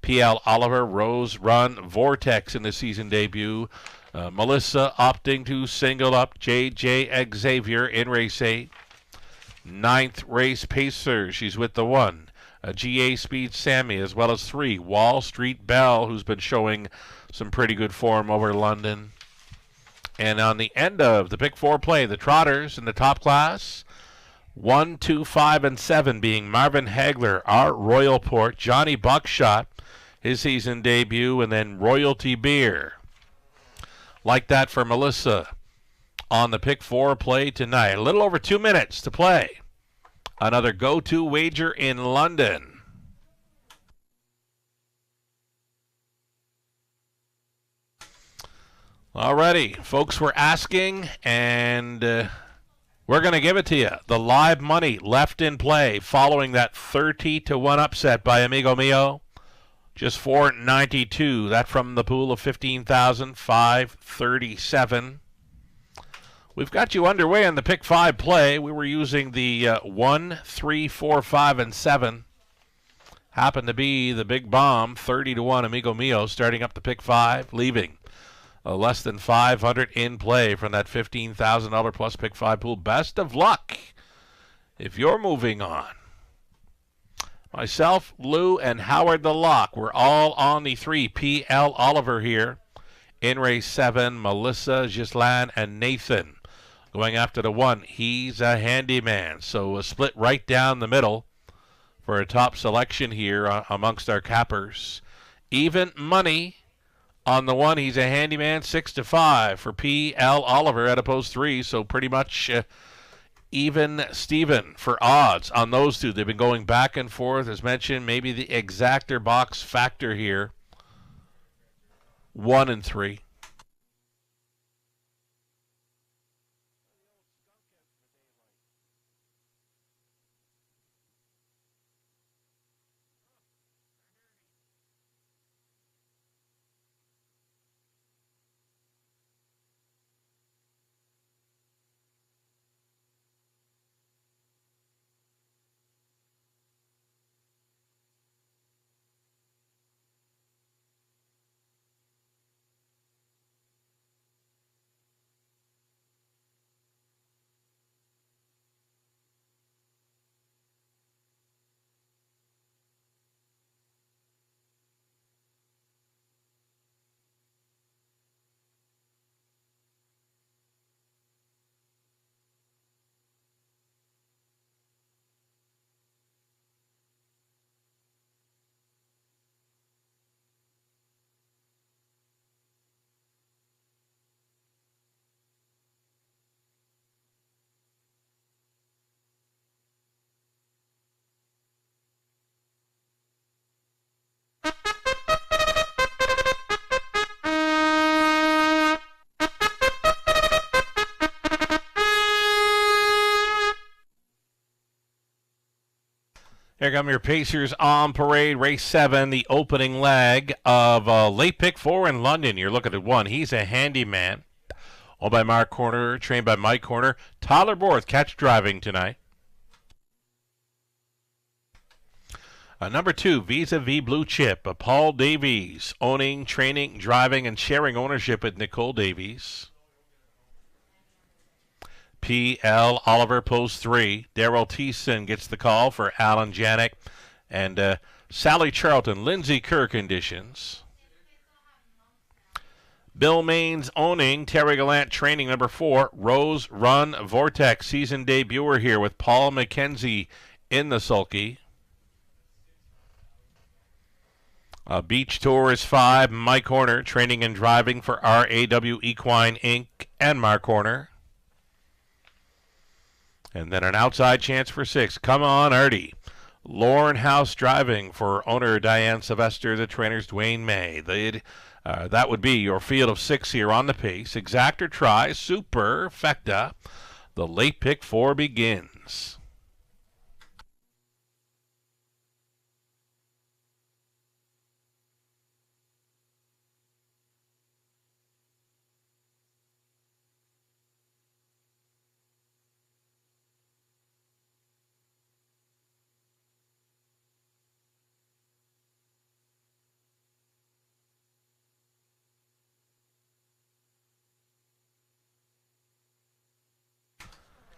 P.L. Oliver, Rose Run, Vortex in the season debut. Melissa opting to single up J.J. Xavier in race 8. 9th race pacer, she's with the 1. G.A. Speed Sammy, as well as 3, Wall Street Belle, who's been showing some pretty good form over London. And on the end of the pick 4 play, the trotters in the top class, 1, 2, 5, and 7 being Marvin Hagler, Art Royalport, Johnny Buckshot, his season debut, and then Royalty Beer. Like that for Melissa on the pick 4 play tonight. A little over 2 minutes to play. Another go-to wager in London. Alrighty, folks were asking, and we're going to give it to you. The live money left in play following that 30-1 upset by Amigo Mio. Just $4.92. That from the pool of 15,537. We've got you underway on the pick 5 play. We were using the 1, 3, 4, 5, and 7. Happened to be the big bomb, 30-1 Amigo Mio, starting up the pick 5, leaving Less than 500 in play from that $15,000 plus pick 5 pool. Best of luck if you're moving on. Myself, Lou, and Howard the Lock, we're all on the 3. P.L. Oliver here. In race 7, Melissa, Ghislaine, and Nathan. Going after the 1, he's a handyman. So a split right down the middle for a top selection here amongst our cappers. Even money on the 1, he's a handyman, 6-5 for P.L. Oliver at opposed 3. So pretty much even Steven for odds on those two. They've been going back and forth, as mentioned. Maybe the exactor box factor here. 1 and 3. Here come your Pacers on parade. Race 7, the opening leg of late pick 4 in London. You're looking at 1. He's a handyman. Owned by Mark Corner, trained by Mike Corner. Tyler Borth, catch driving tonight. Number 2, Vis-a-Vis Blue Chip. Paul Davies, owning, training, driving, and sharing ownership with Nicole Davies. P.L. Oliver, post 3. Daryl Thiessen gets the call for Alan Janik and Sally Charlton. Lindsay Kerr conditions. Bill Maines owning, Terry Gallant training. Number 4, Rose Run Vortex. Season debuter here with Paul McKenzie in the sulky. Beach Tour is 5. Mike Horner training and driving for RAW Equine Inc. and Mark Horner. And then an outside chance for 6. Come on, Artie. Lauren House driving for owner Diane Sylvester, the trainers Dwayne May. That would be your field of 6 here on the pace. Exactor try, superfecta. The late pick 4 begins.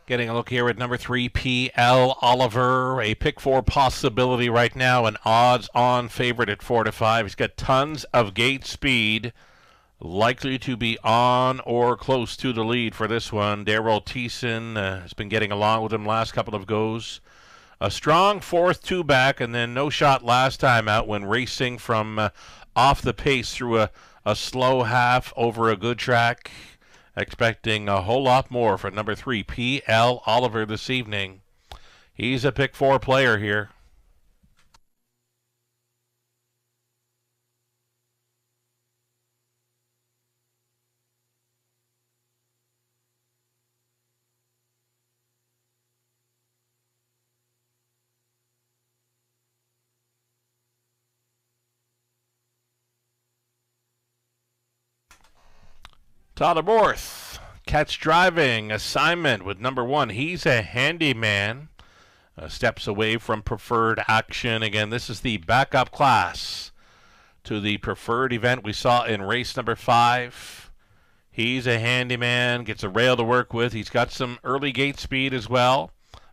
Getting a look here at number 3, P.L. Oliver, a pick 4 possibility right now, an odds-on favorite at 4-5. He's got tons of gate speed, likely to be on or close to the lead for this one. Daryl Thiessen has been getting along with him last couple of goes. A strong 4th 2-back, and then no shot last time out when racing from off the pace through a slow half over a good track. Expecting a whole lot more for number 3, P.L. Oliver this evening. He's a pick 4 player here. Tyler Borth, catch driving assignment with number 1. He's a handyman. Steps away from preferred action. Again, this is the backup class to the preferred event we saw in race number 5. He's a handyman, gets a rail to work with. He's got some early gate speed as well.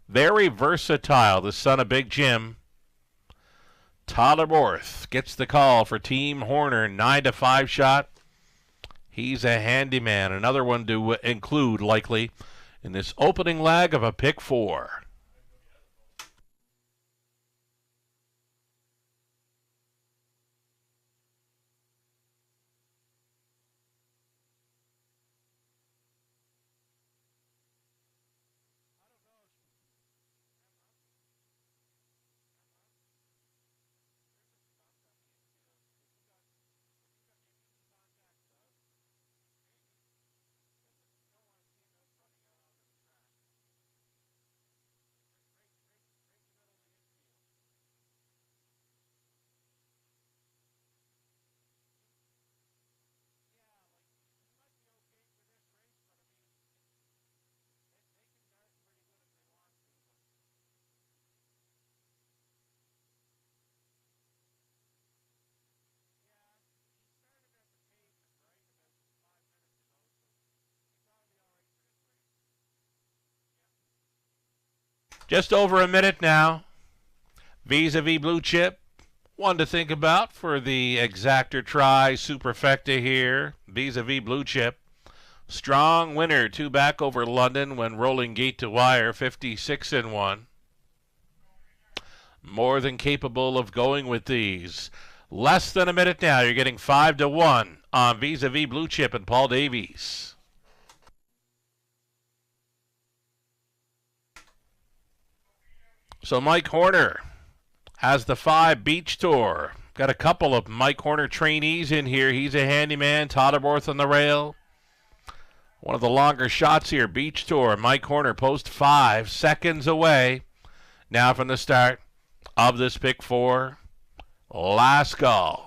Very versatile, the son of Big Jim. Tyler Borth gets the call for Team Horner, 9-5 shot. He's a handyman, another one to include likely in this opening leg of a pick 4. Just over a minute now. Vis-a-vis Blue Chip. One to think about for the exactor try superfecta here. Vis-a-vis Blue Chip. Strong winner, 2 back over London when rolling gate to wire, 56-1. More than capable of going with these. Less than a minute now. You're getting 5-1 on Vis-a-vis Blue Chip and Paul Davies. So Mike Horner has the 5 Beach Tour. Got a couple of Mike Horner trainees in here. He's a handyman. Todderworth on the rail. One of the longer shots here. Beach Tour. Mike Horner post 5. Seconds away. Now from the start of this pick 4. Last call.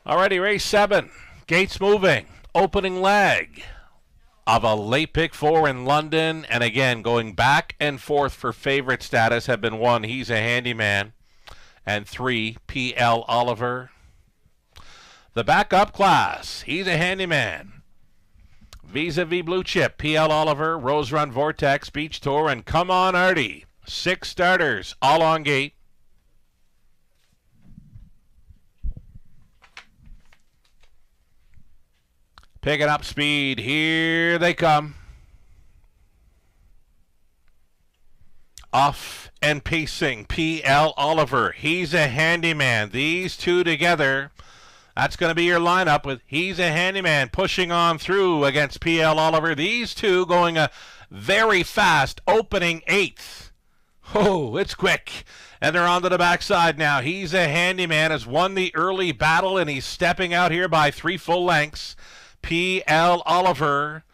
Alrighty, race 7. Gates moving. Opening leg of a late pick 4 in London. And again, going back and forth for favorite status have been 1, He's a Handyman, and 3, P.L. Oliver. The backup class, He's a Handyman. Vis-a-vis Blue Chip, P.L. Oliver, Rose Run Vortex, Beach Tour, and Come On Artie. 6 starters, all on gate. Picking up speed. Here they come. Off and pacing. P.L. Oliver. He's a handyman. These two together. That's going to be your lineup with He's a Handyman pushing on through against P.L. Oliver. These two going a very fast opening 8th. Oh, it's quick. And they're on to the backside now. He's a Handyman has won the early battle, and he's stepping out here by 3 full lengths. P.L. Oliver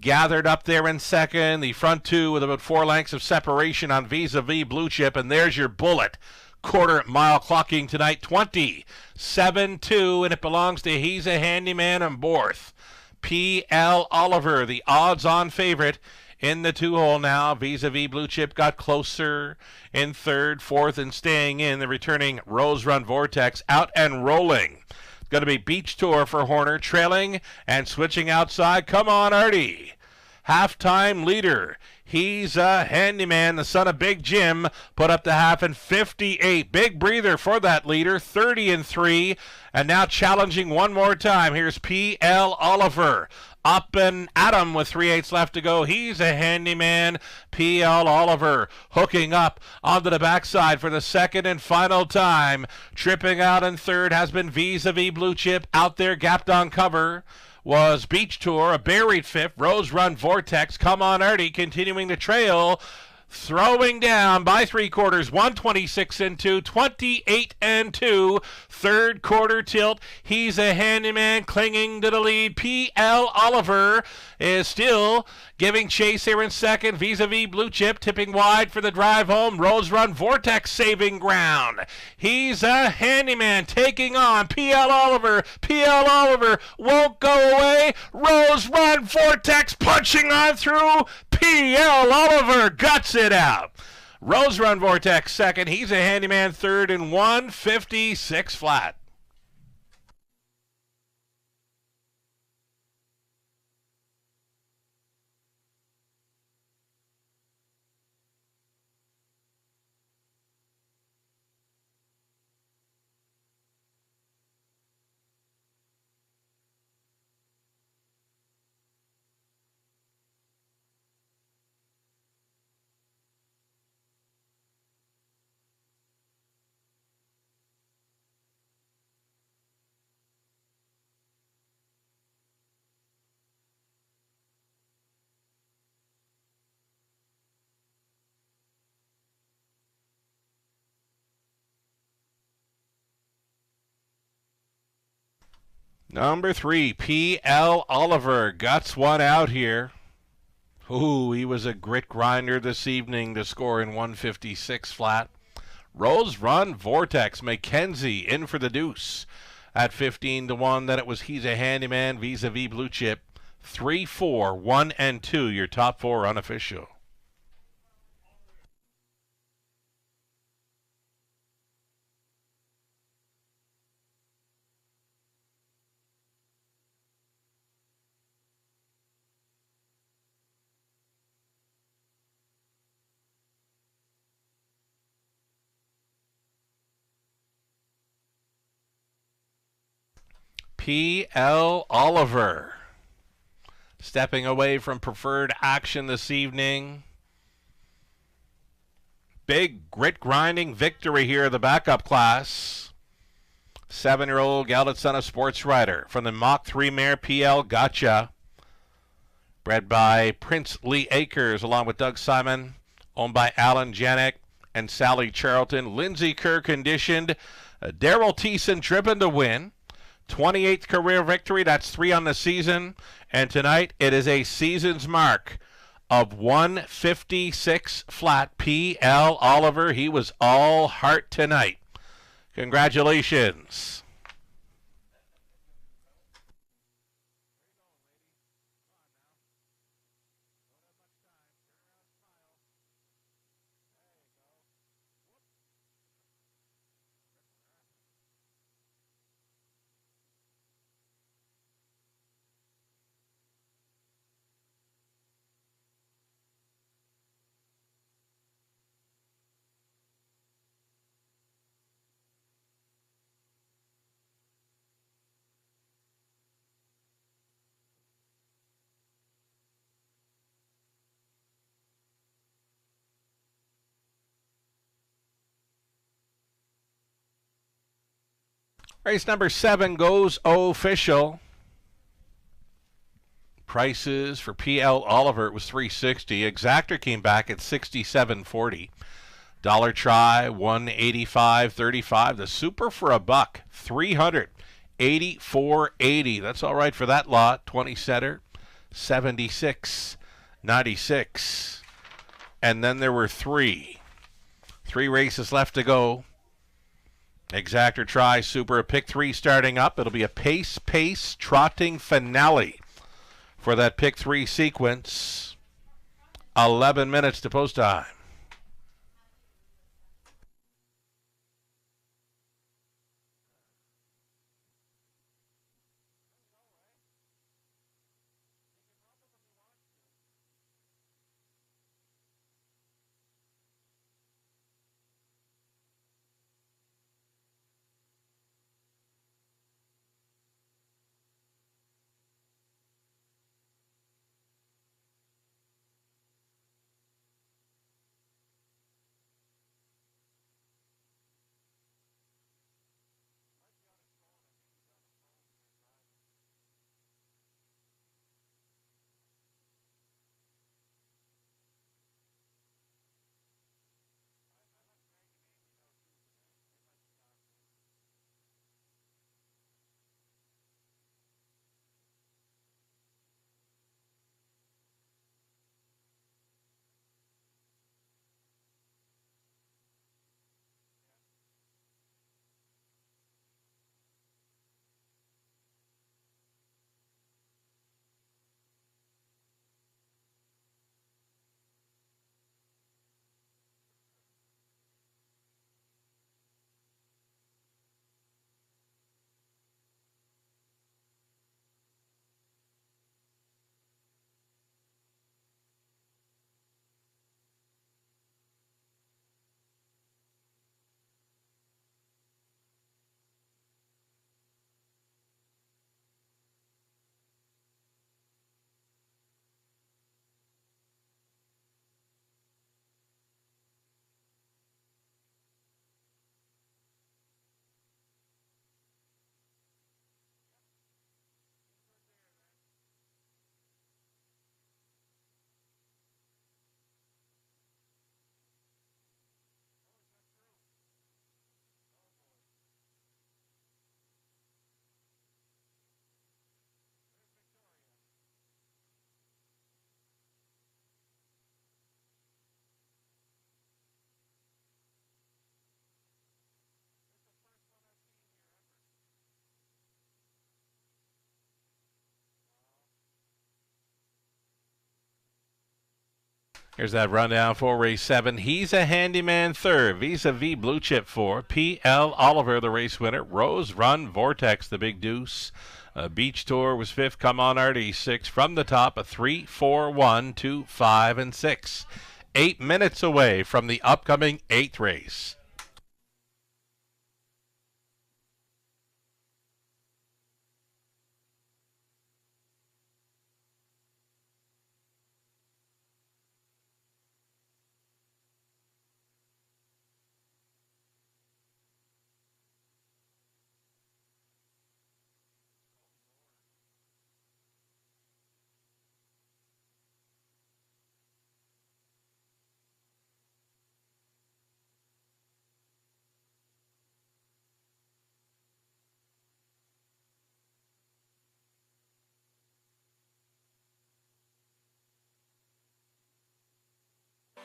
gathered up there in second. The front 2 with about 4 lengths of separation on Vis-a-vis Blue Chip. And there's your bullet. Quarter mile clocking tonight. 27-2. And it belongs to He's a Handyman and Borth. P.L. Oliver, the odds-on favorite in the 2-hole now. Vis-a-vis Blue Chip got closer in 3rd, 4th, and staying in. The returning Rose Run Vortex out and rolling. Going to be Beach Tour for Horner, trailing and switching outside. Come On Artie. Halftime leader. He's a Handyman, the son of Big Jim. Put up the half in 58. Big breather for that leader, 30-3. And now challenging one more time. Here's P.L. Oliver. Up and at him with 3/8 left to go. He's a Handyman. P.L. Oliver hooking up onto the backside for the second and final time. Tripping out in 3rd has been Vis-a-vis Blue Chip. Out there gapped on cover was Beach Tour, a buried 5th. Rose Run Vortex. Come On Artie continuing to trail. throwing down by 3/4, 126 and 2, 28 and 2. Third quarter tilt. He's a handyman clinging to the lead. P.L. Oliver is still giving chase here in second. Vis-a-vis Blue Chip tipping wide for the drive home. Rose Run Vortex saving ground. He's a handyman taking on P.L. Oliver. P.L. Oliver won't go away. Rose Run Vortex punching on through. P.L. Oliver guts it out. Rose Run Vortex second. He's a handyman third and 156 flat. Number 3, P.L. Oliver guts one out here. Ooh, he was a grit grinder this evening to score in 156 flat. Rose Run Vortex Mackenzie in for the deuce at 15 to 1. Then it was He's a Handyman vis-a-vis Blue Chip. 3, 4, 1, and 2, your top 4 unofficial. P.L. Oliver stepping away from preferred action this evening. Big grit grinding victory here in the backup class. 7-year-old Gelded son of sports writer from the Mach 3 mare P.L. Gotcha. Bred by Prince Lee Akers along with Doug Simon. Owned by Alan Janik and Sally Charlton. Lindsay Kerr conditioned. Daryl Thiessen driven to win. 28th career victory, that's 3 on the season. And tonight it is a season's mark of 156 flat. P.L. Oliver, he was all heart tonight. Congratulations. Race number 7 goes official. Prices for P.L. Oliver, it was $360. Exactor came back at $67.40. Dollar try, $185.35. The super for a buck, $384.80. That's all right for that lot. 20 setter, $76.96. And then there were 3 races left to go. Exactor try, super, a pick 3 starting up. It'll be a pace trotting finale for that pick 3 sequence. 11 minutes to post time. Here's that rundown for race 7. He's a Handyman third. Vis-a-vis Blue Chip 4. P.L. Oliver, the race winner. Rose Run Vortex, the big deuce. Beach Tour was 5th. Come On RD 6th. From the top, a 3, 4, 1, 2, 5, and 6. 8 minutes away from the upcoming 8th race.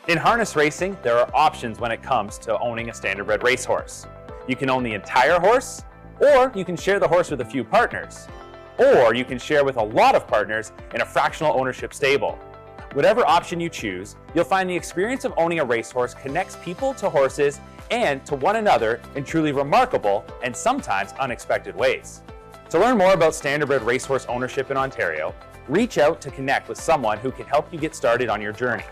In harness racing, there are options when it comes to owning a standardbred racehorse. You can own the entire horse, or you can share the horse with a few partners, or you can share with a lot of partners in a fractional ownership stable. Whatever option you choose, you'll find the experience of owning a racehorse connects people to horses and to one another in truly remarkable and sometimes unexpected ways. To learn more about standardbred racehorse ownership in Ontario, reach out to connect with someone who can help you get started on your journey.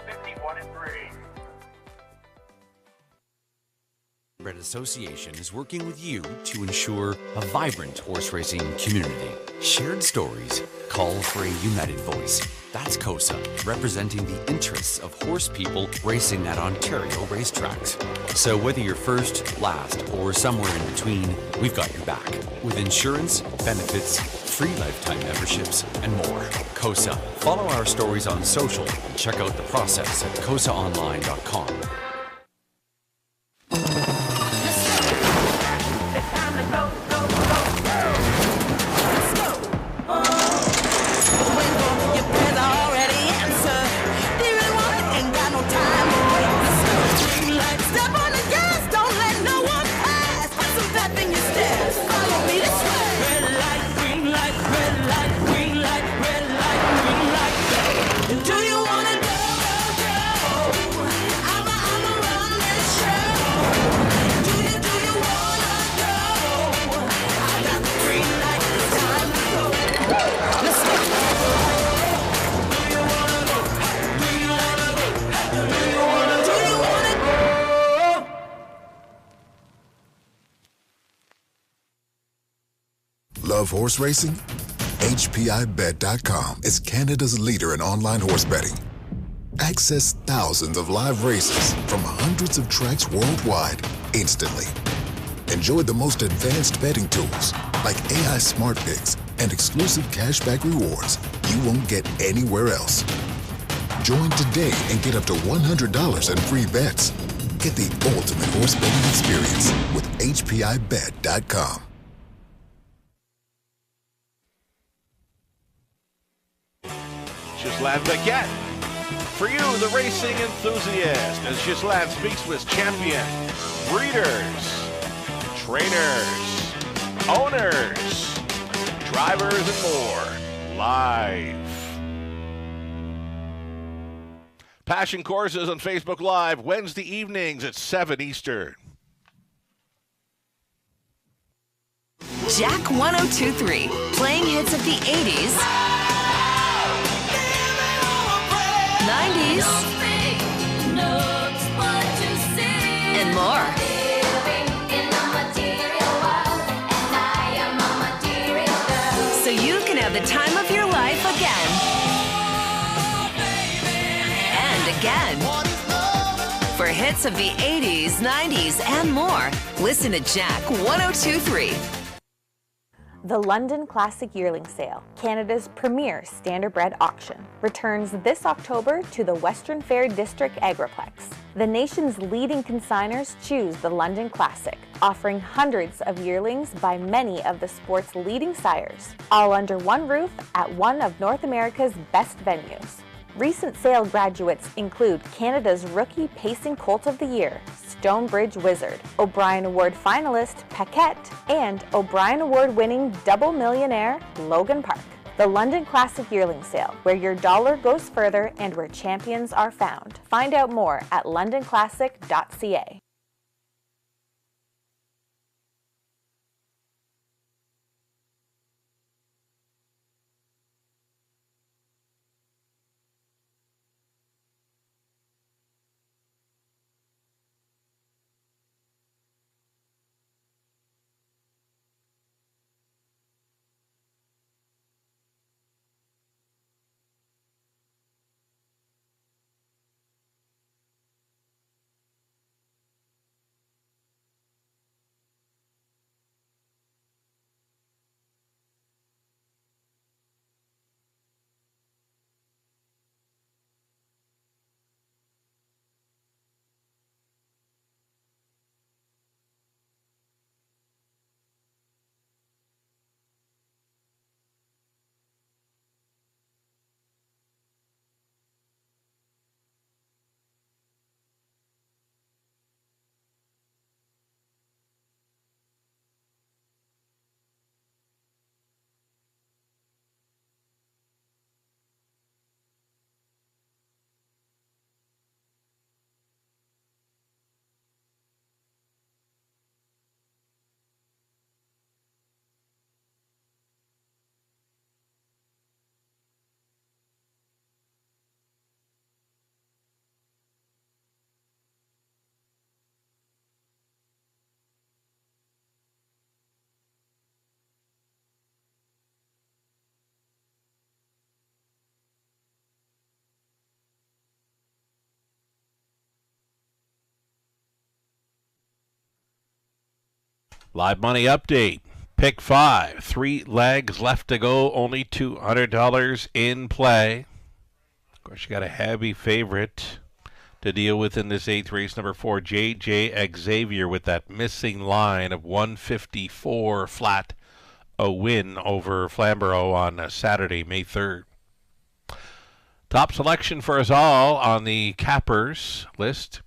Standardbred Association is working with you to ensure a vibrant horse racing community. Shared stories call for a united voice. That's KOSA, representing the interests of horse people racing at Ontario racetracks. So whether you're first, last, or somewhere in between, we've got your back. With insurance, benefits, free lifetime memberships, and more. KOSA. Follow our stories on social and check out the process at kosaonline.com. Love horse racing? HPIBet.com is Canada's leader in online horse betting. Access thousands of live races from hundreds of tracks worldwide instantly. Enjoy the most advanced betting tools like AI Smart Picks and exclusive cashback rewards you won't get anywhere else. Join today and get up to $100 in free bets. Get the ultimate horse betting experience with HPIBet.com. Ghislain Baguette. For you, the racing enthusiast, as Ghislain speaks with champions, breeders, trainers, owners, drivers, and more, live. Passion Courses on Facebook Live, Wednesday evenings at 7 Eastern. Jack 102.3, playing hits of the 80s, 90s, and more. So you can have the time of your life again. And again. For hits of the 80s, 90s, and more, listen to Jack 102.3. The London Classic Yearling Sale, Canada's premier standardbred auction, returns this October to the Western Fair District Agriplex. The nation's leading consigners choose the London Classic, offering hundreds of yearlings by many of the sport's leading sires, all under one roof at one of North America's best venues. Recent sale graduates include Canada's Rookie Pacing Colt of the Year, Stonebridge Wizard, O'Brien Award finalist Paquette, and O'Brien Award winning double millionaire Logan Park. The London Classic Yearling Sale, where your dollar goes further and where champions are found. Find out more at londonclassic.ca. Live money update. Pick 5. 3 legs left to go. Only $200 in play. Of course, you got a heavy favorite to deal with in this 8th race. Number 4, JJ Xavier, with that missing line of 154 flat. A win over Flamborough on Saturday, May 3rd. Top selection for us all on the cappers list.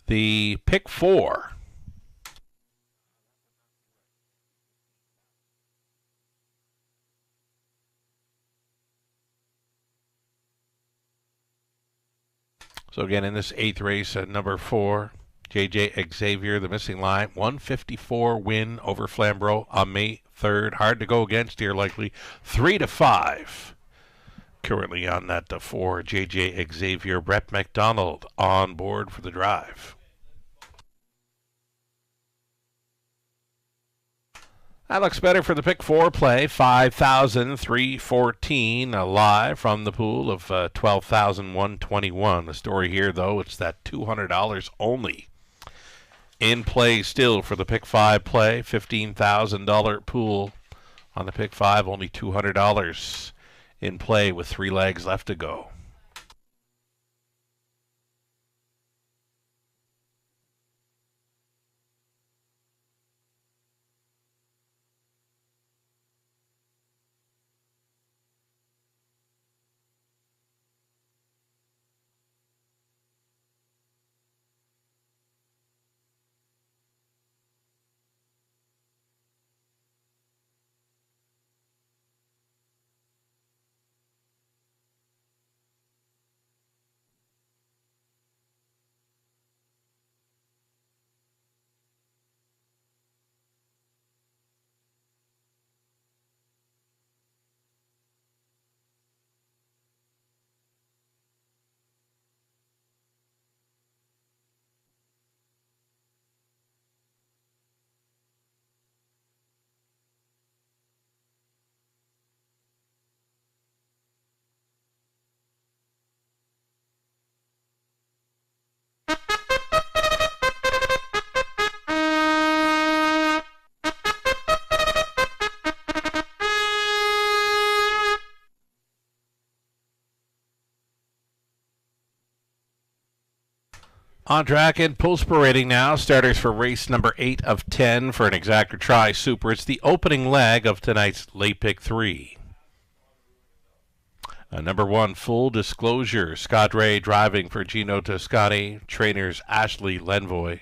The pick 4. So again, in this 8th race, number 4, JJ Xavier, the missing line, 154 win over Flamborough on May 3rd. Hard to go against here, likely 3-5. Currently on that 4, JJ Xavier. Brett McDonald on board for the drive. That looks better for the pick 4 play. 5,314 live from the pool of 12,121. The story here, though, it's that $200 only in play still for the pick 5 play. $15,000 pool on the pick 5. Only $200 in play with 3 legs left to go. On track and pulse parading now. Starters for race number 8 of 10 for an exactor try super. It's the opening leg of tonight's late pick 3. Number 1, Full Disclosure. Scott Ray driving for Gino Toscani. Trainers Ashley Lenvoy.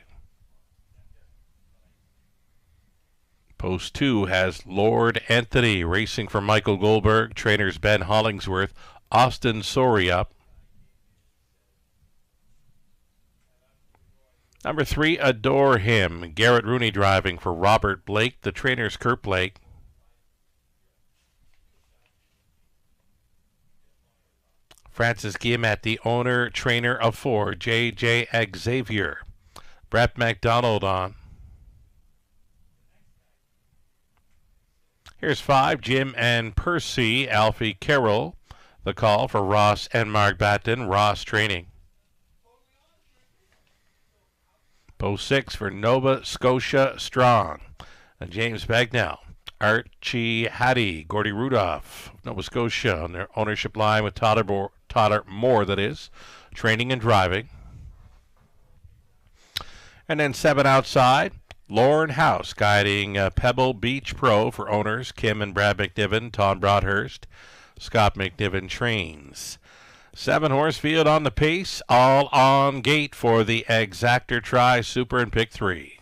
Post 2 has Lord Anthony racing for Michael Goldberg. Trainers Ben Hollingsworth, Austin Soria. Number 3, Adore Him. Garrett Rooney driving for Robert Blake. The trainers Kurt Blake. Francis Guillemette, the owner, trainer of 4, J.J. Xavier. Brett McDonald on. Here's 5, Jim and Percy, Alfie Carroll. The call for Ross and Mark Batten, Ross Training. Post 6 for Nova Scotia Strong. And James Bagnell, Archie Hattie, Gordy Rudolph, Nova Scotia on their ownership line with Todd Moore, that is, training and driving. And then 7 outside, Lauren House guiding Pebble Beach Pro for owners Kim and Brad McNiven, Tom Broadhurst, Scott McNiven trains. 7-horse field on the pace, all on gate for the Exactor Tri Super and Pick 3.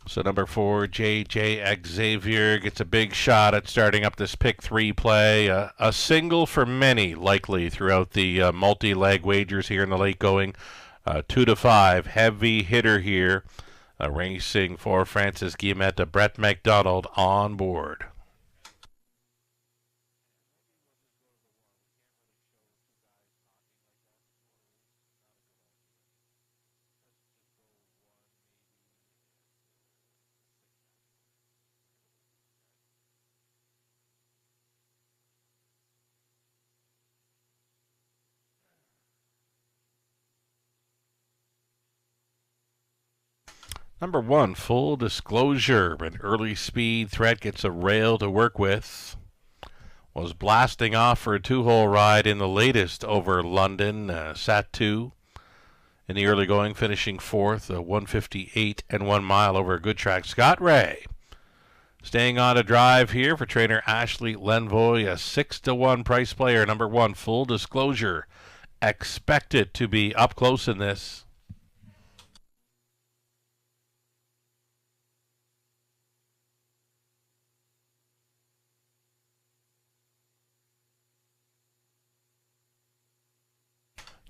So number 4, J.J. Xavier gets a big shot at starting up this pick 3 play. A single for many, likely, throughout the multi-leg wagers here in the late going. 2 to 5, heavy hitter here. Racing for Francis Guillemette, Brett McDonald on board. Number 1, Full Disclosure. An early speed threat, gets a rail to work with. Was blasting off for a 2-hole ride in the latest over London. Sat 2 in the early going, finishing 4th, 158 and 1 mile over a good track. Scott Ray staying on a drive here for trainer Ashley Lenvoy, a 6-1 price player. Number 1, Full Disclosure. Expect it to be up close in this.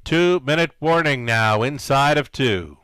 Two-minute warning now, inside of 2.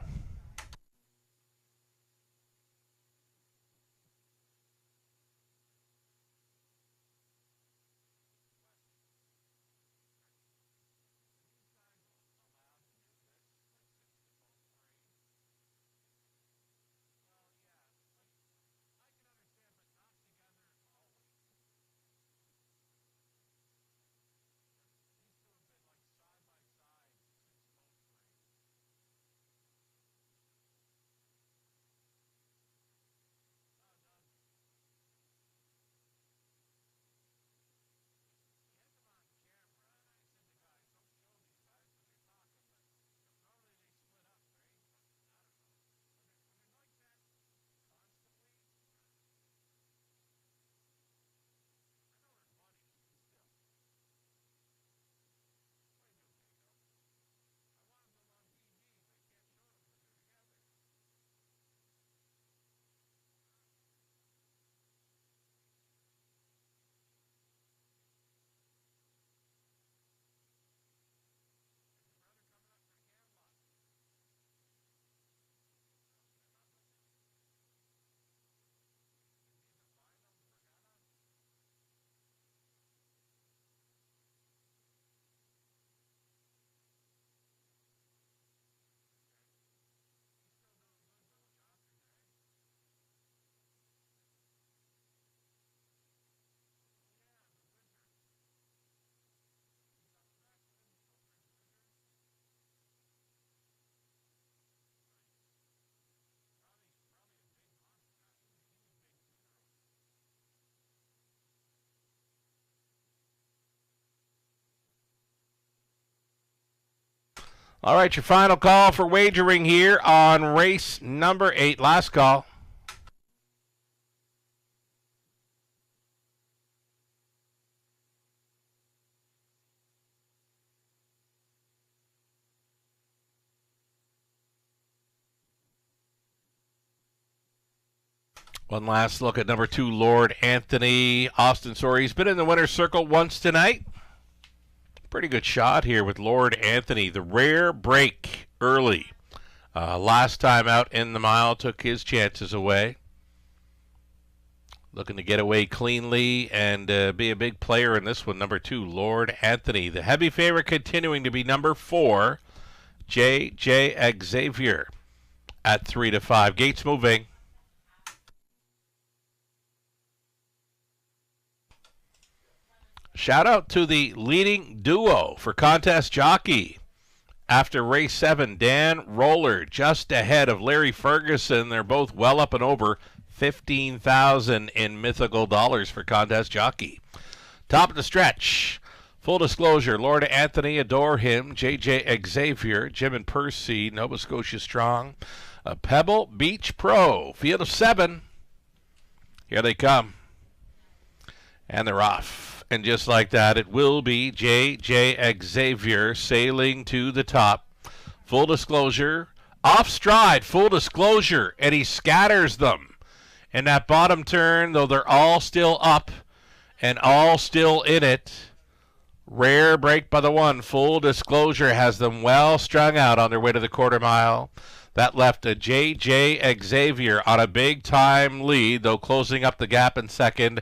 All right, your final call for wagering here on race number 8. Last call. One last look at number 2, Lord Anthony. Austin Sorry, he's been in the winner's circle once tonight. Pretty good shot here with Lord Anthony. The rare break early. Last time out in the mile, took his chances away. Looking to get away cleanly and be a big player in this one. Number 2, Lord Anthony. The heavy favorite continuing to be number 4, J.J. Xavier at 3-5. Gates moving. Shout out to the leading duo for contest jockey. After race 7, Dan Roller just ahead of Larry Ferguson. They're both well up and over $15,000 in mythical dollars for contest jockey. Top of the stretch. Full disclosure, Lord Anthony, Adore Him, J.J. Xavier, Jim and Percy, Nova Scotia Strong, Pebble Beach Pro, field of 7. Here they come. And they're off. And just like that, it will be J.J. Xavier sailing to the top. Full disclosure, off stride, full disclosure, and he scatters them. In that bottom turn, though they're all still up and all still in it, rare break by the 1. Full disclosure has them well strung out on their way to the quarter mile. That left a J.J. Xavier on a big-time lead, though closing up the gap in second.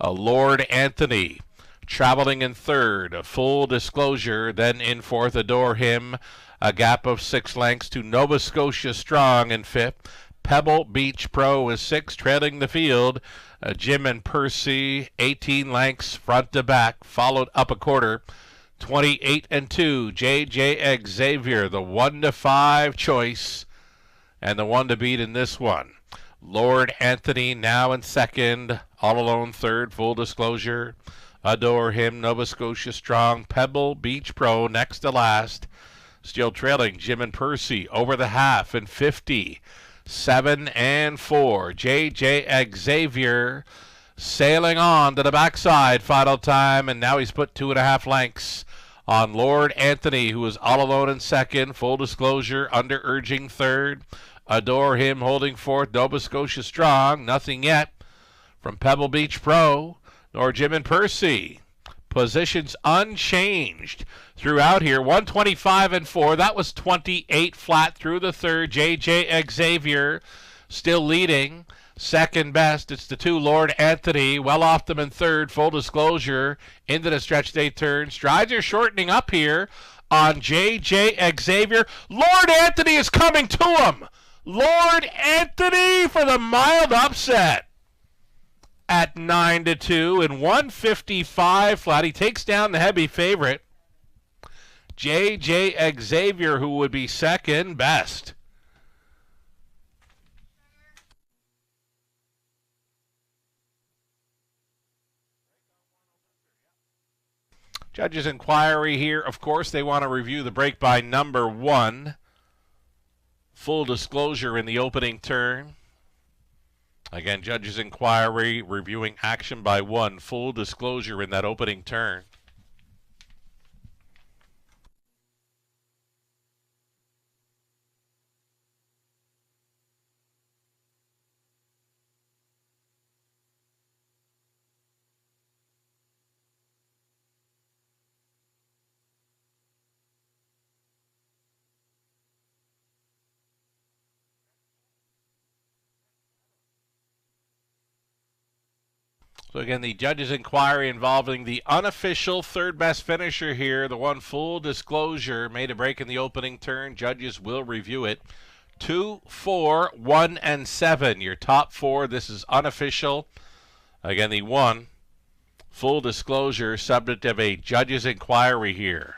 Lord Anthony traveling in third. Full disclosure, then in fourth, Adore Him. A gap of 6 lengths to Nova Scotia Strong in fifth. Pebble Beach Pro is 6th, trailing the field. Jim and Percy, 18 lengths front to back, followed up a quarter. 28-2, J.J. Xavier, the 1-5 choice, and the one to beat in this one. Lord Anthony now in second, All Alone third, Full Disclosure. Adore Him, Nova Scotia Strong, Pebble Beach Pro next to last. Still trailing Jim and Percy over the half in 50. 7-4. J.J. Xavier sailing on to the backside final time, and now he's put 2.5 lengths on Lord Anthony, who is all alone in second. Full Disclosure under urging third. Adore Him holding fourth. Nova Scotia Strong, nothing yet from Pebble Beach Pro, nor Jim and Percy. Positions unchanged throughout here. 125-4. That was 28 flat through the third. J.J. Xavier still leading. Second best, it's the 2, Lord Anthony. Well off them in third. Full Disclosure into the stretch day turn. Strides are shortening up here on J.J. Xavier. Lord Anthony is coming to him. Lord Anthony for the mild upset at 9-2 and 155 flat. He takes down the heavy favorite, J.J. Xavier, who would be second best. Judges' inquiry here, of course, they want to review the break by number 1. Full Disclosure in the opening turn. Again, Judges' inquiry reviewing action by 1. Full Disclosure in that opening turn. So again, the judges' inquiry involving the unofficial third best finisher here, the one Full Disclosure, made a break in the opening turn. Judges will review it. 2, 4, 1, and 7. Your top 4. This is unofficial. Again, the 1 Full Disclosure, subject of a judges' inquiry here.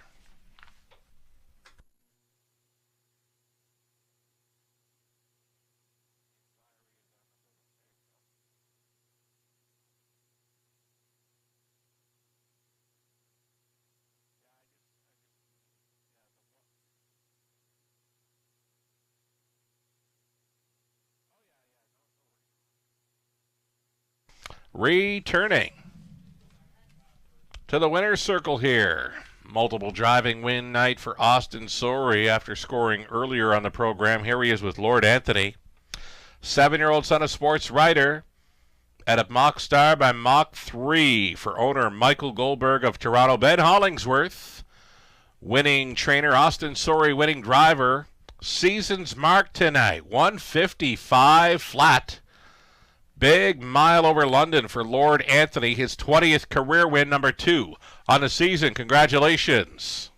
Returning to the winner's circle here. Multiple driving win night for Austin Sorey after scoring earlier on the program. Here he is with Lord Anthony. 7-year-old son of sports writer at a mock star by Mach 3 for owner Michael Goldberg of Toronto. Ben Hollingsworth, winning trainer. Austin Sorey, winning driver. Season's mark tonight, 155 flat. Big mile over London for Lord Anthony, his 20th career win, number 2 on the season. Congratulations.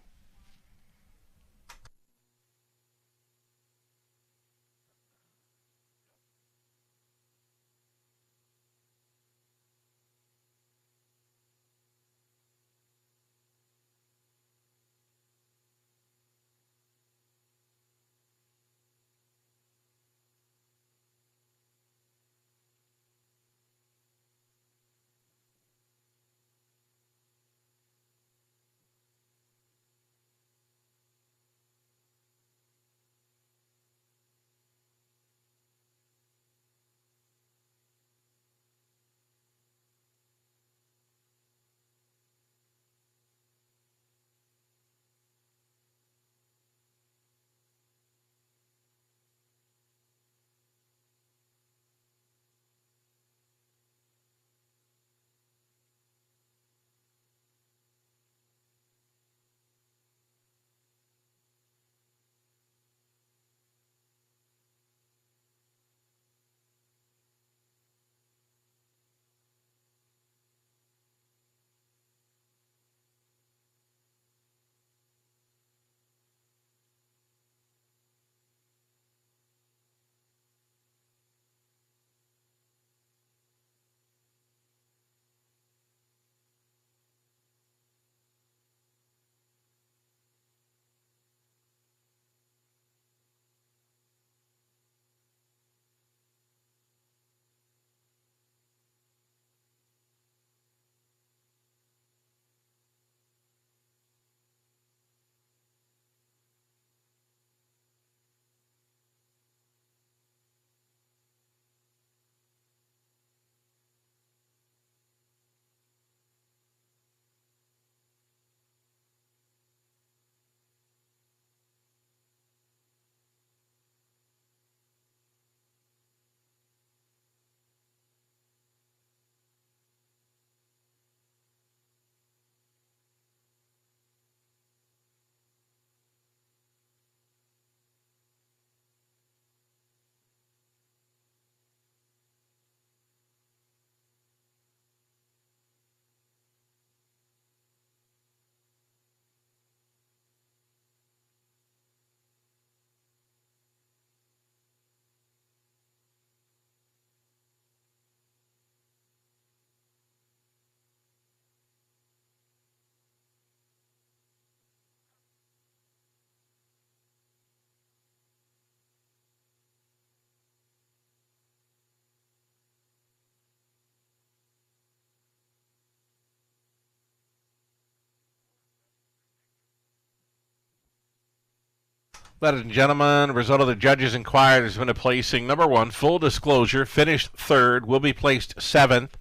Ladies and gentlemen, result of the judges' inquiry has been a placing. Number 1, full disclosure, finished 3rd, will be placed 7th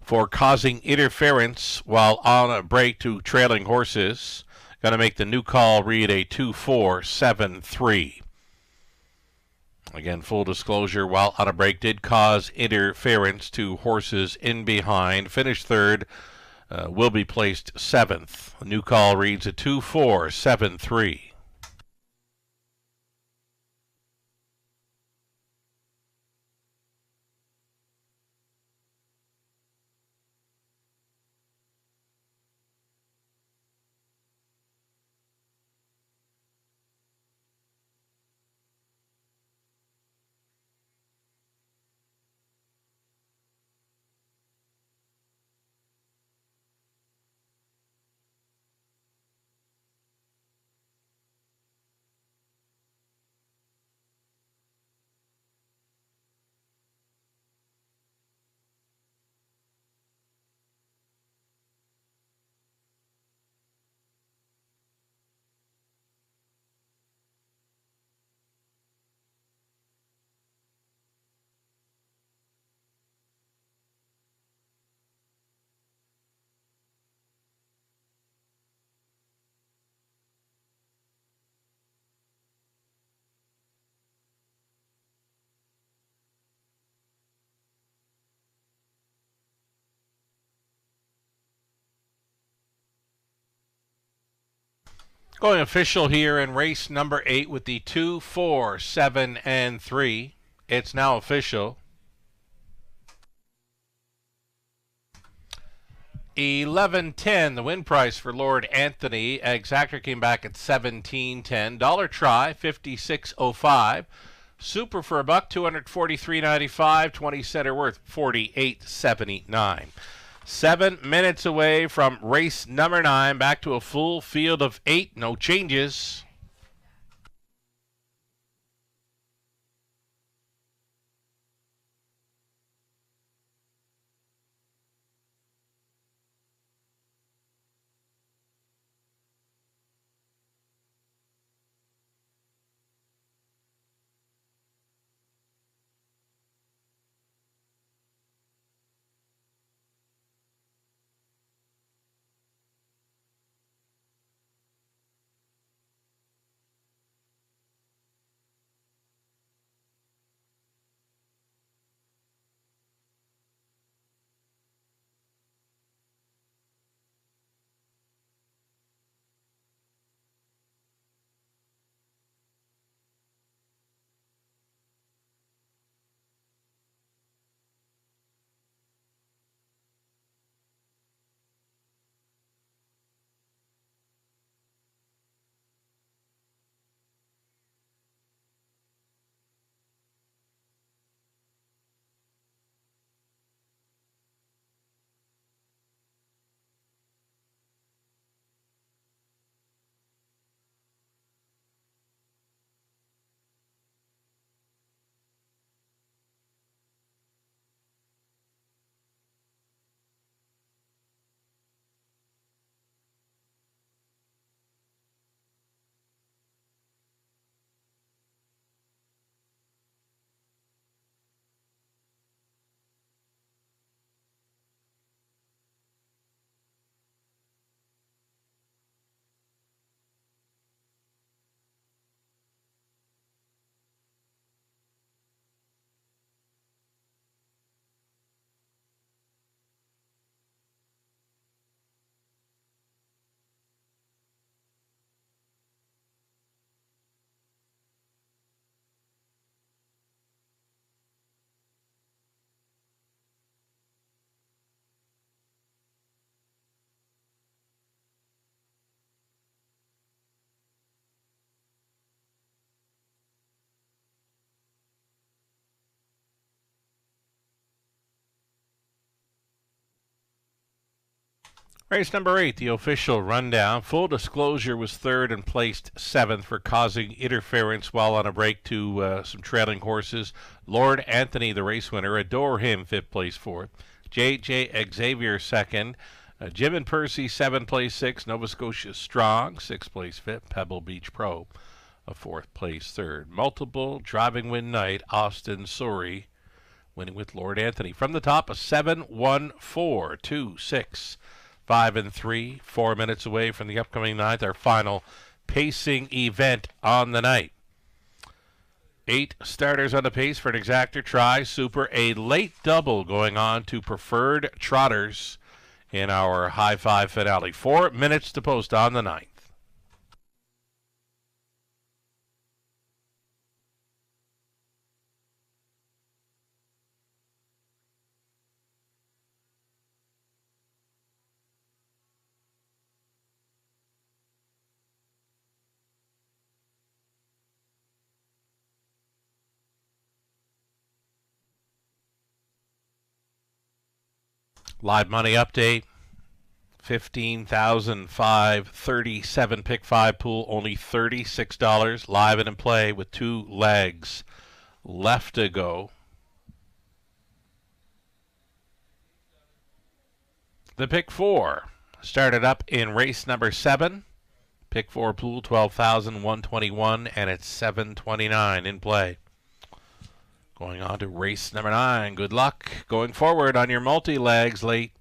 for causing interference while on a break to trailing horses. Going to make the new call read a 2-4-7-3. Again, full disclosure, while on a break, did cause interference to horses in behind. Finished 3rd, will be placed 7th. The new call reads a 2-4-7-3. Going official here in race number 8 with the 2, 4, 7, and 3. It's now official. 11.10 the win price for Lord Anthony. Exactor came back at 17.10. Dollar try 56.05. Super for $1, 243.95. 20 center worth 48.79. 7 minutes away from race number 9. Back to a full field of 8. No changes. Race number 8, the official rundown. Full disclosure was third and placed 7th for causing interference while on a break to some trailing horses. Lord Anthony, the race winner. Adore Him, 5th place 4th. J.J. Xavier, 2nd. Jim and Percy, 7th place 6th. Nova Scotia Strong, 6th place 5th. Pebble Beach Pro, a 4th place 3rd. Multiple Driving Win Night, Austin Surrey, winning with Lord Anthony. From the top, a 7, 1, 4, 2, 6. 5 and 3, 4 minutes away from the upcoming 9th, our final pacing event on the night. 8 starters on the pace for an exactor try. Super, a late double going on to preferred trotters in our high five finale. 4 minutes to post on the 9th. Live money update, 15,537 pick 5 pool, only $36 live and in play with 2 legs left to go. The pick 4 started up in race number 7. Pick 4 pool 12,121 and it's 729 in play. Going on to race number 9. Good luck going forward on your multi-legs late.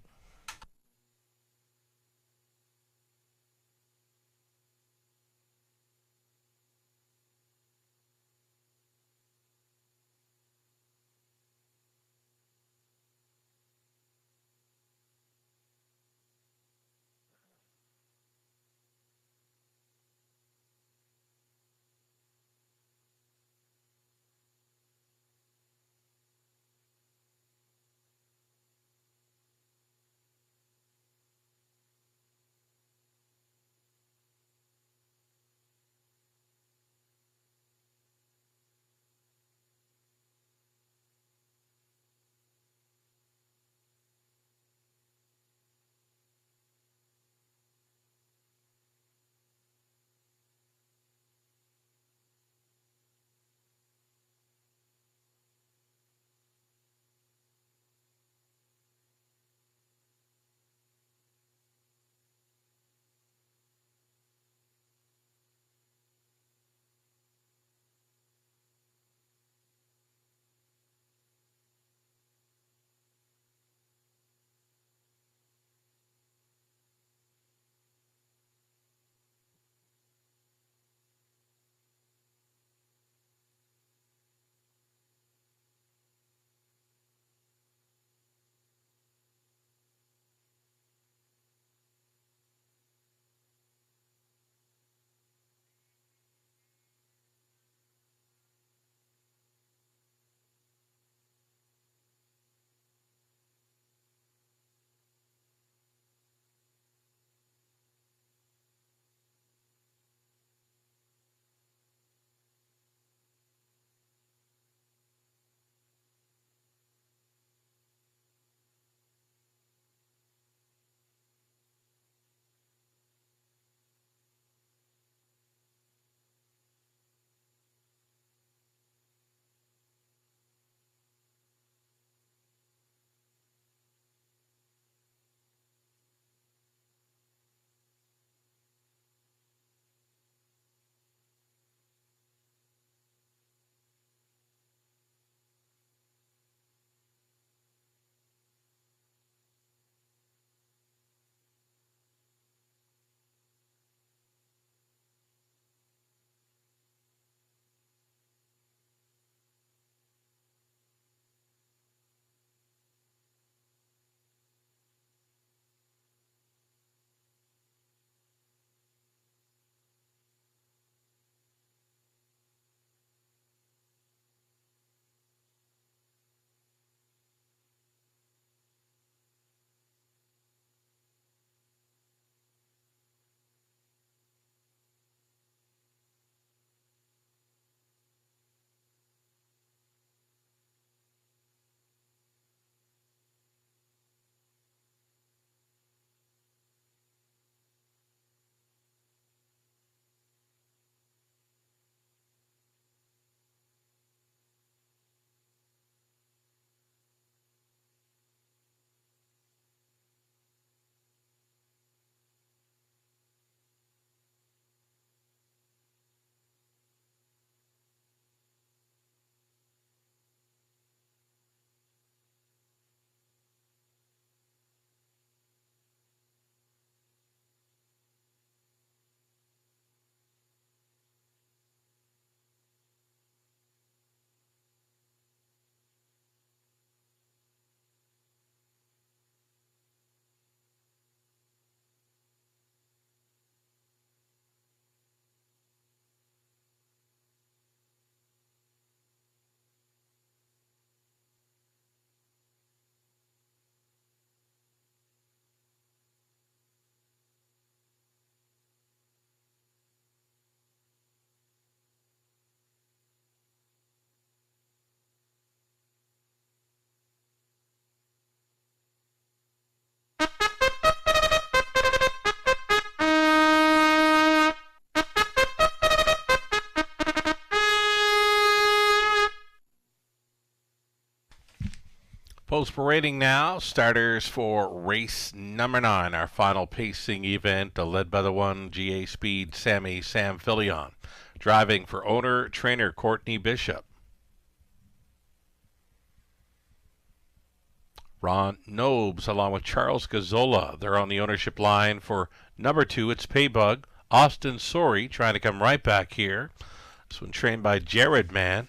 Close parading now. Starters for race number 9, our final pacing event, led by the 1 GA Speed Sammy Sam Filion. Driving for owner, trainer Courtney Bishop. Ron Nobes along with Charles Gazzola. They're on the ownership line for number 2. It's Paybug. Austin Sori trying to come right back here. This one trained by Jared Mann.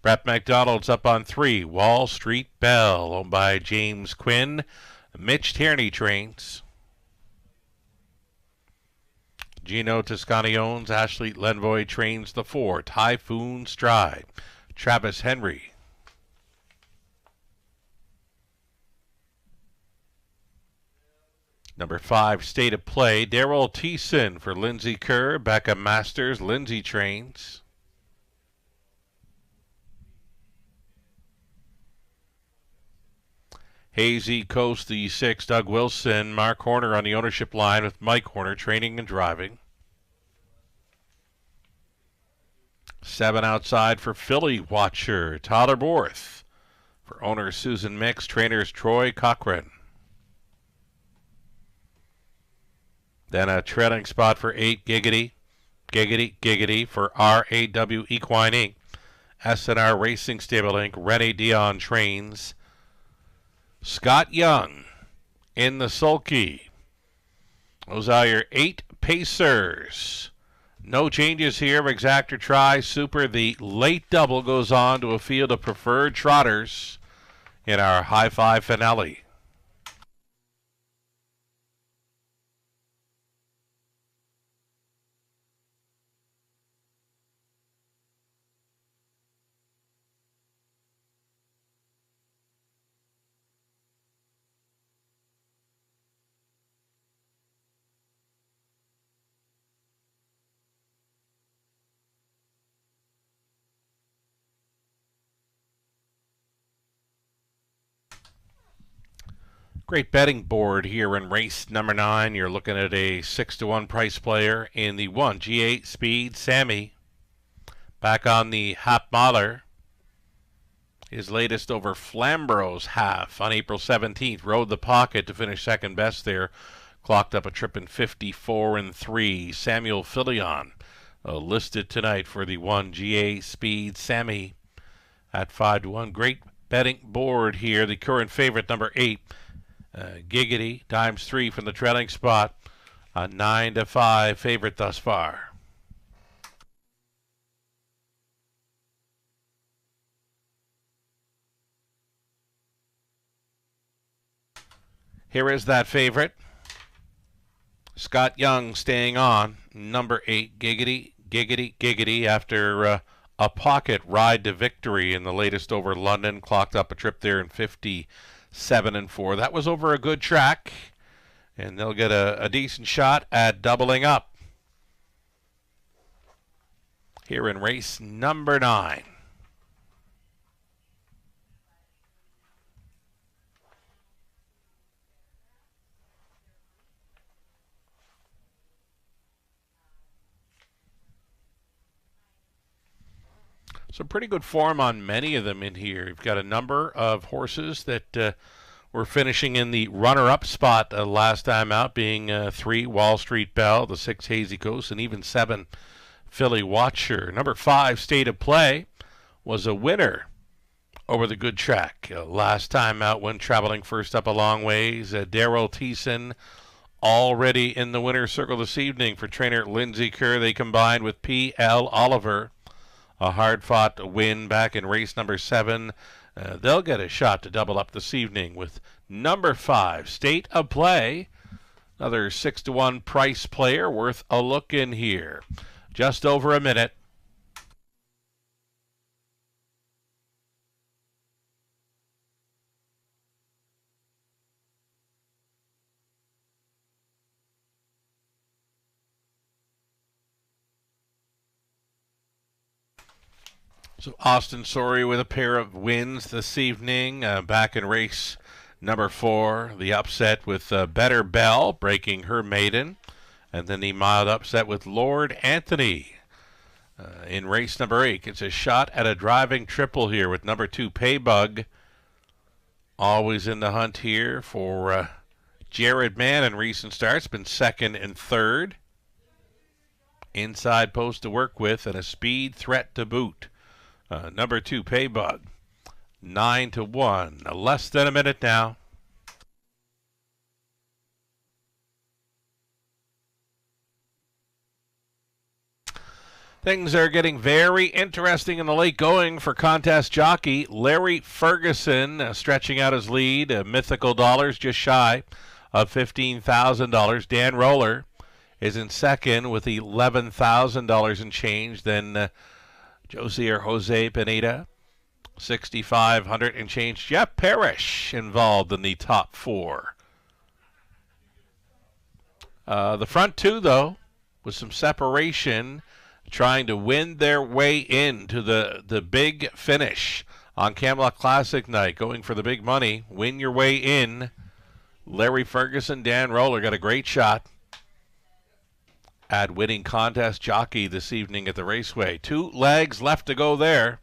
Brett McDonald's up on 3. Wall Street Bell, owned by James Quinn. Mitch Tierney trains. Gino Toscani owns. Ashley Lenvoy trains the 4. Typhoon Stride. Travis Henry. Number 5, State of Play. Daryl Thiessen for Lindsay Kerr. Becca Masters. Lindsay trains. Hazy Coast, the 6, Doug Wilson. Mark Horner on the ownership line with Mike Horner training and driving. 7 outside for Philly Watcher, Tyler Borth. For owner Susan Mix, trainers Troy Cochran. Then a trailing spot for 8, Giggity, Giggity, Giggity for RAW Equine Inc. SNR Racing Stable Inc. Rennie Dion trains. Scott Young in the sulky. Those are your 8 pacers. No changes here. Exactor Try Super. The late double goes on to a field of preferred trotters in our high five finale. Great betting board here in race number 9. You're looking at a 6-1 price player in the 1 G8 Speed Sammy. Back on the Hap Mahler. His latest over Flamboro's half on April 17th. Rode the pocket to finish second best there. Clocked up a trip in 54-3. Samuel Filion listed tonight for the 1 GA Speed Sammy at 5-1. Great betting board here. The current favorite, number 8. Giggity, times 3 from the trailing spot. A 9-5 favorite thus far. Here is that favorite. Scott Young staying on. Number 8, Giggity, Giggity, Giggity, after a pocket ride to victory in the latest over London. Clocked up a trip there in 57-4. That was over a good track, and they'll get a decent shot at doubling up here in race number 9. Some pretty good form on many of them in here. You've got a number of horses that were finishing in the runner-up spot last time out, being 3, Wall Street Bell, the 6, Hazy Coast, and even 7, Philly Watcher. Number 5, State of Play, was a winner over the good track last time out when traveling first up a long ways. Daryl Thiessen already in the winner's circle this evening for trainer Lindsay Kerr. They combined with P.L. Oliver. A hard-fought win back in race number 7. They'll get a shot to double up this evening with number 5, State of Play. Another 6-1 price player worth a look in here. Just over a minute. So Austin Sori with a pair of wins this evening. Back in race number 4, the upset with Better Bell breaking her maiden. And then the mild upset with Lord Anthony. In race number 8, it's a shot at a driving triple here with number 2, Paybug. Always in the hunt here for Jared Mann in recent starts. Been second and third. Inside post to work with and a speed threat to boot. Number 2, Paybug. 9-1. Less than a minute now. Things are getting very interesting in the late going for contest jockey Larry Ferguson, stretching out his lead. Mythical dollars just shy of $15,000. Dan Roller is in second with $11,000 and change. Then Josie or Jose Pineda, $6,500 and change. Jeff Parrish involved in the top 4. The front 2, though, with some separation, trying to win their way into the big finish on Camelot Classic night, going for the big money. Win your way in. Larry Ferguson, Dan Roller got a great shot at winning contest jockey this evening at the Raceway. 2 legs left to go there.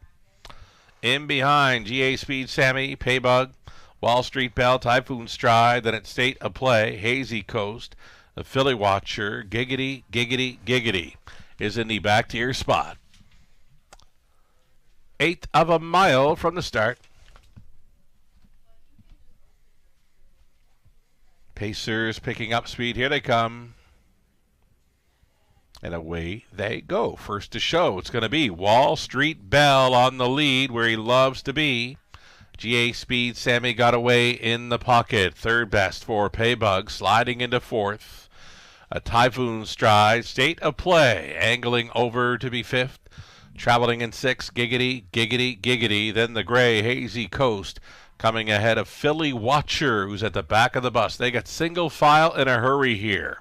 In behind, GA Speed Sammy, Paybug, Wall Street Bell, Typhoon Stride, then at State of Play, Hazy Coast, the Philly Watcher, Giggity, Giggity, Giggity is in the back tier spot. 1/8 of a mile from the start. Pacers picking up speed. Here they come. And away they go. First to show, it's going to be Wall Street Bell on the lead where he loves to be. GA Speed Sammy got away in the pocket. Third best for Paybug, sliding into fourth. A Typhoon Stride, State of Play, angling over to be fifth. Traveling in sixth, Giggity, Giggity, Giggity. Then the gray Hazy Coast coming ahead of Philly Watcher, who's at the back of the bus. They got single file in a hurry here.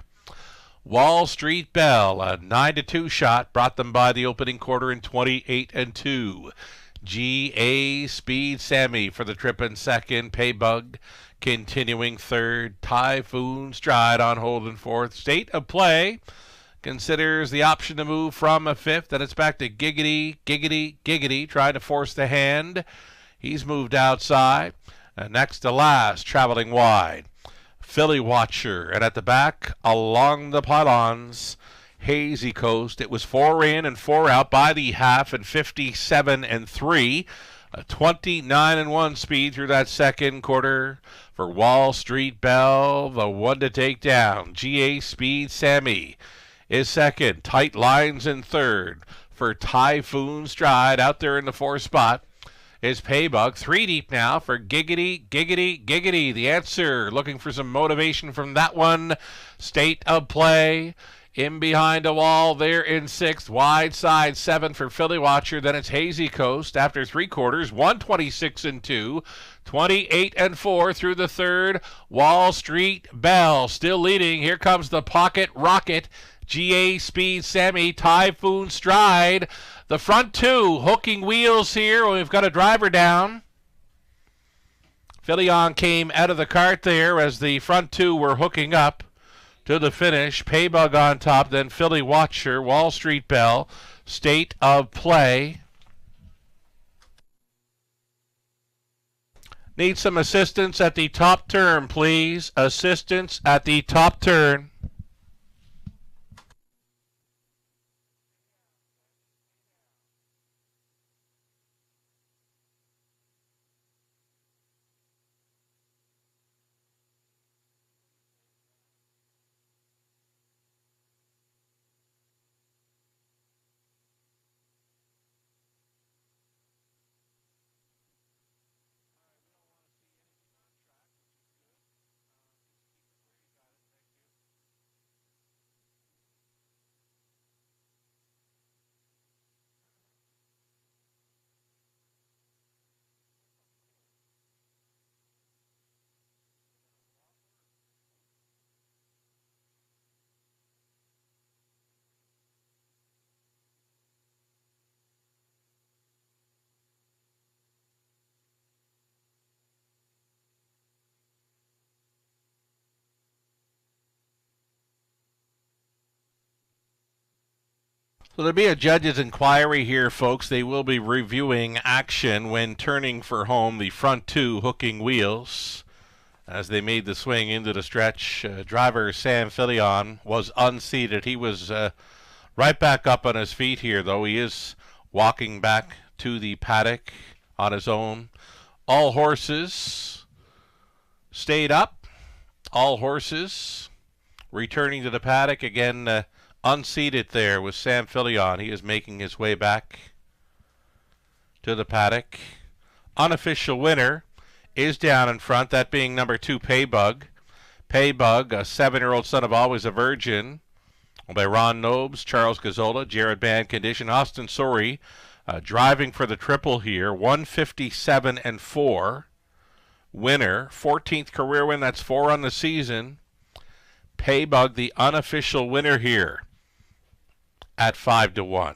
Wall Street Bell, a 9-2 shot, brought them by the opening quarter in 28-2. GA Speed Sammy for the trip in second. Paybug continuing third. Typhoon Stride on hold in fourth. State of Play considers the option to move from a fifth, and it's back to Giggity, Giggity, Giggity, trying to force the hand. He's moved outside. Next to last, traveling wide, Philly Watcher, and at the back, along the pylons, Hazy Coast. It was 4 in and 4 out by the half and 57-3. A 29-1 speed through that second quarter for Wall Street Bell, the one to take down. GA Speed Sammy is second. Tight lines in third for Typhoon Stride. Out there in the 4th spot is Paybug. 3 deep now for Giggity, Giggity, Giggity. The answer, looking for some motivation from that one. State of Play. In behind a wall there in 6th. Wide side 7 for Philly Watcher. Then it's Hazy Coast after 3 quarters. 126-2. 28-4 through the 3rd. Wall Street Bell still leading. Here comes the pocket rocket. GA Speed Sammy, Typhoon Stride. The front 2 hooking wheels here. We've got a driver down. Phillion came out of the cart there as the front 2 were hooking up to the finish. Paybug on top, then Philly Watcher, Wall Street Bell, State of Play. Need some assistance at the top turn, please. Assistance at the top turn. So there'll be a judge's inquiry here, folks. They will be reviewing action when turning for home, the front two hooking wheels. As they made the swing into the stretch, driver Sam Filion was unseated. He was right back up on his feet here, though. He is walking back to the paddock on his own. All horses stayed up. All horses returning to the paddock. Again, unseated there was Sam Filion. He is making his way back to the paddock. Unofficial winner is down in front, that being number 2, Paybug. Paybug, a 7-year-old son of Always a Virgin, by Ron Nobes, Charles Gazzola, Jared Band Condition, Austin Sori, driving for the triple here, 157-4. Winner, 14th career win, that's 4 on the season. Paybug, the unofficial winner here at 5-1.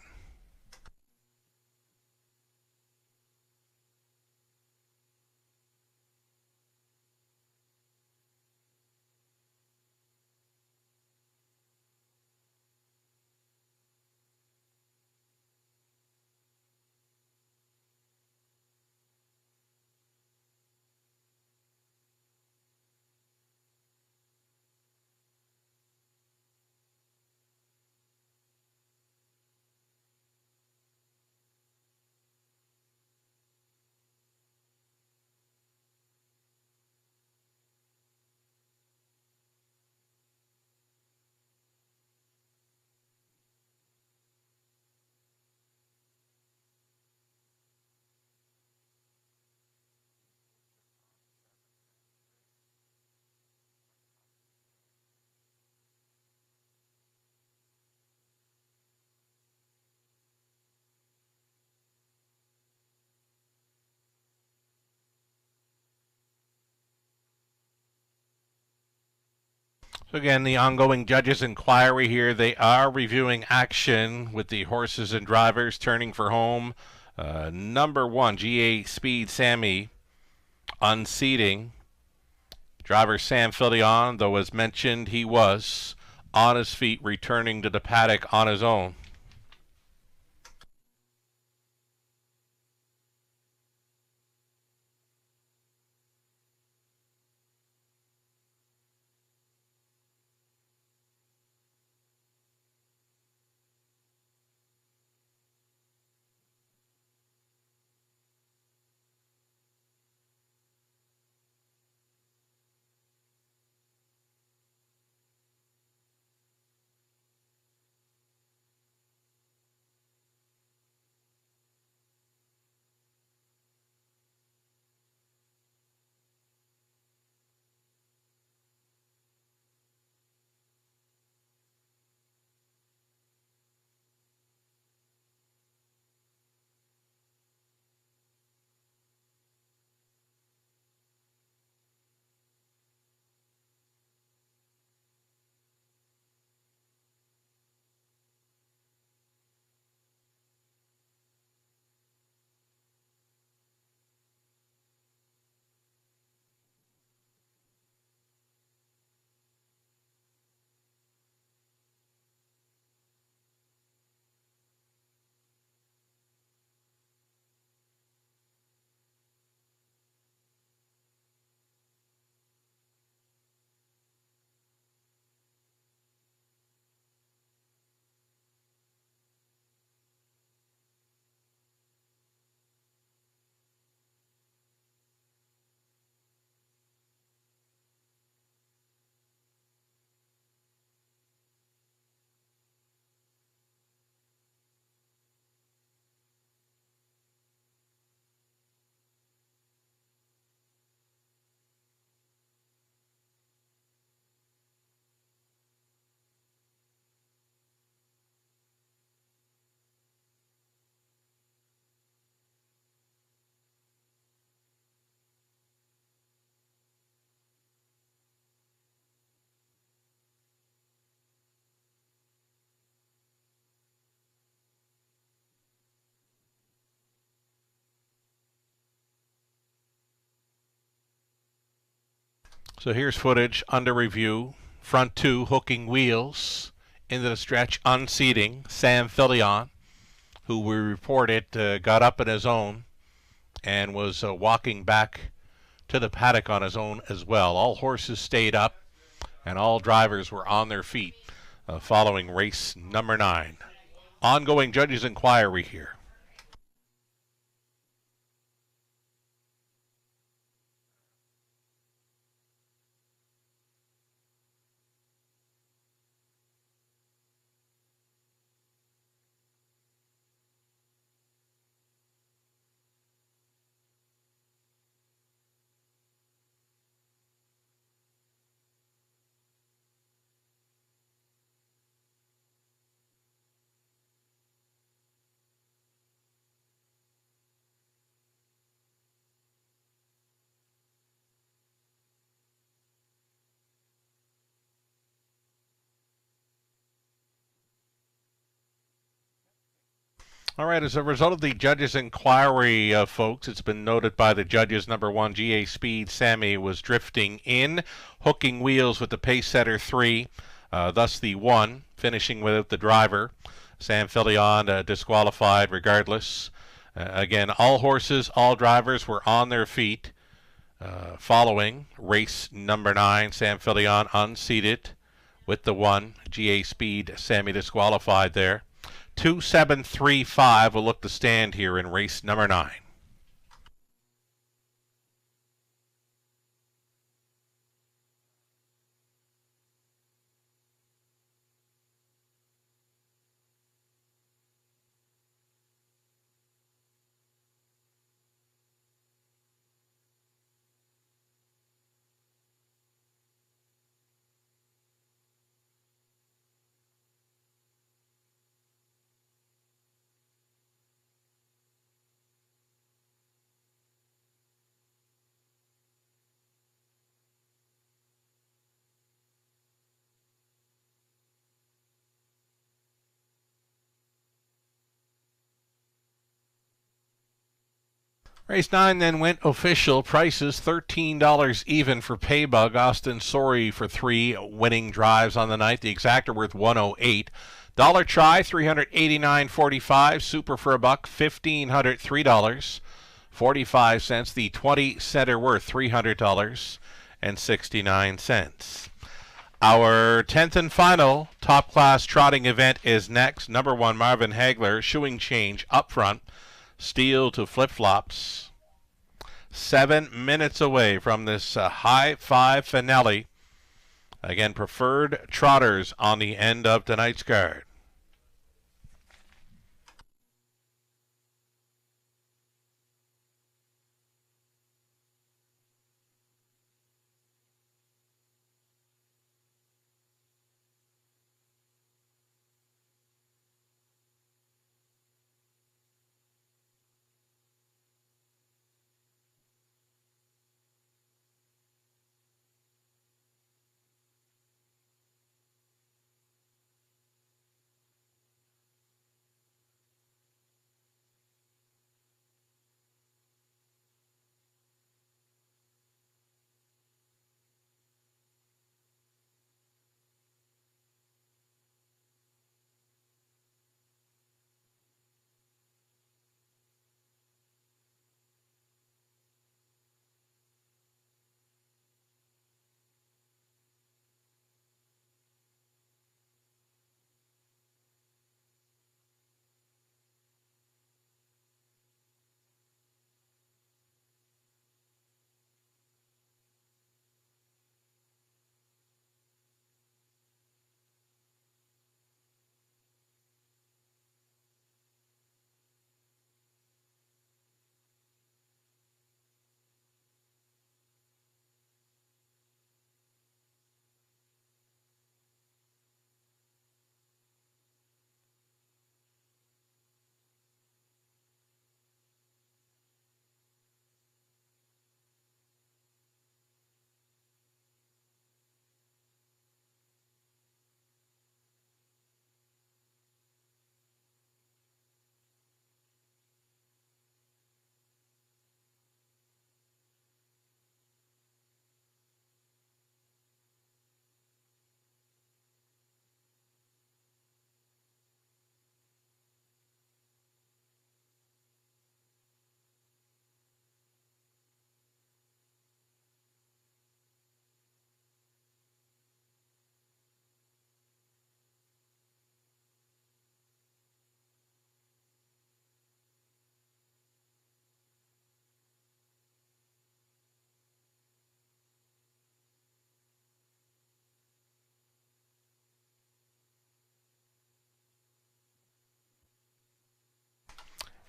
So again, the ongoing judges' inquiry here, they are reviewing action with the horses and drivers turning for home. Number 1, GA Speed Sammy, unseating. Driver Sam Filion, though as mentioned, he was on his feet returning to the paddock on his own. So here's footage under review. Front two hooking wheels into the stretch, unseating Sam Filion, who we reported got up in his own and was walking back to the paddock on his own as well. All horses stayed up, and all drivers were on their feet following race number 9. Ongoing judges' inquiry here. All right, as a result of the judges' inquiry, folks, it's been noted by the judges, number 1, GA Speed, Sammy, was drifting in, hooking wheels with the pace setter 3, thus the 1, finishing without the driver. Sam Filion disqualified regardless. Again, all horses, all drivers were on their feet following race number 9. Sam Filion unseated with the 1. GA Speed, Sammy disqualified there. 2-7-3-5 will look to stand here in race number 9. Race 9 then went official. Prices $13 even for Paybug. Austin Sorry for 3 winning drives on the night. The exacta worth $108. Dollar try $389.45. Super for $1, $1,503.45. The 20 center worth $300.69. Our 10th and final top class trotting event is next. Number 1 Marvin Hagler, shoeing change up front. Steel to flip-flops. 7 minutes away from this high 5 finale. Again, preferred trotters on the end of tonight's card.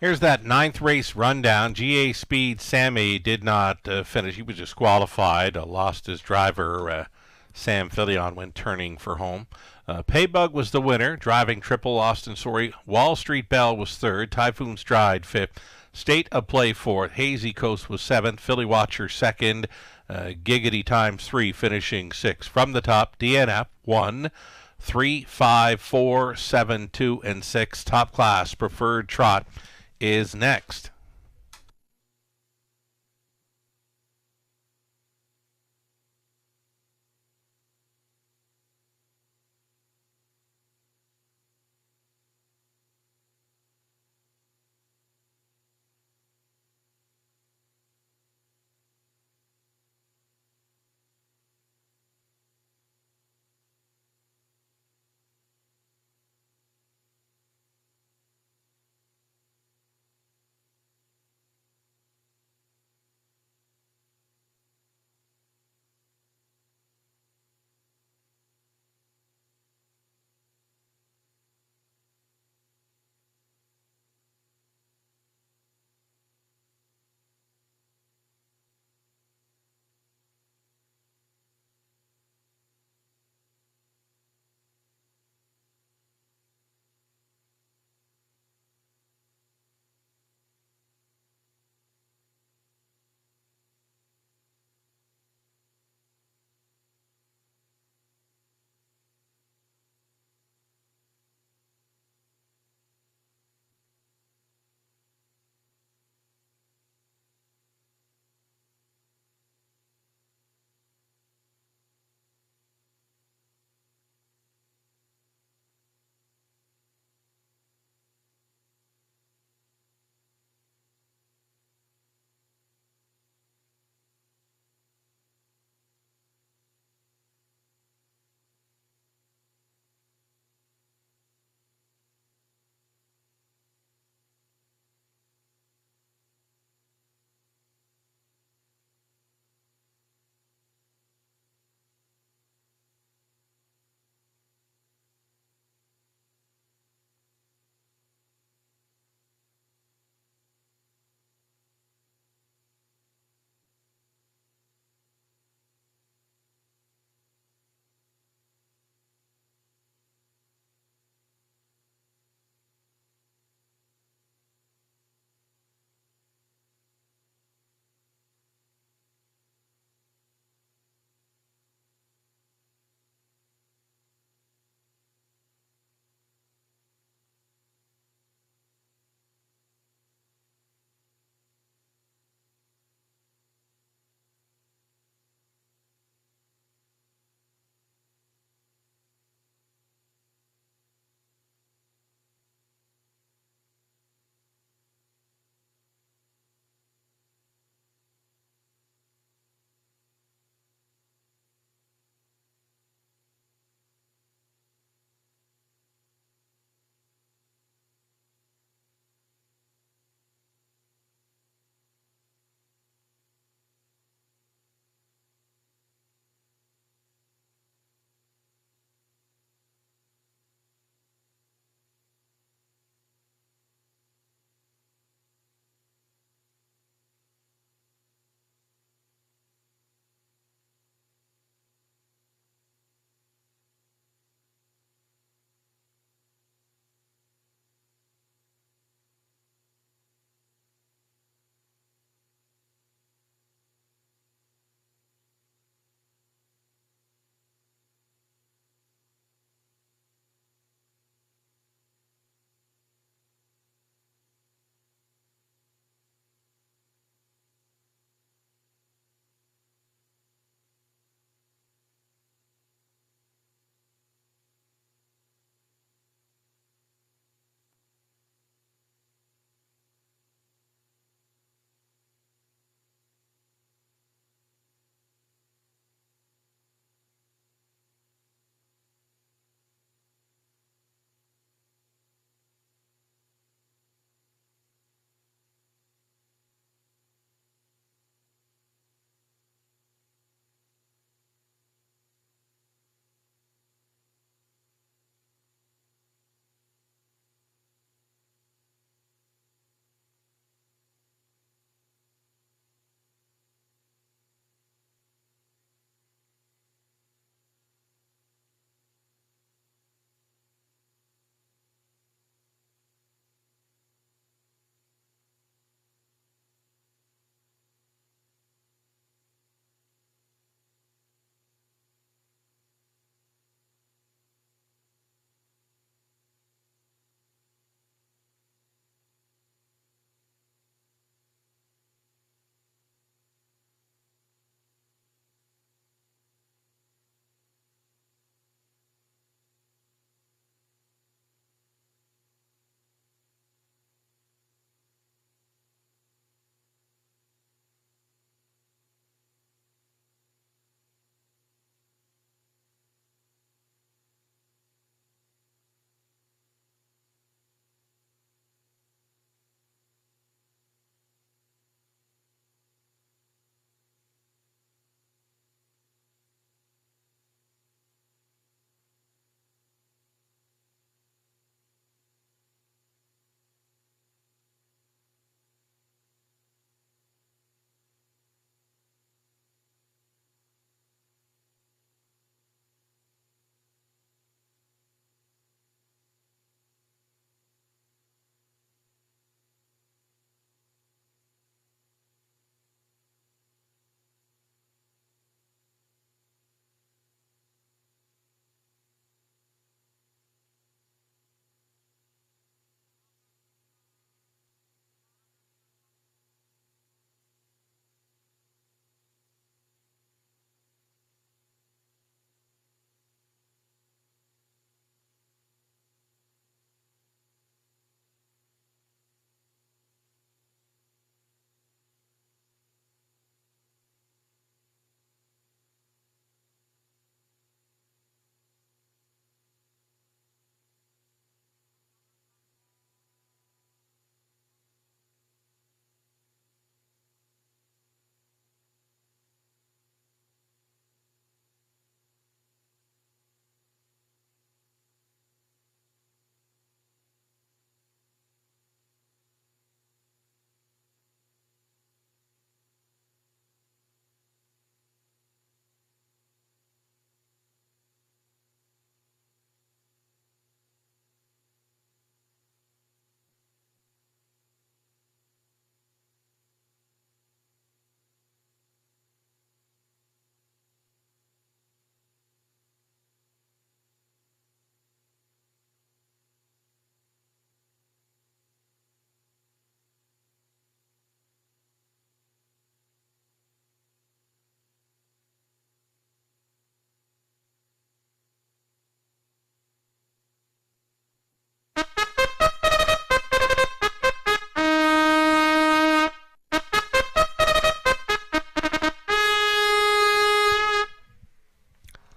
Here's that ninth race rundown. GA Speed Sammy did not finish. He was disqualified. Lost his driver, Sam Filion, when turning for home. Paybug was the winner, driving triple Austin Sorry. Wall Street Bell was third. Typhoon Stride fifth. State of Play fourth. Hazy Coast was seventh. Philly Watcher second. Giggity Times 3 finishing sixth. From the top, DNF 1, 3, 5, 4, 7, 2, and 6. Top Class Preferred Trot is next.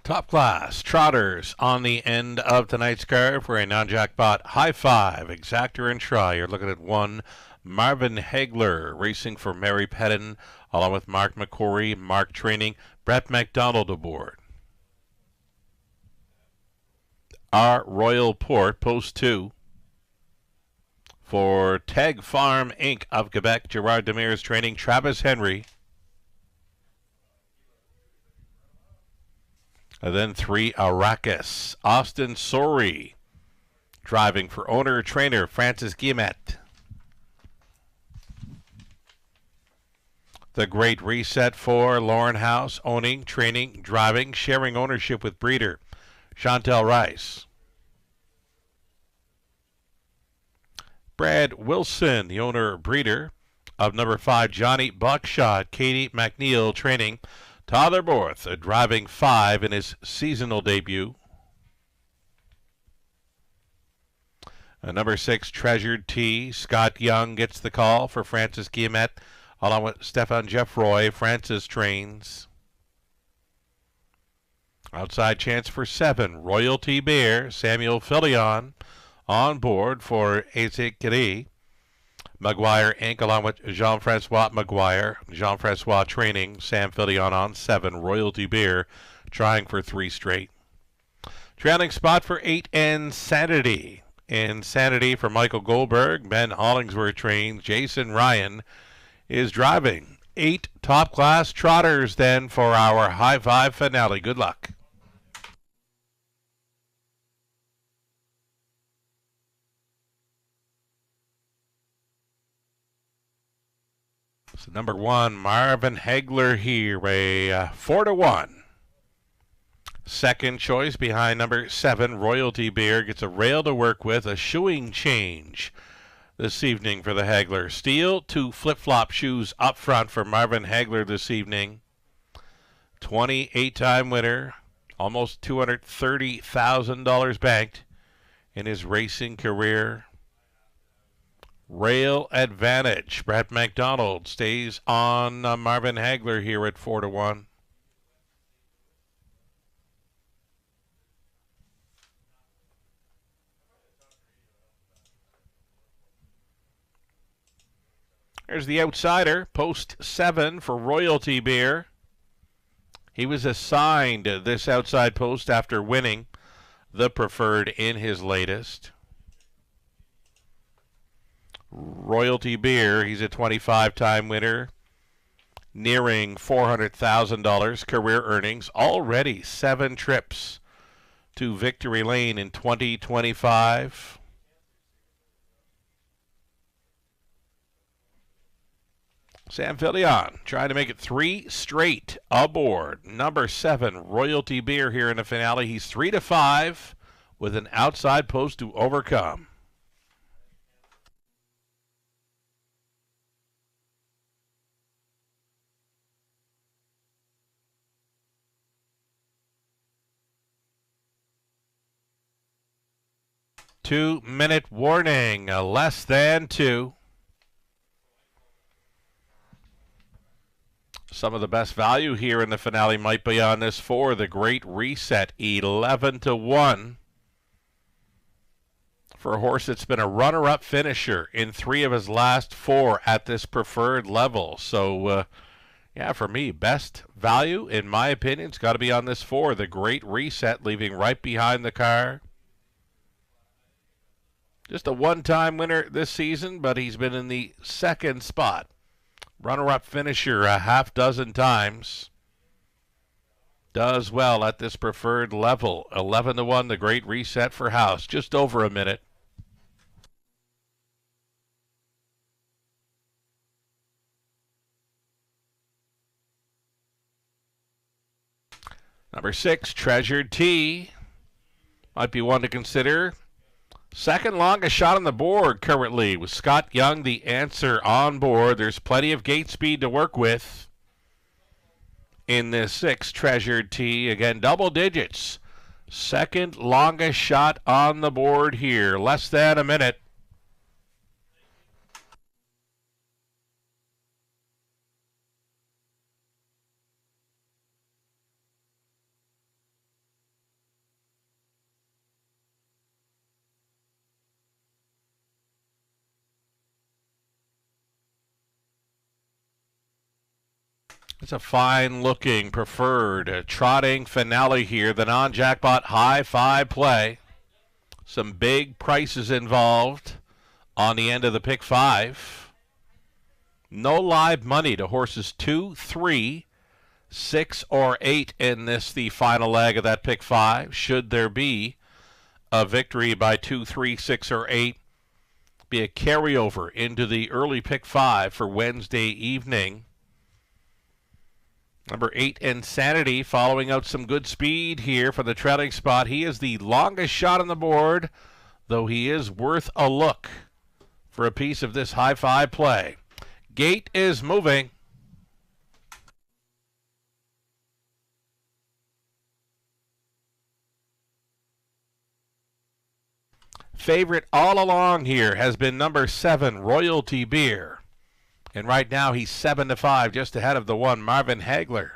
Top class trotters on the end of tonight's card for a non-jackpot high five exactor and try. You're looking at one Marvin Hagler racing for Mary Pettin, along with Mark McCory, Mark Training, Brett McDonald aboard. Our Royal Port, post 2. For Teg Farm Inc. of Quebec, Gerard Demers Training, Travis Henry. And then 3 Arrakis, Austin Sori, driving for owner-trainer Francis Guillemette. The Great Reset for Lauren House, owning, training, driving, sharing ownership with breeder Chantel Rice. Brad Wilson, the owner-breeder of number 5 Johnny Buckshot, Katie McNeil training. Tyler Borth, driving 5 in his seasonal debut. Number 6, Treasured T. Scott Young gets the call for Francis Guillemette, along with Stefan Jeffroy. Francis trains. Outside chance for 7, Royalty Bear, Samuel Filion on board for Ezekiri. Maguire Inc. along with Jean-Francois Maguire. Jean-Francois training. Sam Filion on 7. Royalty Beer trying for 3 straight. Trailing spot for 8, Insanity. Insanity for Michael Goldberg. Ben Hollingsworth trains. Jason Ryan is driving. 8 top class trotters then for our high five finale. Good luck. So number 1, Marvin Hagler here, a 4-1. Second choice behind number 7, Royalty Beer, gets a rail to work with, a shoeing change this evening for the Hagler. Steel, 2 flip-flop shoes up front for Marvin Hagler this evening. 28-time winner, almost $230,000 banked in his racing career. Rail advantage. Brett McDonald stays on Marvin Hagler here at 4-1. There's the outsider, post 7 for Royalty Beer. He was assigned this outside post after winning the preferred in his latest. Royalty Beer, he's a 25-time winner, nearing $400,000 career earnings, already 7 trips to victory lane in 2025. Sam Filion trying to make it 3 straight aboard. Number 7, Royalty Beer here in the finale. He's 3-5 with an outside post to overcome. Two-minute warning, less than 2. Some of the best value here in the finale might be on this 4, the Great Reset, 11-1. For a horse that's been a runner-up finisher in 3 of his last 4 at this preferred level. So, yeah, for me, best value, in my opinion, has got to be on this 4, the Great Reset, leaving right behind the car. Just a one-time winner this season, but he's been in the 2nd spot. Runner-up finisher a half dozen times. Does well at this preferred level. 11-1, the Great Reset for House. Just over a minute. Number 6, Treasured T. Might be one to consider. Second longest shot on the board currently with Scott Young, the answer on board. There's plenty of gate speed to work with in this 6, Treasured T. Again, double digits. Second longest shot on the board here. Less than a minute. It's a fine-looking preferred trotting finale here. The non-jackpot high five play. Some big prices involved on the end of the pick five. No live money to horses 2, 3, 6, or 8 in this, the final leg of that pick five. Should there be a victory by 2, 3, 6, or 8, be a carryover into the early pick five for Wednesday evening. Number 8, Insanity, following out some good speed here for the trailing spot. He is the longest shot on the board, though he is worth a look for a piece of this high five play. Gate is moving. Favorite all along here has been number 7, Royalty Beer. And right now he's 7-5, just ahead of the 1, Marvin Hagler.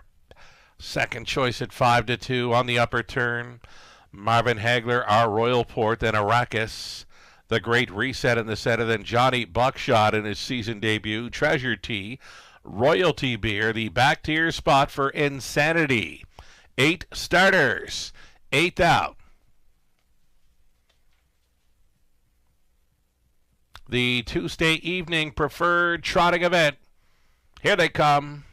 Second choice at 5-2 on the upper turn. Marvin Hagler, Our Royal Port, then Arrakis. The Great Reset in the center, then Johnny Buckshot in his season debut. Treasure Tea, Royalty Beer, the back tier spot for Insanity. 8 starters, 8th out. The Tuesday evening preferred trotting event. Here they come.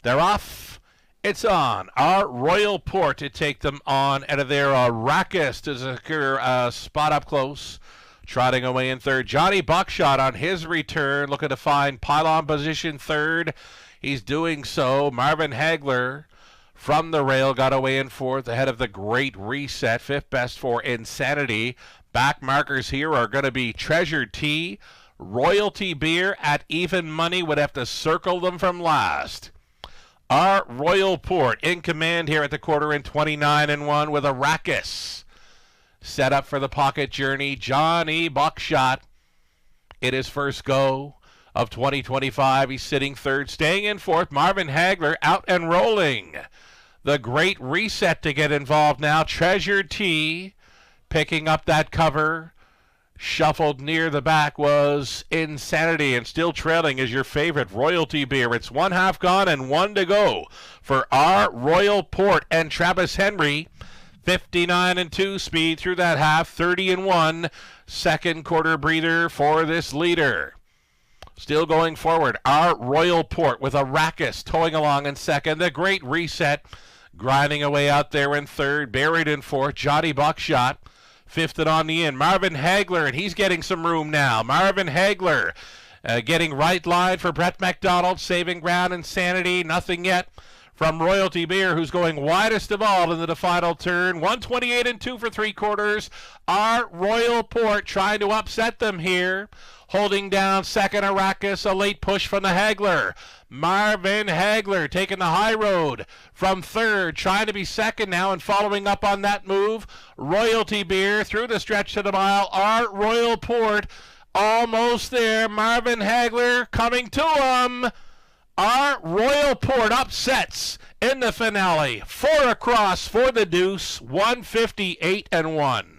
They're off. It's on. Our Royal Port to take them on out of their Arrakis to secure a spot up close. Trotting away in third. Johnny Buckshot on his return, looking to find pylon position third. He's doing so. Marvin Hagler from the rail got away in fourth ahead of the Great Reset. 5th best for Insanity. Back markers here are going to be Treasure Tea, Royalty Beer at even money. Would have to circle them from last. Our Royal Port in command here at the quarter in 29-1 with Arrakis. Set up for the pocket journey. Johnny Buckshot in his first go of 2025. He's sitting third, staying in fourth. Marvin Hagler out and rolling. The Great Reset to get involved now. Treasure Tea picking up that cover. Shuffled near the back was Insanity, and still trailing is your favorite Royalty Beer. It's 1/2 gone and 1 to go for Our Royal Port and Travis Henry. 59-2 speed through that half, 30-1. Second quarter breather for this leader. Still going forward, Our Royal Port with Arrakis towing along in second. The Great Reset grinding away out there in third. Buried in fourth, Johnny Buckshot. 5th and on the in, Marvin Hagler, and he's getting some room now. Marvin Hagler getting right line for Brett McDonald, saving ground. Insanity, nothing yet from Royalty Beer, who's going widest of all into the final turn. 128-2 for 3/4. Our Royal Port trying to upset them here. Holding down second, Arrakis, a late push from the Hagler. Marvin Hagler taking the high road from third, trying to be second now and following up on that move. Royalty Beer through the stretch to the mile. Our Royal Port almost there. Marvin Hagler coming to him. Our Royal Port upsets in the finale. 4 across for the deuce, 158-1.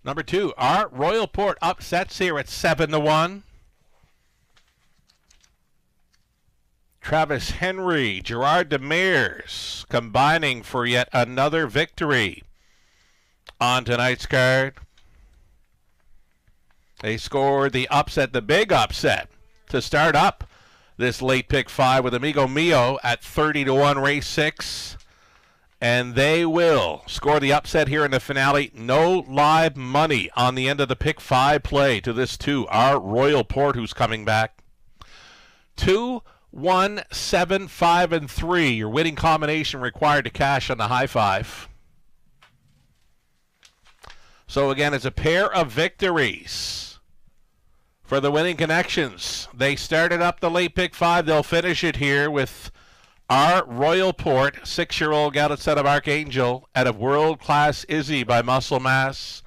Number 2, Our Royal Port upsets here at 7-1. Travis Henry, Gerard Demers combining for yet another victory on tonight's card. They scored the upset, the big upset, to start up this late pick 5 with Amigo Mio at 30-1 race 6. And they will score the upset here in the finale. No live money on the end of the pick 5 play to this 2, Our Royal Port, who's coming back. 2, 1, 7, 5, and 3. Your winning combination required to cash on the high five. So again, it's a pair of victories for the winning connections. They started up the late pick 5. They'll finish it here with our Royal Port, 6-year-old Gallet out of Archangel, out of World Class Izzy by Muscle Mass.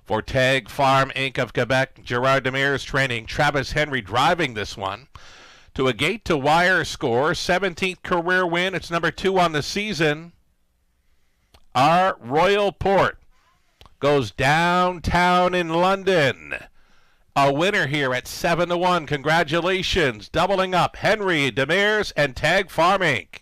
For Tag Farm Inc. of Quebec, Gerard Demers training. Travis Henry driving this one to a gate-to-wire score, 17th career win. It's number 2 on the season. Our Royal Port goes downtown in London. A winner here at 7-1. Congratulations. Doubling up Henry, Demers, and Tag Farm Inc.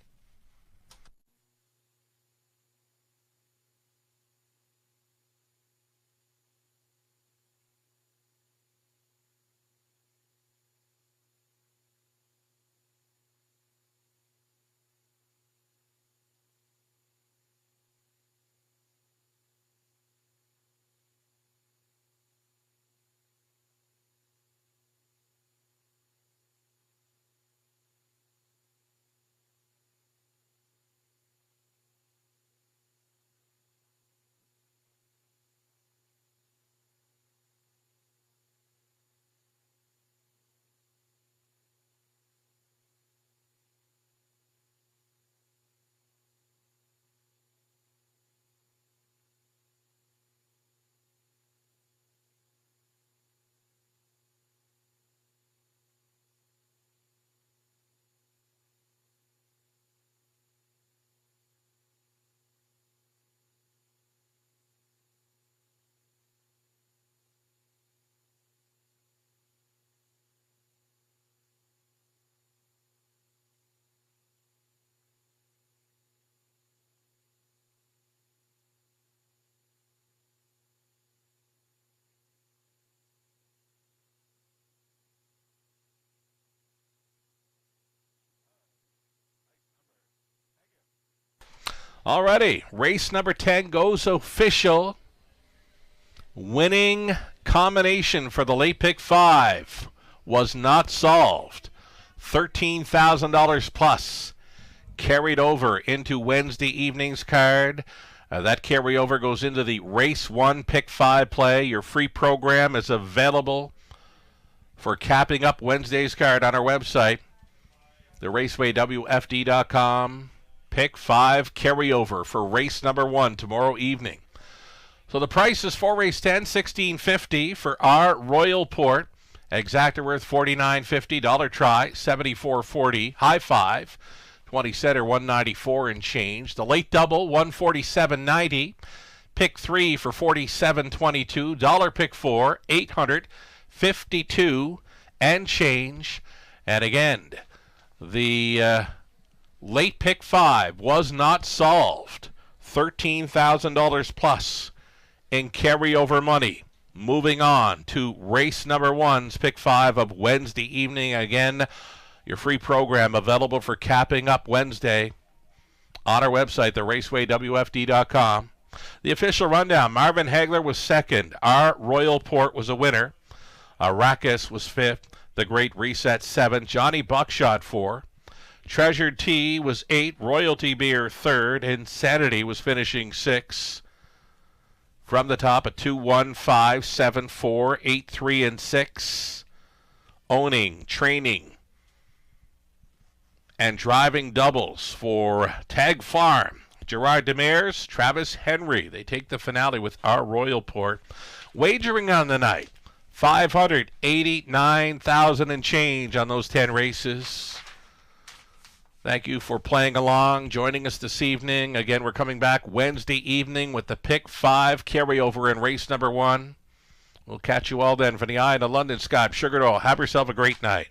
Alrighty, race number 10 goes official. Winning combination for the late pick 5 was not solved. $13,000 plus carried over into Wednesday evening's card. That carryover goes into the race 1 pick 5 play. Your free program is available for capping up Wednesday's card on our website, theRacewayWFD.com. Pick 5 carryover for race number 1 tomorrow evening. So the price is for race 10, $16.50 for our Royal Port. Exacta worth $49.50. Dollar try, $74.40. High five, 20 center, $194 and change. The late double, $147.90. Pick 3 for $47.22. Dollar pick 4, $852 and change. And again, the late pick 5 was not solved. $13,000 plus in carryover money. Moving on to race number 1's pick 5 of Wednesday evening. Again, your free program available for capping up Wednesday on our website, theRacewayWFD.com. The official rundown: Marvin Hagler was second. Our Royal Port was a winner. Arrakis was fifth. The Great Reset 7th. Johnny Buckshot 4. Treasured Tea was 8th. Royalty Beer 3rd. Insanity was finishing 6th. From the top, a 2, 1, 5, 7, 4, 8, 3, and 6. Owning, training, and driving doubles for Tag Farm. Gerard Demers, Travis Henry. They take the finale with our Royal Port. Wagering on the night, $589,000 and change on those 10 races. Thank you for playing along, joining us this evening. Again, we're coming back Wednesday evening with the pick 5 carryover in race number 1. We'll catch you all then. From the eye in the London sky, Sugar Doll, have yourself a great night.